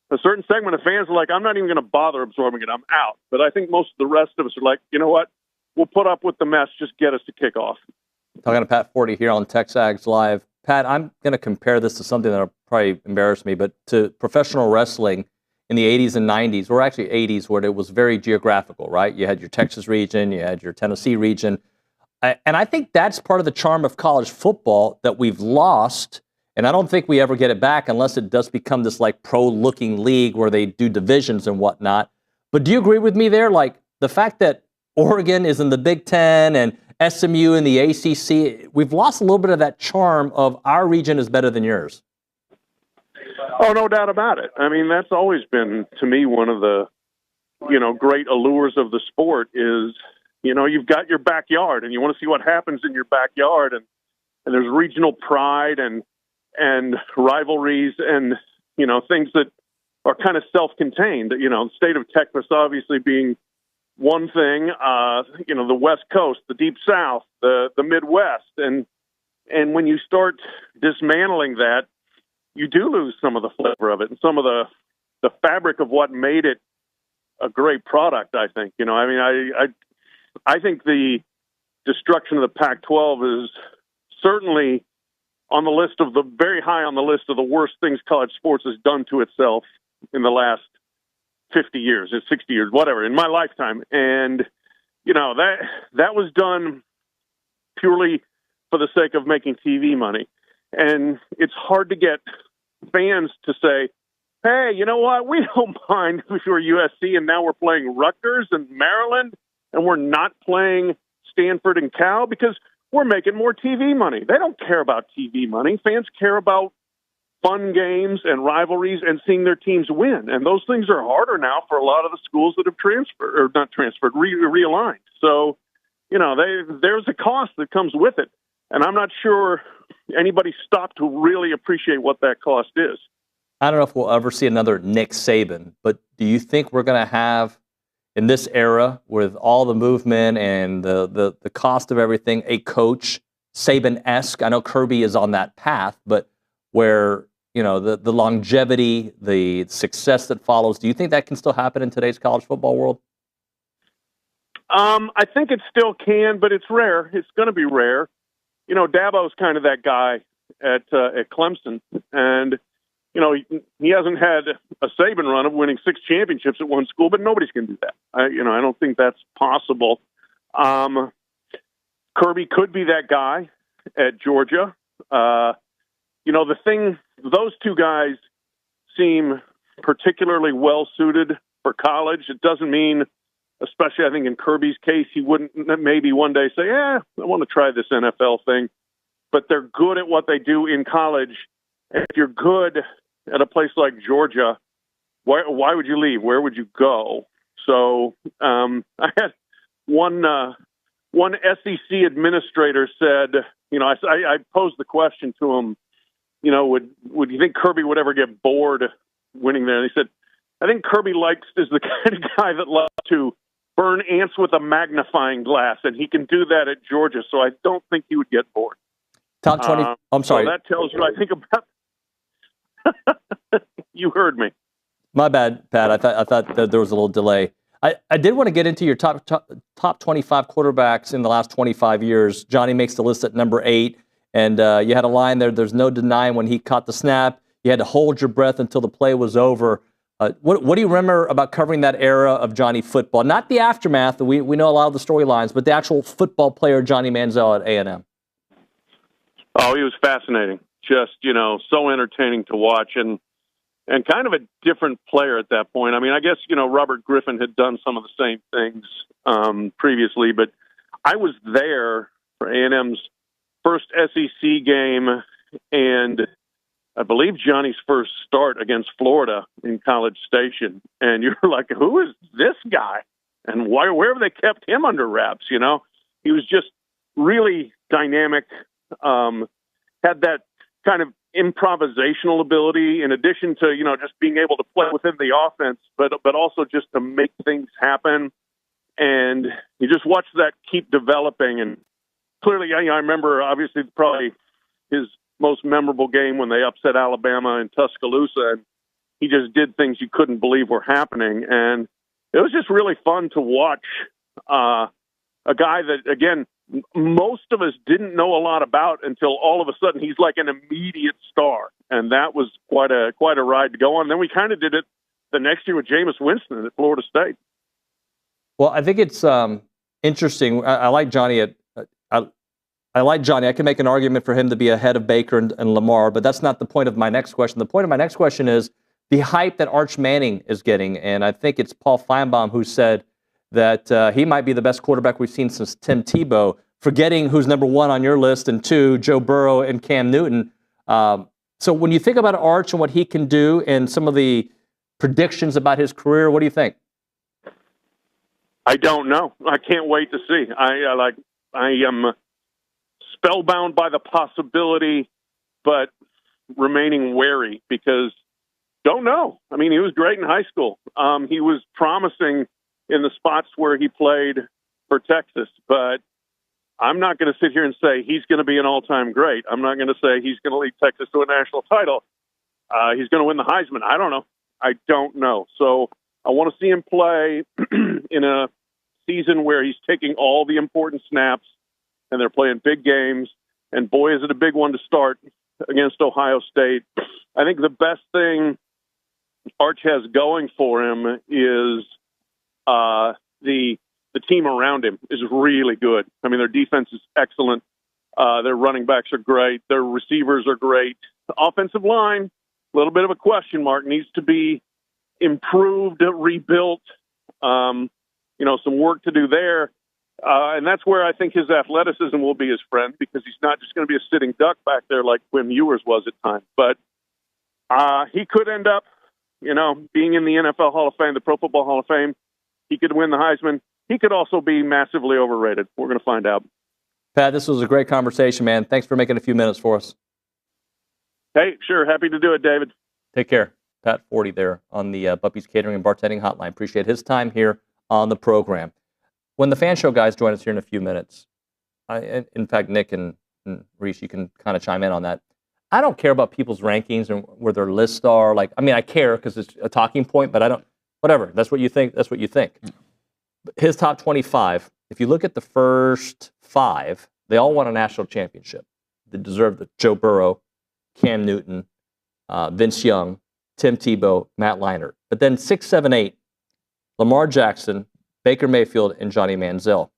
a certain segment of fans are like, I'm not even going to bother absorbing it. I'm out. But I think most of the rest of us are like, you know what? We'll put up with the mess. Just get us to kick off. Talking to Pat Forde here on TexAgs Live. Pat, I'm going to compare this to something that will probably embarrass me, but to professional wrestling in the 80s and 90s, or actually 80s, where it was very geographical, right? You had your Texas region, you had your Tennessee region. And I think that's part of the charm of college football that we've lost. And I don't think we ever get it back unless it does become this like pro-looking league where they do divisions and whatnot. But do you agree with me there? Like the fact that Oregon is in the Big Ten and SMU in the ACC, we've lost a little bit of that charm of our region is better than yours. Oh, no doubt about it. I mean, that's always been, to me, one of the, great allures of the sport is, you've got your backyard and you want to see what happens in your backyard. And there's regional pride and rivalries and, things that are kind of self-contained. The state of Texas obviously being one thing, the West Coast, the Deep South, the Midwest. And when you start dismantling that, you do lose some of the flavor of it and some of the fabric of what made it a great product, I think. I think the destruction of the Pac-12 is certainly on the list of very high on the list of the worst things college sports has done to itself in the last 50 years or 60 years, whatever, in my lifetime. And, that was done purely for the sake of making TV money. And it's hard to get fans to say, hey, you know what? We don't mind if we're USC and now we're playing Rutgers and Maryland and we're not playing Stanford and Cal because we're making more TV money. They don't care about TV money. Fans care about fun games and rivalries and seeing their teams win. And those things are harder now for a lot of the schools that have realigned. So, there's a cost that comes with it. And I'm not sure anybody stopped to really appreciate what that cost is. I don't know if we'll ever see another Nick Saban, but do you think we're going to have, in this era, with all the movement and the cost of everything, a coach, Saban-esque? I know Kirby is on that path, but where, the longevity, the success that follows, do you think that can still happen in today's college football world? I think it still can, but it's rare. It's going to be rare. Dabo's kind of that guy at Clemson, and he hasn't had a Saban run of winning 6 championships at one school, but nobody's going to do that. I don't think that's possible. Kirby could be that guy at Georgia. Those two guys seem particularly well suited for college. It doesn't mean, especially I think in Kirby's case, he wouldn't maybe one day say, I want to try this NFL thing. But they're good at what they do in college. And if you're good at a place like Georgia, why would you leave? Where would you go? So I had one SEC administrator said, I posed the question to him, would you think Kirby would ever get bored winning there? And he said, I think Kirby is the kind of guy that loves to burn ants with a magnifying glass, and he can do that at Georgia, so I don't think he would get bored. Top 20. I'm sorry. So that tells you, I think, about. You heard me. My bad, Pat. I thought that there was a little delay. I did want to get into your top 25 quarterbacks in the last 25 years. Johnny makes the list at number 8, and you had a line there. There's no denying when he caught the snap. You had to hold your breath until the play was over. What do you remember about covering that era of Johnny football? Not the aftermath. We know a lot of the storylines, but the actual football player Johnny Manziel at A&M. Oh, he was fascinating. Just, so entertaining to watch and kind of a different player at that point. I mean, I guess, Robert Griffin had done some of the same things previously, but I was there for A&M's first SEC game and I believe Johnny's first start against Florida in College Station. And you're like, who is this guy? And where have they kept him under wraps? He was just really dynamic, had that kind of improvisational ability in addition to, just being able to play within the offense, but also just to make things happen. And you just watch that keep developing. And clearly, I remember obviously probably his most memorable game when they upset Alabama in Tuscaloosa, and he just did things you couldn't believe were happening. And it was just really fun to watch a guy that, again, most of us didn't know a lot about until all of a sudden he's like an immediate star. And that was quite a ride to go on. Then we kind of did it the next year with Jameis Winston at Florida State. Well, I think it's interesting. I like Johnny I like Johnny. I can make an argument for him to be ahead of Baker and Lamar, but that's not the point of my next question. The point of my next question is the hype that Arch Manning is getting, and I think it's Paul Feinbaum who said that he might be the best quarterback we've seen since Tim Tebow, forgetting who's number 1 on your list and 2, Joe Burrow and Cam Newton. So when you think about Arch and what he can do and some of the predictions about his career, what do you think? I don't know. I can't wait to see. I am spellbound by the possibility, but remaining wary because don't know. I mean, he was great in high school. He was promising in the spots where he played for Texas, but I'm not going to sit here and say he's going to be an all-time great. I'm not going to say he's going to lead Texas to a national title. He's going to win the Heisman. I don't know. I don't know. So I want to see him play in a season where he's taking all the important snaps and they're playing big games. And boy, is it a big one to start against Ohio State. I think the best thing Arch has going for him is the team around him is really good. I mean, their defense is excellent. Their running backs are great. Their receivers are great. The offensive line, a little bit of a question mark, needs to be improved, rebuilt. Some work to do there. And that's where I think his athleticism will be his friend because he's not just going to be a sitting duck back there like Quinn Ewers was at times. But he could end up, being in the NFL Hall of Fame, the Pro Football Hall of Fame. He could win the Heisman. He could also be massively overrated. We're going to find out. Pat, this was a great conversation, man. Thanks for making a few minutes for us. Hey, sure. Happy to do it, David. Take care. Pat Forde there on the Buppy's Catering and Bartending Hotline. Appreciate his time here on the program. When the Fan Show guys join us here in a few minutes, in fact, Nick and Reese, you can kind of chime in on that. I don't care about people's rankings and where their lists are. I care because it's a talking point, but I don't, whatever. That's what you think. That's what you think. His top 25, if you look at the first 5, they all won a national championship. They deserve it. Joe Burrow, Cam Newton, Vince Young, Tim Tebow, Matt Leinart. But then 6, 7, 8, Lamar Jackson, Baker Mayfield, and Johnny Manziel.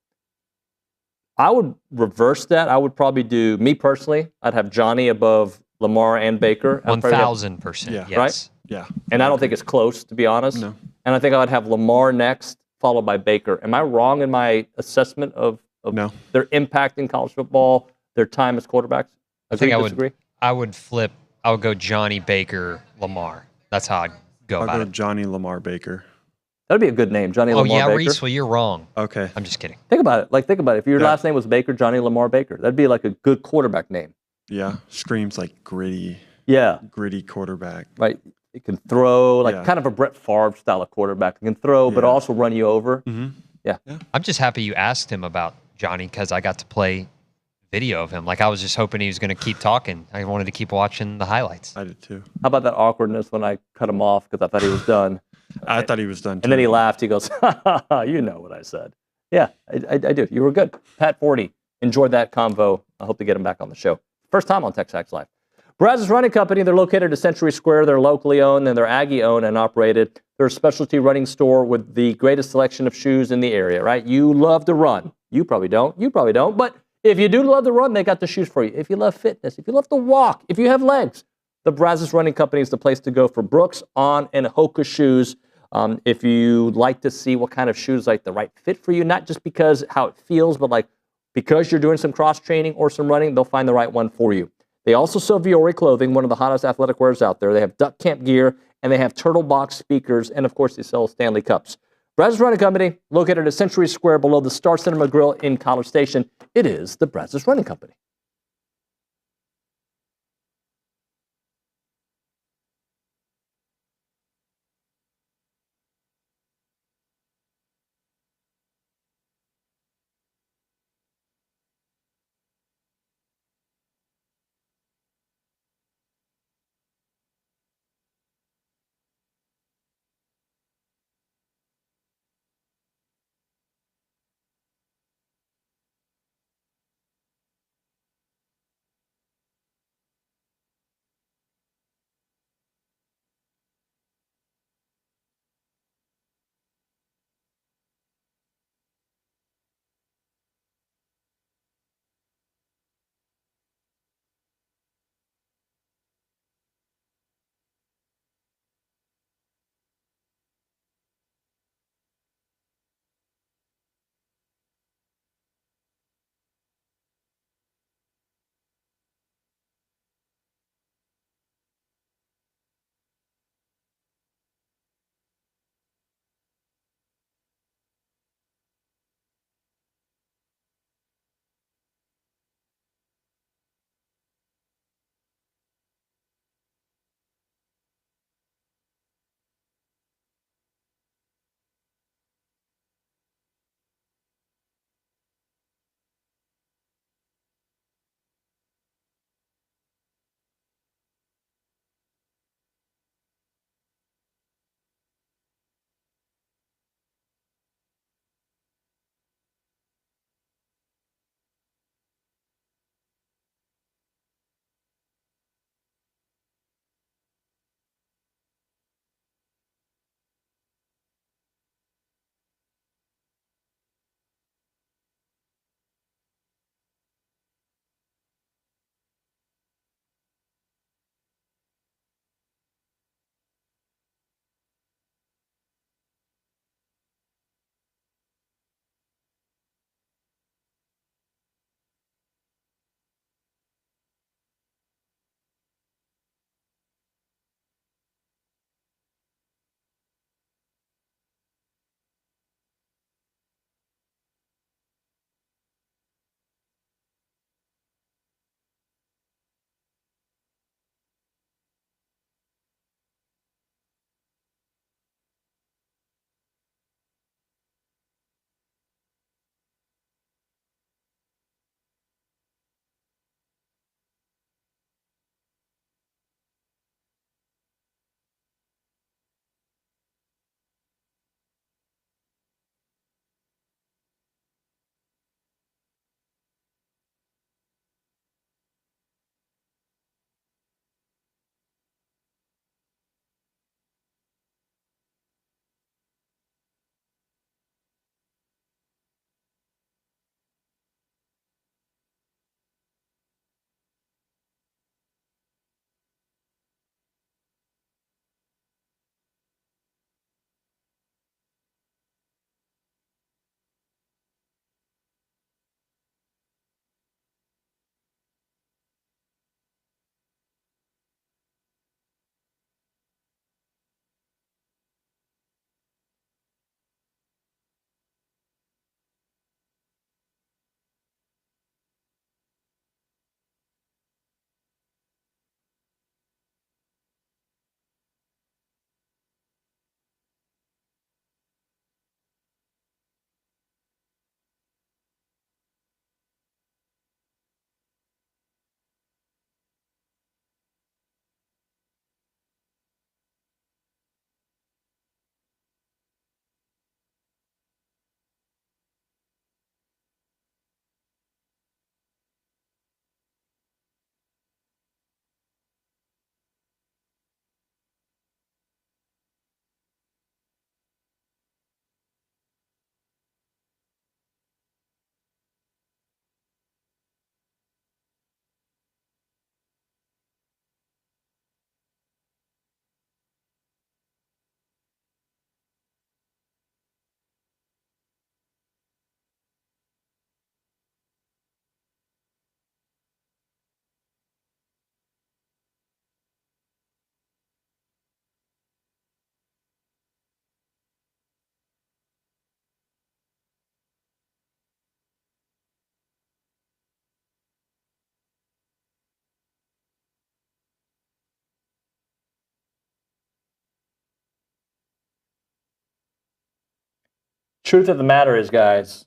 I would reverse that. I would probably do, me personally, I'd have Johnny above Lamar and Baker. 1,000%. Yeah. Yes. Right? Yeah. And I don't think it's close, to be honest. No. And I think I would have Lamar next, followed by Baker. Am I wrong in my assessment of No. their impact in college football, their time as quarterbacks? I think disagree? I would flip. I would go Johnny, Baker, Lamar. That's how I'd go about it. Johnny, Lamar, Baker. That'd be a good name, Johnny Lamar Baker. Oh, yeah, Reese, well, you're wrong. Okay. I'm just kidding. Think about it. Think about it. If your last name was Baker, Johnny Lamar Baker, that'd be like a good quarterback name. Yeah. Screams like gritty. Yeah. Gritty quarterback. Right. It can throw, kind of a Brett Favre style of quarterback. It can throw, but also run you over. Mm-hmm. Yeah. I'm just happy you asked him about Johnny because I got to play video of him. Like, I was just hoping he was going to keep talking. I wanted to keep watching the highlights. I did too. How about that awkwardness when I cut him off because I thought he was done? I thought he was done too. And then he laughed. He goes, ha, ha, ha, you know what I said. Yeah, I do. You were good. Pat Forde, enjoyed that convo. I hope to get him back on the show. First time on TexAgs Live. Brazos Running Company, they're located at Century Square. They're locally owned and they're Aggie owned and operated. They're a specialty running store with the greatest selection of shoes in the area, right? You love to run. You probably don't. You probably don't. But if you do love to run, they got the shoes for you. If you love fitness, if you love to walk, if you have legs, the Brazos Running Company is the place to go for Brooks, On, and Hoka shoes. If you like to see what kind of shoes like the right fit for you, not just because how it feels, but like because you're doing some cross training or some running, they'll find the right one for you. They also sell Viore clothing, one of the hottest athletic wears out there. They have duck camp gear, and they have turtle box speakers, and of course they sell Stanley Cups. Brazos Running Company, located at Century Square below the Star Cinema Grill in College Station. It is the Brazos Running Company. Truth of the matter is, guys,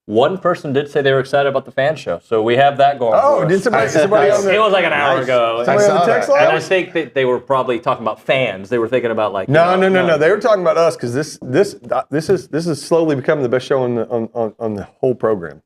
one person did say they were excited about the fan show, so we have that going. Oh, for us. did somebody on the? It was like an hour ago. Somebody on the text line? And I think that they were probably talking about fans. They were thinking about like No. They were talking about us because this is slowly becoming the best show on the whole program.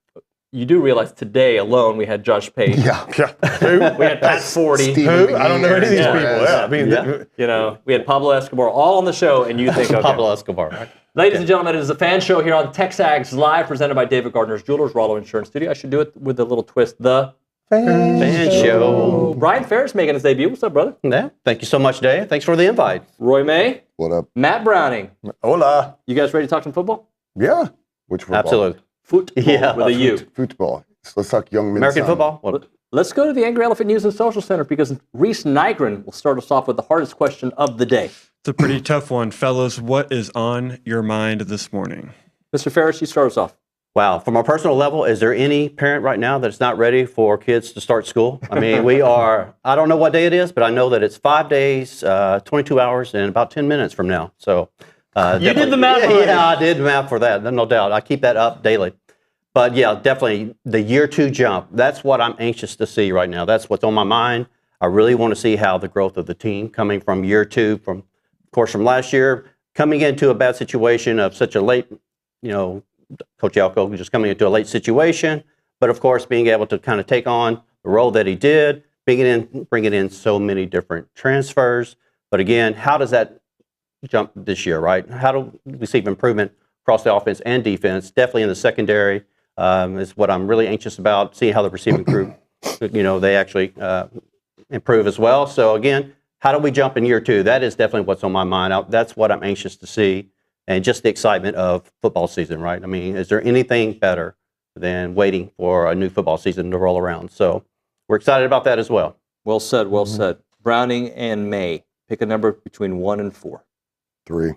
You do realize today alone we had Josh Pate. Yeah. Who? We had Pat Forde. Who? I don't know any of these people. Yeah. I mean, we had Pablo Escobar all on the show, and you think, okay. Pablo Escobar. Right? Ladies and gentlemen, it is the fan show here on TexAgs Live, presented by David Gardner's Jewelers, Rollo Insurance Studio. I should do it with a little twist. The Fan show. Brian Ferris making his debut. What's up, brother? Yeah. Thank you so much, Dave. Thanks for the invite. Roy May. What up? Matt Browning. Hola. You guys ready to talk some football? Yeah. Which football? Absolutely. Football with a U. Football. So let's talk young men's American soccer. football. What? Let's go to the Angry Elephant News and Social Center because Reese Nygren will start us off with the hardest question of the day. It's a pretty tough one, fellas. What is on your mind this morning? Mr. Ferris, you start us off. Wow. From a personal level, is there any parent right now that's not ready for kids to start school? I mean, we are, I don't know what day it is, but I know that it's 5 days, 22 hours, and about 10 minutes from now. So, you did the math already. Yeah, I did the math for that, no doubt. I keep that up daily. But yeah, definitely the year 2 jump. That's what I'm anxious to see right now. That's what's on my mind. I really want to see how the growth of the team coming from year 2, from last year, coming into a bad situation of such a late, Coach Elko just coming into a late situation, but of course being able to kind of take on the role that he did, bringing in so many different transfers. But again, how does that jump this year, right? How do we see improvement across the offense and defense? Definitely in the secondary is what I'm really anxious about. See how the receiving crew, they actually improve as well. So again, how do we jump in year 2? That is definitely what's on my mind. That's what I'm anxious to see. And just the excitement of football season, right? I mean, is there anything better than waiting for a new football season to roll around? So we're excited about that as well. Well said, well said. Browning and May, pick a number between 1 and 4. 3.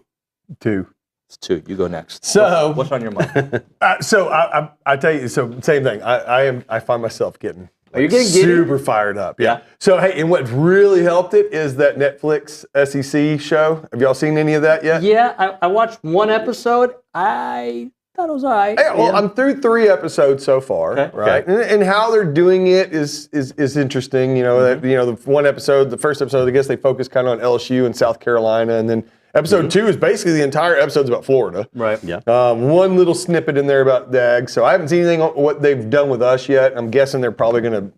2. It's 2. You go next. So what's on your mind? I tell you, so same thing. I find myself getting Are you getting giddy? super fired up. Yeah. So hey, and what really helped it is that Netflix SEC show. Have y'all seen any of that yet? Yeah, I watched one episode. I thought it was all right. Hey, well, I'm through 3 episodes so far, right? Okay. And how they're doing it is interesting. The one episode, the first episode, I guess they focus kind of on LSU and South Carolina, and then episode 2 is basically the entire episode's about Florida. Right. Yeah. One little snippet in there about Dag. So I haven't seen anything on what they've done with us yet. I'm guessing they're probably going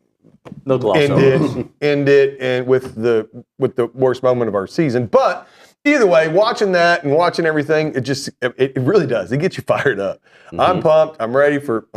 to end it and with the worst moment of our season. But either way, watching that and watching everything, it really does. It gets you fired up. I'm pumped. I'm ready for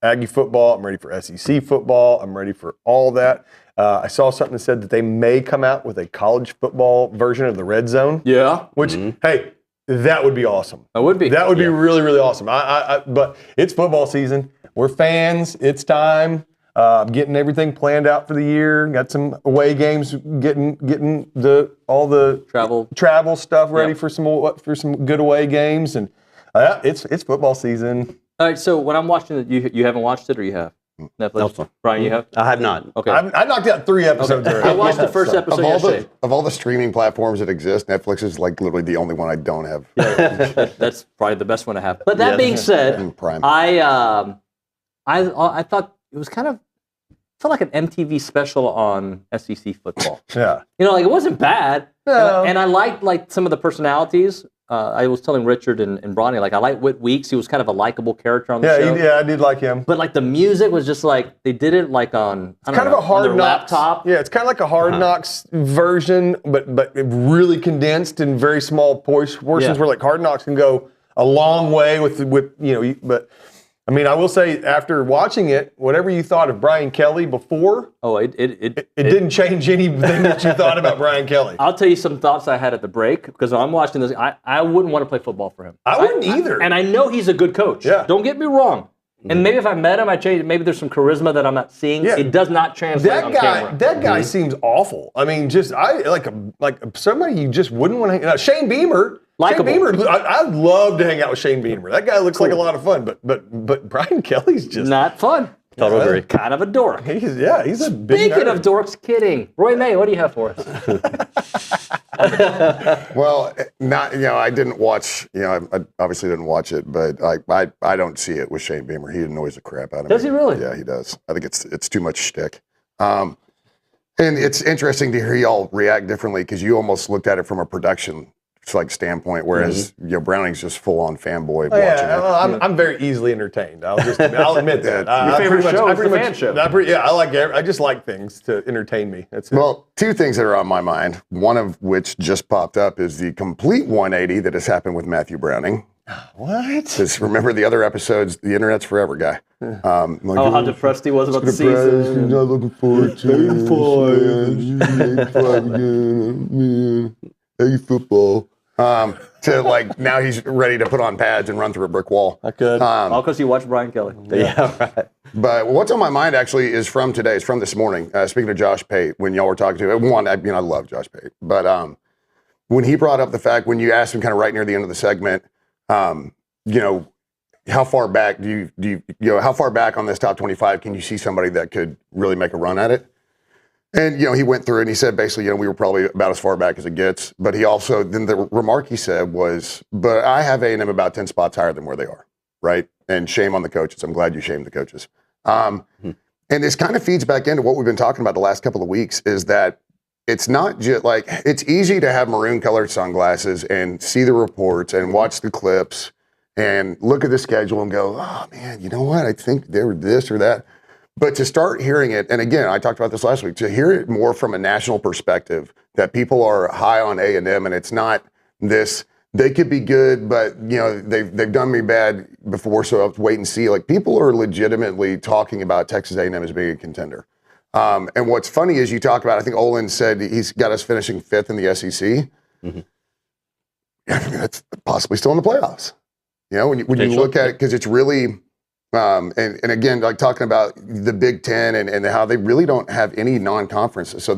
Aggie football. I'm ready for SEC football. I'm ready for all that. I saw something that said that they may come out with a college football version of the Red Zone. Yeah. Which, hey, that would be awesome. That would be. That would be really, really awesome. But it's football season. We're fans. It's time. Getting everything planned out for the year. Got some away games. Getting all the travel stuff ready for some good away games. And it's football season. All right. So when I'm watching it, you haven't watched it, or you have? Netflix. No. Brian, you have? I have not. Okay. I knocked out 3 episodes already. I watched the first episode yesterday. Of all the streaming platforms that exist, Netflix is like literally the only one I don't have. That's probably the best one to have. But that being said, Prime. I thought it was felt like an MTV special on SEC football. Yeah. It wasn't bad. No. And I liked some of the personalities. I was telling Richard and Bronny, I like Whit Weeks. He was kind of a likable character on the show. Yeah, I did like him. But the music was just they did it on kind of a Hard Knocks laptop. Yeah, it's kind of like a Hard Knocks version, but really condensed in very small portions where Hard Knocks can go a long way with but I mean, I will say after watching it, whatever you thought of Brian Kelly before, it didn't change anything that you thought about Brian Kelly. I'll tell you some thoughts I had at the break because when I'm watching this, I wouldn't want to play football for him. I wouldn't either. And I know he's a good coach. Yeah. Don't get me wrong. And maybe if I met him, I'd change. Maybe there's some charisma that I'm not seeing. Yeah. It does not translate on camera. That guy seems awful. I mean, like somebody you just wouldn't want to hang out. Shane Beamer. Likable. Shane Beamer, I'd love to hang out with Shane Beamer. That guy looks like a lot of fun, but Brian Kelly's just not fun. Total agree. Kind of a dork. He's a big Speaking nerd. of dorks, kidding. Roy May, what do you have for us? Well, I didn't watch. I obviously didn't watch it, but I don't see it with Shane Beamer. He annoys the crap out of me. Does he really? Yeah, he does. I think it's too much shtick. And it's interesting to hear y'all react differently because you almost looked at it from a production standpoint, whereas Browning's just full on fanboy watching it. Well, I'm very easily entertained. I'll admit that. Your favorite show is the fan show. I just like things to entertain me. That's it. Well, two things that are on my mind, one of which just popped up, is the complete 180 that has happened with Matthew Browning. What? Because remember the other episodes, the internet's forever guy. How depressed he was about the season. Not looking forward to it. Football. To now he's ready to put on pads and run through a brick wall. I could. All because you watch Brian Kelly. Yeah, right. But what's on my mind actually is from today. It's from this morning. Speaking of Josh Pate, when y'all were talking to him, I love Josh Pate, but when he brought up the fact when you asked him kind of right near the end of the segment, how far back do you how far back on this top 25 can you see somebody that could really make a run at it? And, he went through and he said basically, we were probably about as far back as it gets. But he also, then the remark he said was, but I have A&M about 10 spots higher than where they are, right? And shame on the coaches. I'm glad you shamed the coaches. And this kind of feeds back into what we've been talking about the last couple of weeks is that it's not just it's easy to have maroon colored sunglasses and see the reports and watch the clips and look at the schedule and go, oh man, you know what? I think they were this or that. But to start hearing it, and again, I talked about this last week, to hear it more from a national perspective, that people are high on A&M, and it's not this, they could be good, but, they've done me bad before, so I'll have to wait and see. People are legitimately talking about Texas A&M as being a contender. And what's funny is you talk about, I think Olin said he's got us finishing 5th in the SEC. Mm-hmm. That's possibly still in the playoffs. When you look at it, because it's really... and again, talking about the Big Ten and how they really don't have any non-conferences. So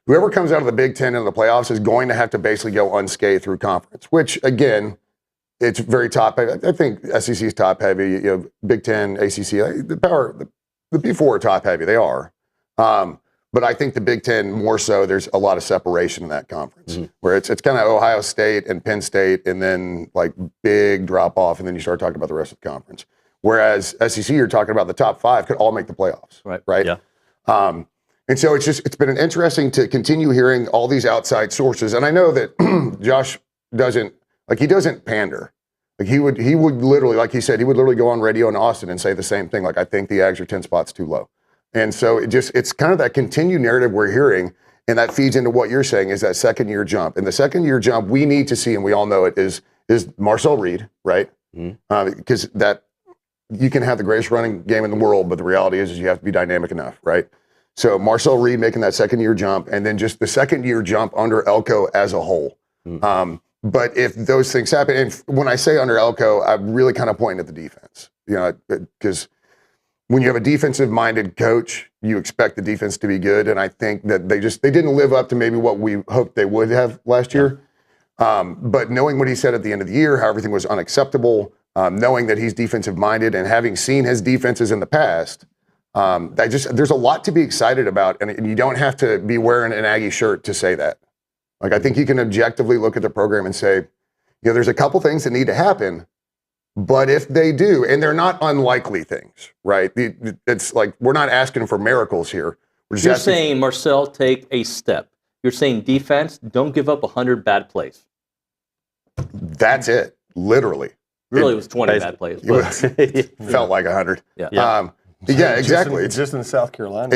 whoever comes out of the Big Ten in the playoffs is going to have to basically go unscathed through conference, which again, it's very top heavy. I think SEC is top heavy, Big Ten, ACC, the P4 are top heavy. They are. But I think the Big Ten more so, there's a lot of separation in that conference where it's kind of Ohio State and Penn State and then big drop off. And then you start talking about the rest of the conference. Whereas SEC, you're talking about the top 5 could all make the playoffs, right? Yeah. And so it's been an interesting to continue hearing all these outside sources. And I know that Josh doesn't pander. He would literally, like he said, he would literally go on radio in Austin and say the same thing. I think the Ags are 10 spots too low. And so it's kind of that continued narrative we're hearing, and that feeds into what you're saying is that second year jump. And the second year jump we need to see, and we all know it, is Marcel Reed, right? Because that. You can have the greatest running game in the world, but the reality is you have to be dynamic enough, right? So Marcel Reed making that second year jump, and then just the second year jump under Elko as a whole. But if those things happen, and when I say under Elko, I'm really kind of pointing at the defense, because when you have a defensive minded coach, you expect the defense to be good. And I think that they didn't live up to maybe what we hoped they would have last year. But knowing what he said at the end of the year, how everything was unacceptable, knowing that he's defensive-minded and having seen his defenses in the past, there's a lot to be excited about, and you don't have to be wearing an Aggie shirt to say that. I think you can objectively look at the program and say, there's a couple things that need to happen, but if they do, and they're not unlikely things, right? It's we're not asking for miracles here. You're saying, Marcel, take a step. You're saying defense, don't give up 100 bad plays. That's it, literally. Really, it was 20 bad plays. It felt like 100. Yeah. Exactly. It's just in South Carolina.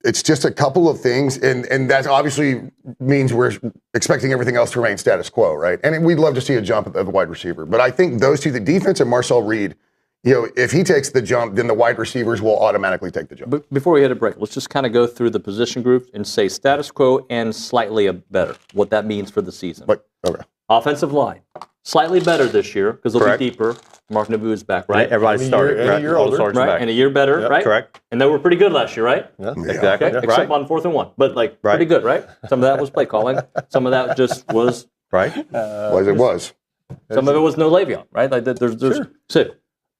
It's just a couple of things, and that obviously means we're expecting everything else to remain status quo, right? And we'd love to see a jump at the wide receiver. But I think those two, the defense and Marcel Reed, if he takes the jump, then the wide receivers will automatically take the jump. But before we hit a break, let's just kind of go through the position groups and say status quo and slightly better, what that means for the season. Okay. Offensive line. Slightly better this year because they'll be deeper. Mark Naboo is back, right? Everybody started. And a year older. Right, and a year better, right? Correct. And they were pretty good last year, right? Yeah. Exactly. Okay. Except on 4th and 1. But pretty good, right? Some of that was play calling. Some of that just was... Right. It was. Some of it was no Le'Veon, right? There's Sure. So,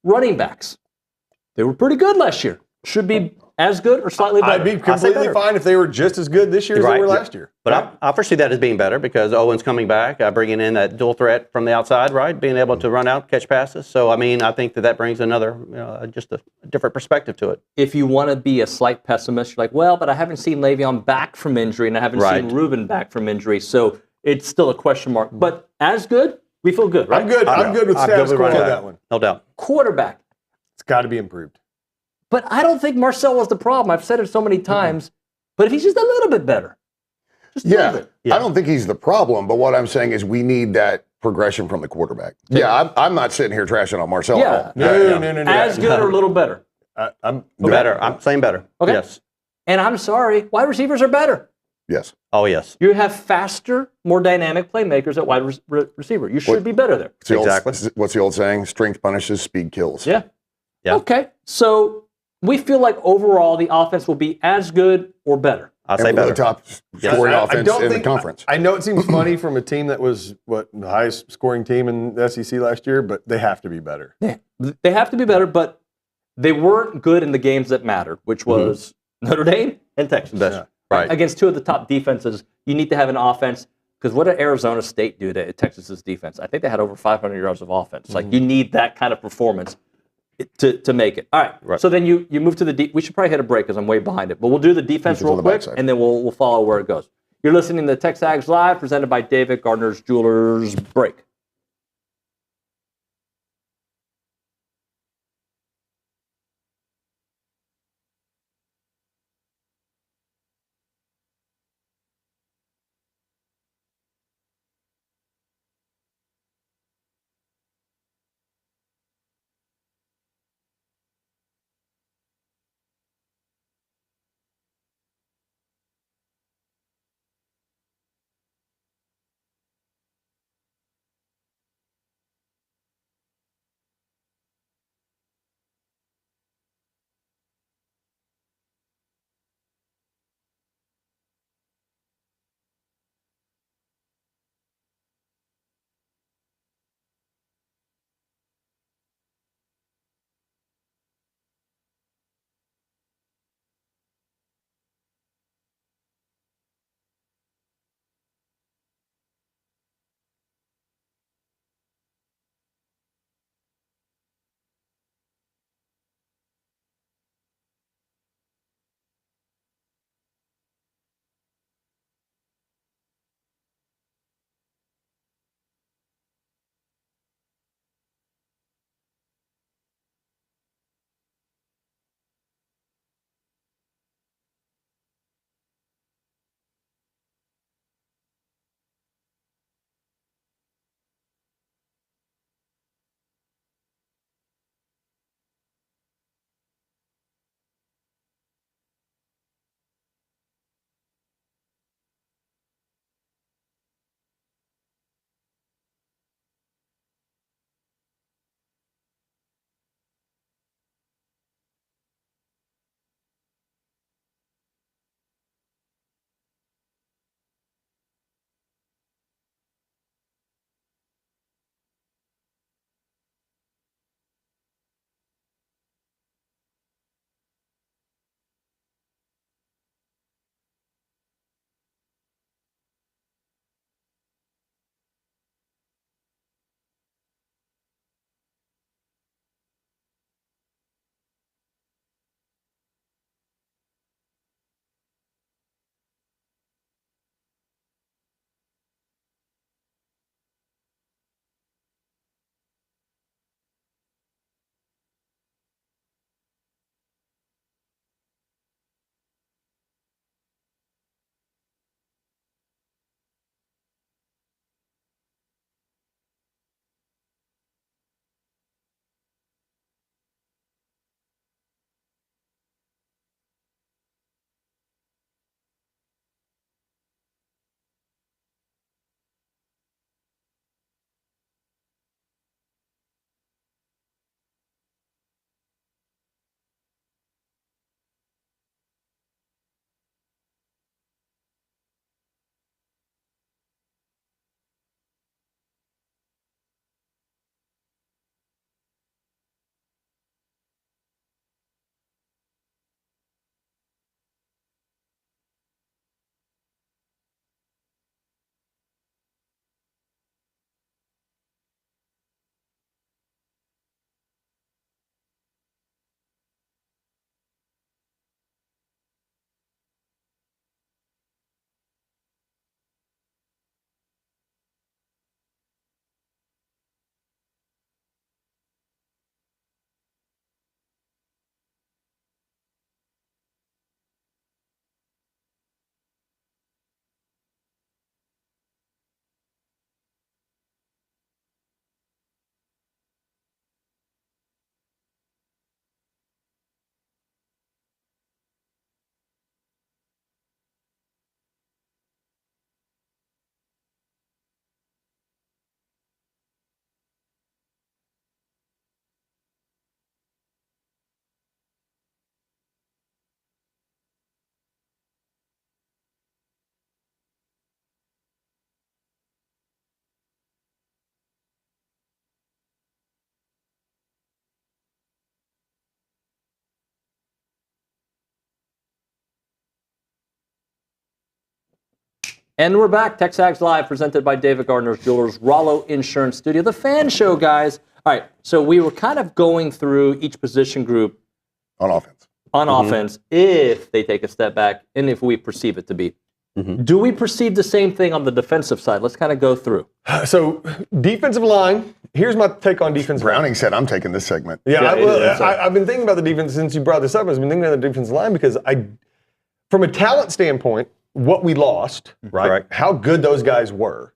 running backs. They were pretty good last year. Should be As good or slightly better? I'd be completely fine if they were just as good this year as they were last year. But I foresee that as being better because Owen's coming back, bringing in that dual threat from the outside, right? Being able to run out, catch passes. So, I mean, I think that brings another, just a different perspective to it. If you want to be a slight pessimist, you're like, well, but I haven't seen Le'Veon back from injury and I haven't seen Reuben back from injury. So it's still a question mark. But as good, we feel good, right? I'm good. I'm good with status quo on that one. No doubt. Quarterback. It's got to be improved. But I don't think Marcel was the problem. I've said it so many times. But if he's just a little bit better. Just a little bit. I don't think he's the problem, but what I'm saying is we need that progression from the quarterback. Yeah, I'm not sitting here trashing on Marcel at all. No. As good or a little better? I'm better. I'm saying better. Okay. Yes. And I'm sorry, wide receivers are better. Yes. Oh, yes. You have faster, more dynamic playmakers at wide receiver. You should be better there. What's the old saying? Strength punishes, speed kills. Yeah. Okay. So we feel like overall the offense will be as good or better. I'll say better. The top scoring offense in the conference. I know it seems funny from a team that was, the highest scoring team in the SEC last year, but they have to be better. Yeah. They have to be better, but they weren't good in the games that mattered, which was Notre Dame and Texas. Right. Against two of the top defenses, you need to have an offense. Because what did Arizona State do to Texas's defense? I think they had over 500 yards of offense. Like, you need that kind of performance to make it. All right. So then you move to the we should probably hit a break because I'm way behind it. But we'll do the defense real quick, and then we'll follow where it goes. You're listening to TexAgs Live, presented by David Gardner's Jewelers. Break. And we're back. TexAgs Live, presented by David Gardner's Jewelers, Rollo Insurance Studio, the fan show, guys. All right, so we were kind of going through each position group on offense. Offense, if they take a step back, and if we perceive it to be. Do we perceive the same thing on the defensive side? Let's kind of go through. So, defensive line. Here's my take on defensive line. Browning said, I'm taking this segment. Yeah, I've been thinking about the defense since you brought this up. I've been thinking about the defensive line because from a talent standpoint, what we lost, right? How good those guys were.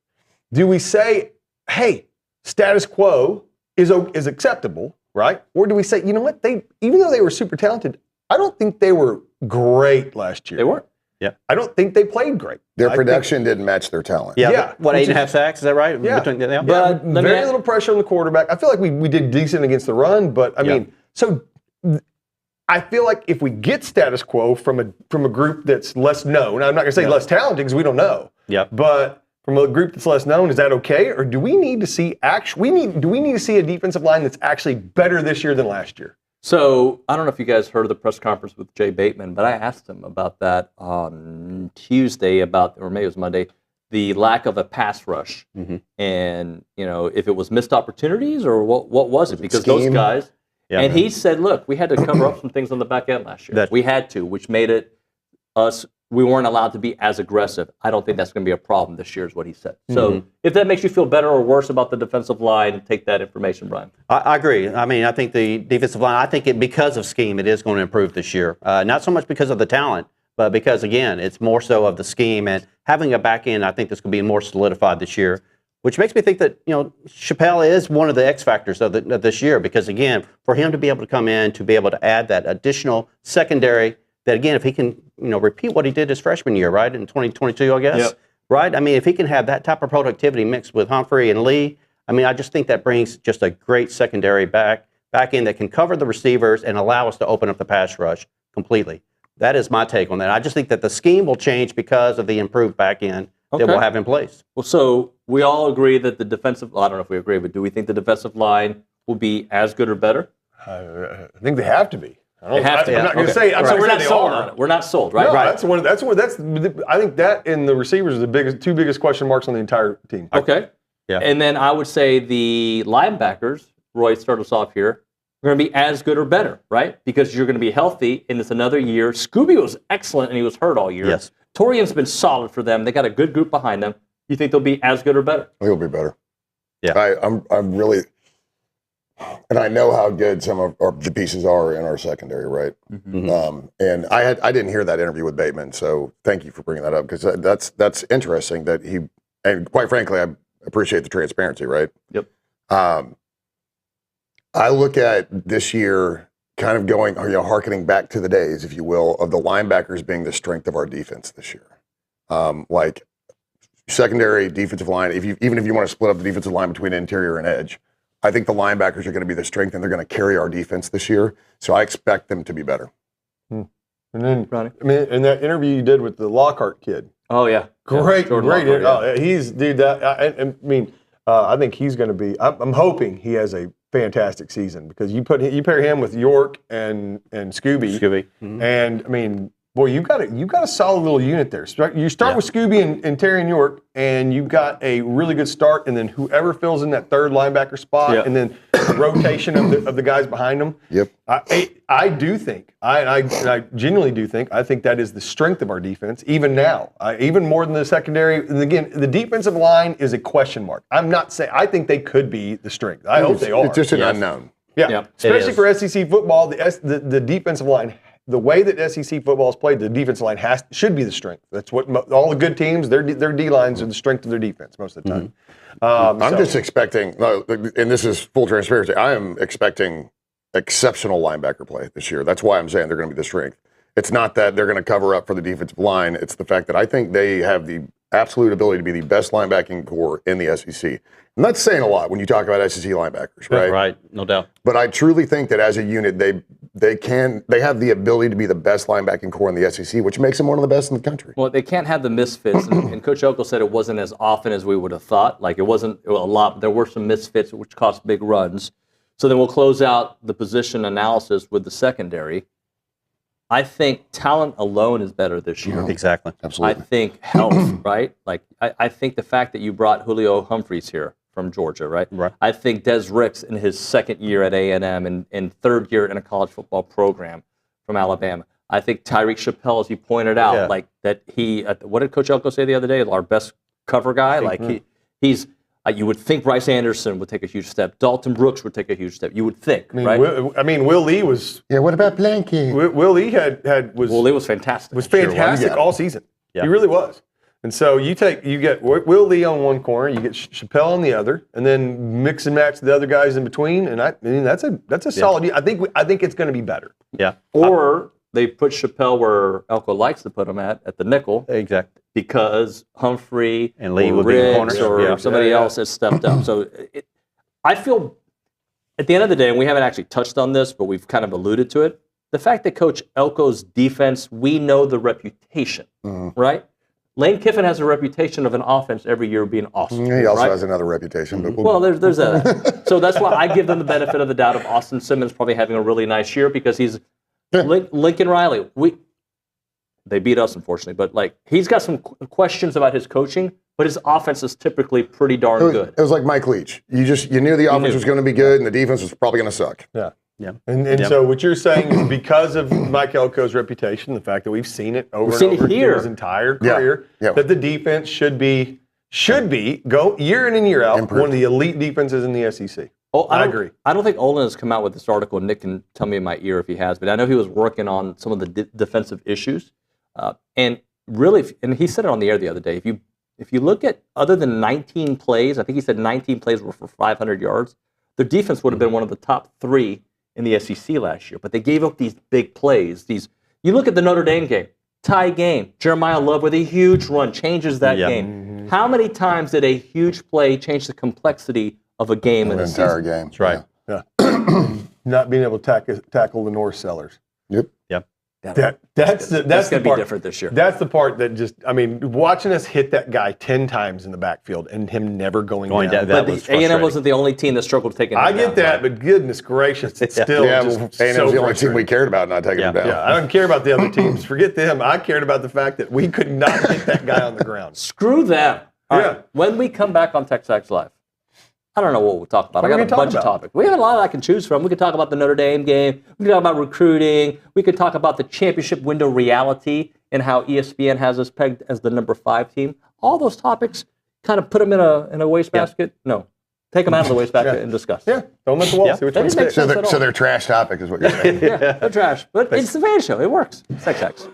Do we say, hey, status quo is acceptable, right? Or do we say, you know what? Even though they were super talented, I don't think they were great last year. They weren't. Yeah. I don't think they played great. Their production didn't match their talent. Yeah. What, 8.5 sacks? Is that right? Yeah. But very little pressure on the quarterback. I feel like we did decent against the run, but I mean, so I feel like if we get status quo from a group that's less known, I'm not going to say less talented because we don't know. Yeah. But from a group that's less known, is that okay? Or do we need to see do we need to see a defensive line that's actually better this year than last year? So, I don't know if you guys heard of the press conference with Jay Bateman, but I asked him about that on Tuesday or maybe it was Monday, the lack of a pass rush. And, if it was missed opportunities or what was it? Because those guys, he said, look, we had to cover up some things on the back end last year. We had to, which made it we weren't allowed to be as aggressive. I don't think that's going to be a problem this year is what he said. So if that makes you feel better or worse about the defensive line, take that information, Brian. I agree. I mean, I think the defensive line, because of scheme, it is going to improve this year. Not so much because of the talent, but because, again, it's more so of the scheme. And having a back end, I think this could be more solidified this year, which makes me think that, Chappelle is one of the X factors of this year because, again, for him to be able to come in, to be able to add that additional secondary, that again, if he can, repeat what he did his freshman year, right, in 2022, I guess, right? I mean, if he can have that type of productivity mixed with Humphrey and Lee, I mean, I just think that brings just a great secondary back end that can cover the receivers and allow us to open up the pass rush completely. That is my take on that. I just think that the scheme will change because of the improved back end that we'll have in place. Well, so we all agree that I don't know if we agree, but do we think the defensive line will be as good or better? I think they have to be. They have to. I'm not going to say. So we're not sold on it. We're not sold, right? No, right. I think that and the receivers are the two biggest question marks on the entire team. Okay. Yeah. And then I would say the linebackers, Roy, start us off here, are going to be as good or better, right? Because you're going to be healthy, and it's another year. Scooby was excellent, and he was hurt all year. Yes. Torian's been solid for them. They got a good group behind them. You think they'll be as good or better? He'll be better. Yeah. I'm really. And I know how good some of the pieces are in our secondary, right? And I didn't hear that interview with Bateman, so thank you for bringing that up because that's interesting that and quite frankly, I appreciate the transparency, right? Yep. I look at this year kind of going, hearkening back to the days, if you will, of the linebackers being the strength of our defense this year. Like secondary, defensive line, even if you want to split up the defensive line between interior and edge, I think the linebackers are going to be the strength and they're going to carry our defense this year. So I expect them to be better. And then, in that interview you did with the Lockhart kid. Oh, yeah. Great. Lockhart, I think he's going to be, I'm hoping he has a fantastic season because you pair him with York and Scooby. And, I mean, boy, you've got a solid little unit there. You start with Scooby and Terry and York, and you've got a really good start, and then whoever fills in that third linebacker spot, and then the rotation of the guys behind them. Yep. I do think, I genuinely do think, I think that is the strength of our defense, even now, even more than the secondary. And again, the defensive line is a question mark. I'm not saying, I think they could be the strength. I hope they are. It's just an unknown. Yeah, especially for SEC football, the defensive line. The way that SEC football is played, the defensive line should be the strength. That's what all the good teams, their D lines are the strength of their defense most of the time. I'm just expecting, and this is full transparency, I am expecting exceptional linebacker play this year. That's why I'm saying they're going to be the strength. It's not that they're going to cover up for the defensive line. It's the fact that I think they have the absolute ability to be the best linebacking core in the SEC. And that's saying a lot when you talk about SEC linebackers, right? Right, no doubt. But I truly think that as a unit, they have the ability to be the best linebacking core in the SEC, which makes them one of the best in the country. Well, they can't have the misfits, and Coach Okel said it wasn't as often as we would have thought. Like, it wasn't a lot. There were some misfits, which cost big runs. So then we'll close out the position analysis with the secondary. I think talent alone is better this year. Exactly. Absolutely. I think health, right? Like, I think the fact that you brought Julio Humphreys here from Georgia, right? Right. I think Des Ricks in his second year at A&M and third year in a college football program from Alabama. I think Tyreek Chappelle, as you pointed out, like that what did Coach Elko say the other day? Our best cover guy. Like he's. You would think Bryce Anderson would take a huge step. Dalton Brooks would take a huge step. You would think, right? Will Lee was. Yeah. What about Blanky? Will Lee Will Lee was fantastic. Was fantastic all season. Yeah. He really was. And so you get Will Lee on one corner, you get Chappelle on the other, and then mix and match the other guys in between. And I mean that's a solid. I think it's going to be better. Yeah. Or they put Chappelle where Elko likes to put him at the nickel. Exactly. Because Humphrey and Lee or would be in the Riggs corner. or somebody else has stepped up. So I feel at the end of the day, and we haven't actually touched on this, but we've kind of alluded to it, the fact that Coach Elko's defense, we know the reputation, right? Lane Kiffin has a reputation of an offense every year being awesome. He also has another reputation. But well, there's that. So that's why I give them the benefit of the doubt of Austin Simmons probably having a really nice year because he's Lincoln Riley. They beat us, unfortunately, but like he's got some questions about his coaching, but his offense is typically pretty darn good. It was like Mike Leach. You knew the offense was going to be good and the defense was probably going to suck. Yeah. Yeah. And so what you're saying is because of Mike Elko's reputation, the fact that we've seen it over and over in his entire career, that the defense should be go year in and year out one of the elite defenses in the SEC. Oh, I agree. I don't think Olin has come out with this article. Nick can tell me in my ear if he has, but I know he was working on some of the defensive issues. And really, and he said it on the air the other day, if you look at other than 19 plays, I think he said 19 plays were for 500 yards, their defense would have been one of the top 3 in the SEC last year. But they gave up these big plays. You look at the Notre Dame game, tie game, Jeremiah Love with a huge run changes that game. How many times did a huge play change the complexity of a game in the entire season? game? That's right. Yeah. Not being able to tackle the North sellers. Yep. That's going the to be part, different this year. That's the part that watching us hit that guy 10 times in the backfield and him never going down. But A&M wasn't the only team that struggled to take him down. I get that, but goodness gracious, it's still just A&M's so the only team we cared about not taking him down. Yeah, I don't care about the other teams. Forget them. I cared about the fact that we could not hit that guy on the ground. Screw them. All right. When we come back on TexAgs Live, I don't know what we'll talk about. I got a bunch of topics. We have a lot I can choose from. We could talk about the Notre Dame game. We could talk about recruiting. We could talk about the championship window reality and how ESPN has us pegged as the number 5 team. All those topics, kind of put them in a wastebasket. No, take them out of the wastebasket and discuss. Yeah, throw them at the wall. See which one sticks. So they're trash topic is what you're saying. Yeah, they're trash. But it's the fan show. It works. TexAgs.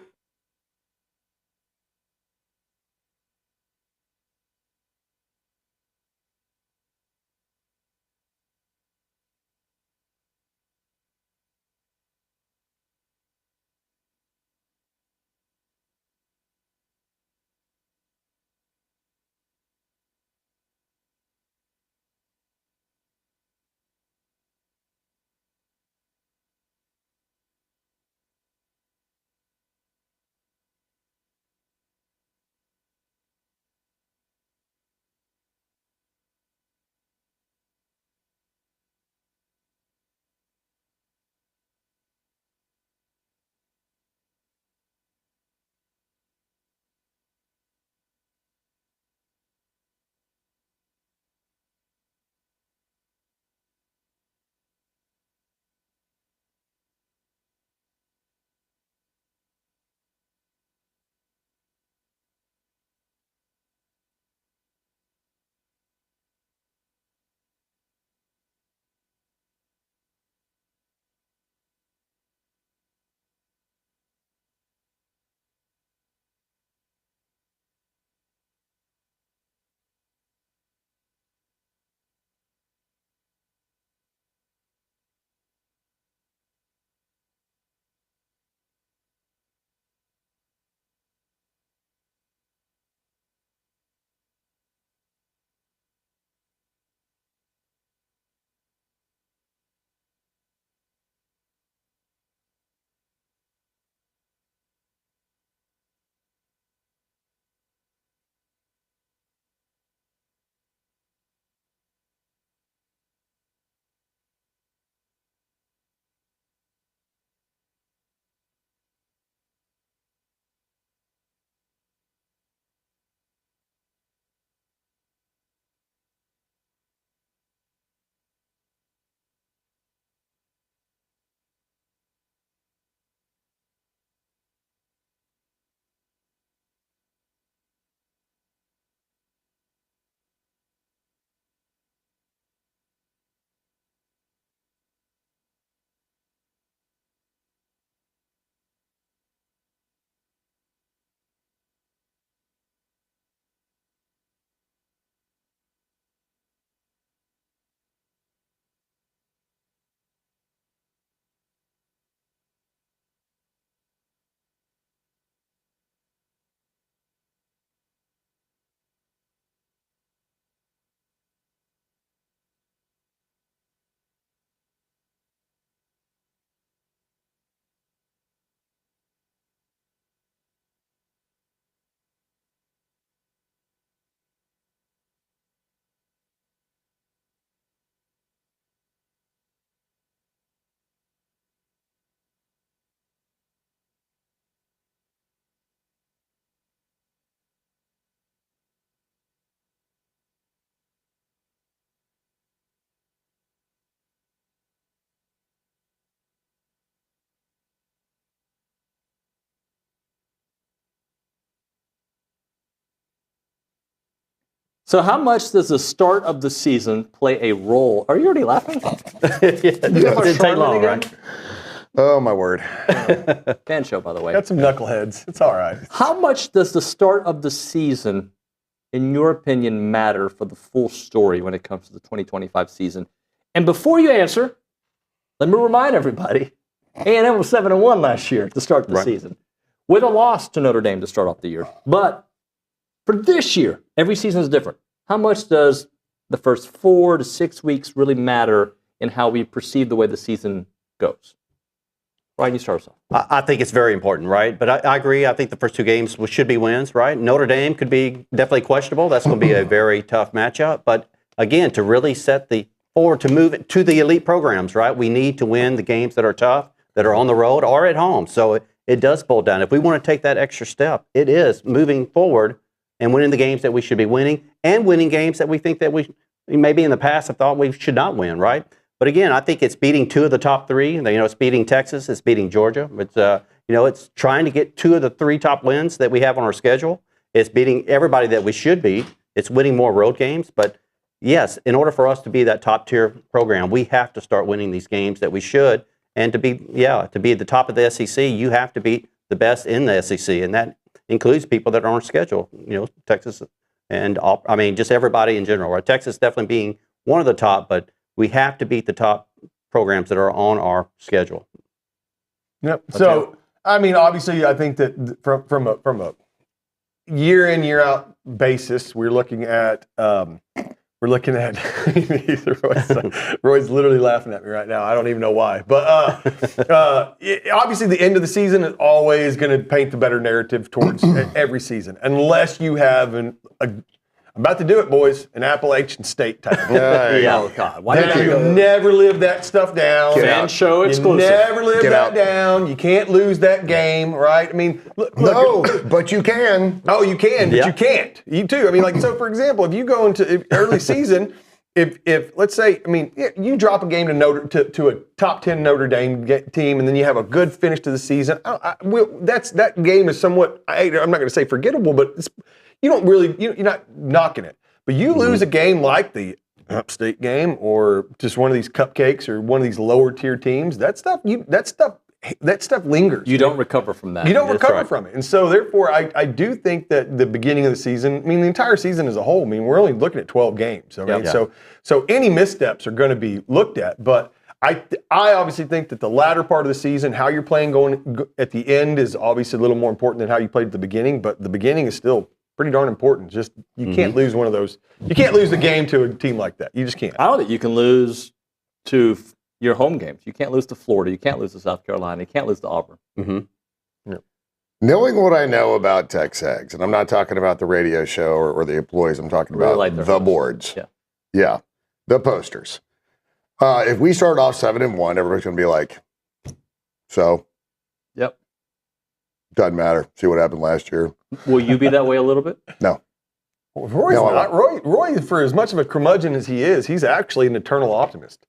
So how much does the start of the season play a role? Are you already laughing? It didn't take long, right? Oh, my word. Fan show, by the way. Got some knuckleheads. It's all right. How much does the start of the season, in your opinion, matter for the full story when it comes to the 2025 season? And before you answer, let me remind everybody, A&M was 7-1 last year to start the season, with a loss to Notre Dame to start off the year. But for this year, every season is different. How much does the first 4 to 6 weeks really matter in how we perceive the way the season goes? Ryan, you start us off. I think it's very important, right? But I agree. I think the first 2 games should be wins, right? Notre Dame could be definitely questionable. That's going to be a very tough matchup. But again, to really set the forward to move it to the elite programs, right? We need to win the games that are tough, that are on the road or at home. So it does boil down. If we want to take that extra step, it is moving forward and winning the games that we should be winning and winning games that we think that we maybe in the past have thought we should not win, right? But again, I think it's beating 2 of the top 3. It's beating Texas, it's beating Georgia. It's it's trying to get 2 of the 3 top wins that we have on our schedule. It's beating everybody that we should beat. It's winning more road games. But yes, in order for us to be that top tier program, we have to start winning these games that we should. And to be at the top of the SEC, you have to be the best in the SEC, and that includes people that are on our schedule. Texas and just everybody in general. Right? Texas definitely being one of the top, but we have to beat the top programs that are on our schedule. Yep. So, obviously, I think that from a year in, year out basis, we're looking at Roy's literally laughing at me right now. I don't even know why. But obviously, the end of the season is always going to paint the better narrative towards every season, unless you have I'm about to do it, boys. An Appalachian State type. Oh, God. Why did you never live that stuff down. Fan show exclusive. You never live that down. You can't lose that game, right? Look, but you can. Oh, you can, but you can't. You too. So for example, if you go into early season, if let's say, you drop a game to a top 10 Notre Dame team, and then you have a good finish to the season. That game is somewhat. I'm not going to say forgettable, but you're not knocking it. But you lose a game like the Upstate game, or just one of these cupcakes, or one of these lower tier teams. That stuff lingers. You don't recover from that. You don't recover from it. And so therefore, I do think that the beginning of the season, the entire season as a whole, we're only looking at 12 games. So any missteps are going to be looked at. But I obviously think that the latter part of the season, how you're playing going at the end, is obviously a little more important than how you played at the beginning. But the beginning is still pretty darn important. Just you can't lose one of those. You can't lose the game to a team like that. You just can't. I don't think you can lose to your home games. You can't lose to Florida. You can't lose to South Carolina. You can't lose to Auburn. Knowing what I know about TexAgs, and I'm not talking about the radio show or the employees, I'm talking about the boards. Yeah. The posters. If we start off 7-1, everybody's going to be like, so? Yep. Doesn't matter. See what happened last year. Will you be that way a little bit? No. Roy's not. Roy, for as much of a curmudgeon as he is, he's actually an eternal optimist.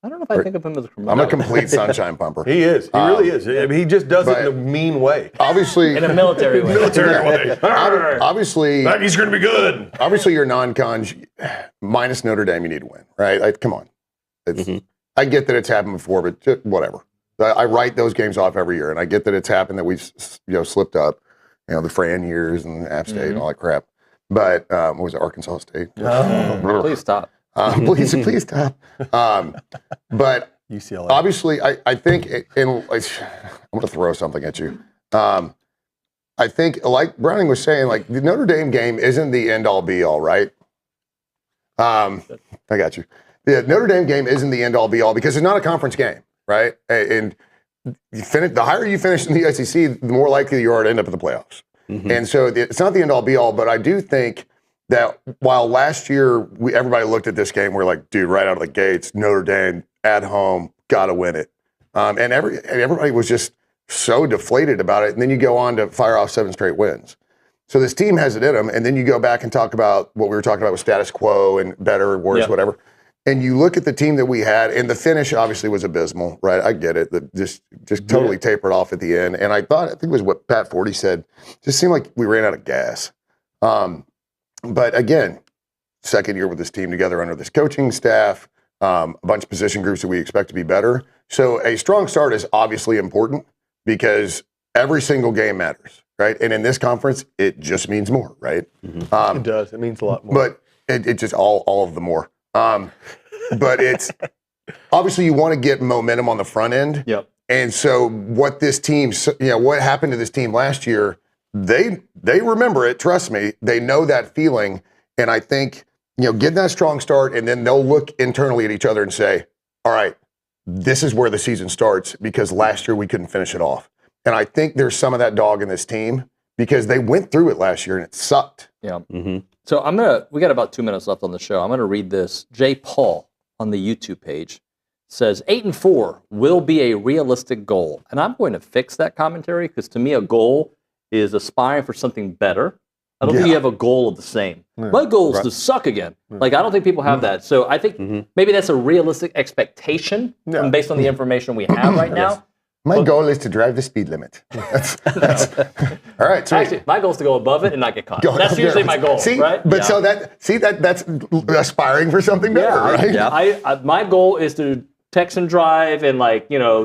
I don't know if I think of him as a curmudgeon. I'm a complete sunshine pumper. He is. He really is. He just does it in a mean way. Obviously. In a military way. Obviously. He's going to be good. Obviously, your non-cons, minus Notre Dame, you need to win, right? Come on. I get that it's happened before, but just, whatever. I write those games off every year, and I get that it's happened that we've slipped up. The Fran years and App State and all that crap. But what was it, Arkansas State? Please stop. Please stop. But UCLA. Obviously, I think, I'm going to throw something at you. I think, like Browning was saying, the Notre Dame game isn't the end-all, be-all, right? I got you. The Notre Dame game isn't the end-all, be-all because it's not a conference game, right? And the higher you finish in the SEC, the more likely you are to end up in the playoffs. And so it's not the end-all, be-all, but I do think that while last year everybody looked at this game, we're like, dude, right out of the gates, Notre Dame at home, got to win it. And everybody was just so deflated about it. And then you go on to fire off 7 straight wins. So this team has it in them. And then you go back and talk about what we were talking about with status quo and better or worse, whatever. And you look at the team that we had, and the finish obviously was abysmal, right? I get it. Just totally tapered off at the end. And I think it was what Pat Forde said, just seemed like we ran out of gas. But again, second year with this team together under this coaching staff, a bunch of position groups that we expect to be better. So a strong start is obviously important because every single game matters, right? And in this conference, it just means more, right? It does. It means a lot more. But it just all of the more. But it's obviously you want to get momentum on the front end. Yep. And so what this team, what happened to this team last year, they remember it. Trust me, they know that feeling. And I think, getting that strong start, and then they'll look internally at each other and say, all right, this is where the season starts because last year we couldn't finish it off. And I think there's some of that dog in this team because they went through it last year and it sucked. Yeah. So we got about 2 minutes left on the show. I'm going to read this. Jay Paul on the YouTube page says 8-4 will be a realistic goal. And I'm going to fix that commentary because to me a goal is aspiring for something better. I don't think you have a goal of the same. My goal is to suck again. I don't think people have that. So I think maybe that's a realistic expectation based on the information we have right now. My goal is to drive the speed limit. That's all right. So actually, my goal is to go above it and not get caught. That's usually my goal, right? But so that's aspiring for something better, right? My goal is to text and drive and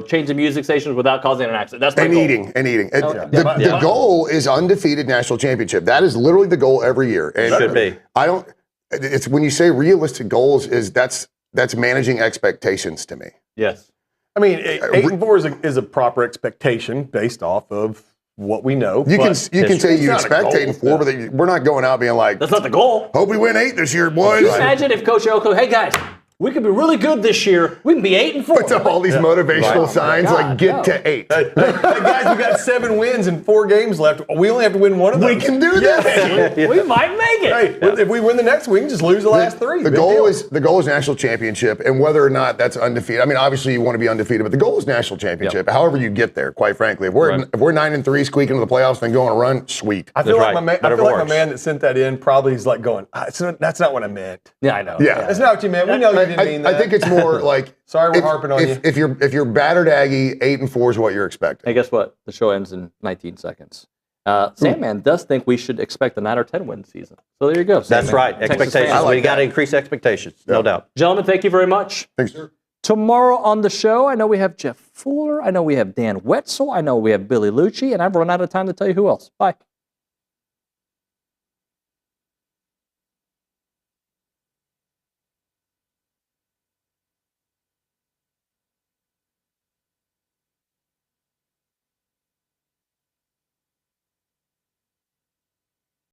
change the music stations without causing an accident. That's my goal. Eating. The goal is undefeated national championship. That is literally the goal every year. And should be. It's when you say realistic goals that's managing expectations to me. Yes. I mean, 8-4 is a proper expectation based off of what we know. You can say you expect 8-4, but we're not going out being like, that's not the goal. Hope we win 8 this year, boys. Imagine if Coach Oko, hey guys, we could be really good this year. We can be 8-4. Puts up all these motivational signs get to 8. Hey, guys, we got 7 wins and 4 games left. We only have to win one of those. We can do this. We might make it. Hey, if we win the next, we can just lose the last 3. The goal is national championship, and whether or not that's undefeated. I mean, obviously you want to be undefeated, but the goal is national championship. Yep. However you get there, quite frankly, if we're 9-3, squeaking into the playoffs, then go on a run, sweet. I feel like my man that sent that in probably is like going, that's not what I meant. Yeah, I know. Yeah, that's not what you meant. We know you didn't mean that. I think it's more like sorry we're harping on you. If you're battered Aggie, 8-4 is what you're expecting. Hey, guess what? The show ends in 19 seconds. Sandman does think we should expect a 9 or 10 win season. So there you go. Sandman. That's right. Expectations. We got to increase expectations, no doubt. Gentlemen, thank you very much. Thanks, sir. Tomorrow on the show, I know we have Jeff Fuller. I know we have Dan Wetzel. I know we have Billy Lucci. And I've run out of time to tell you who else. Bye.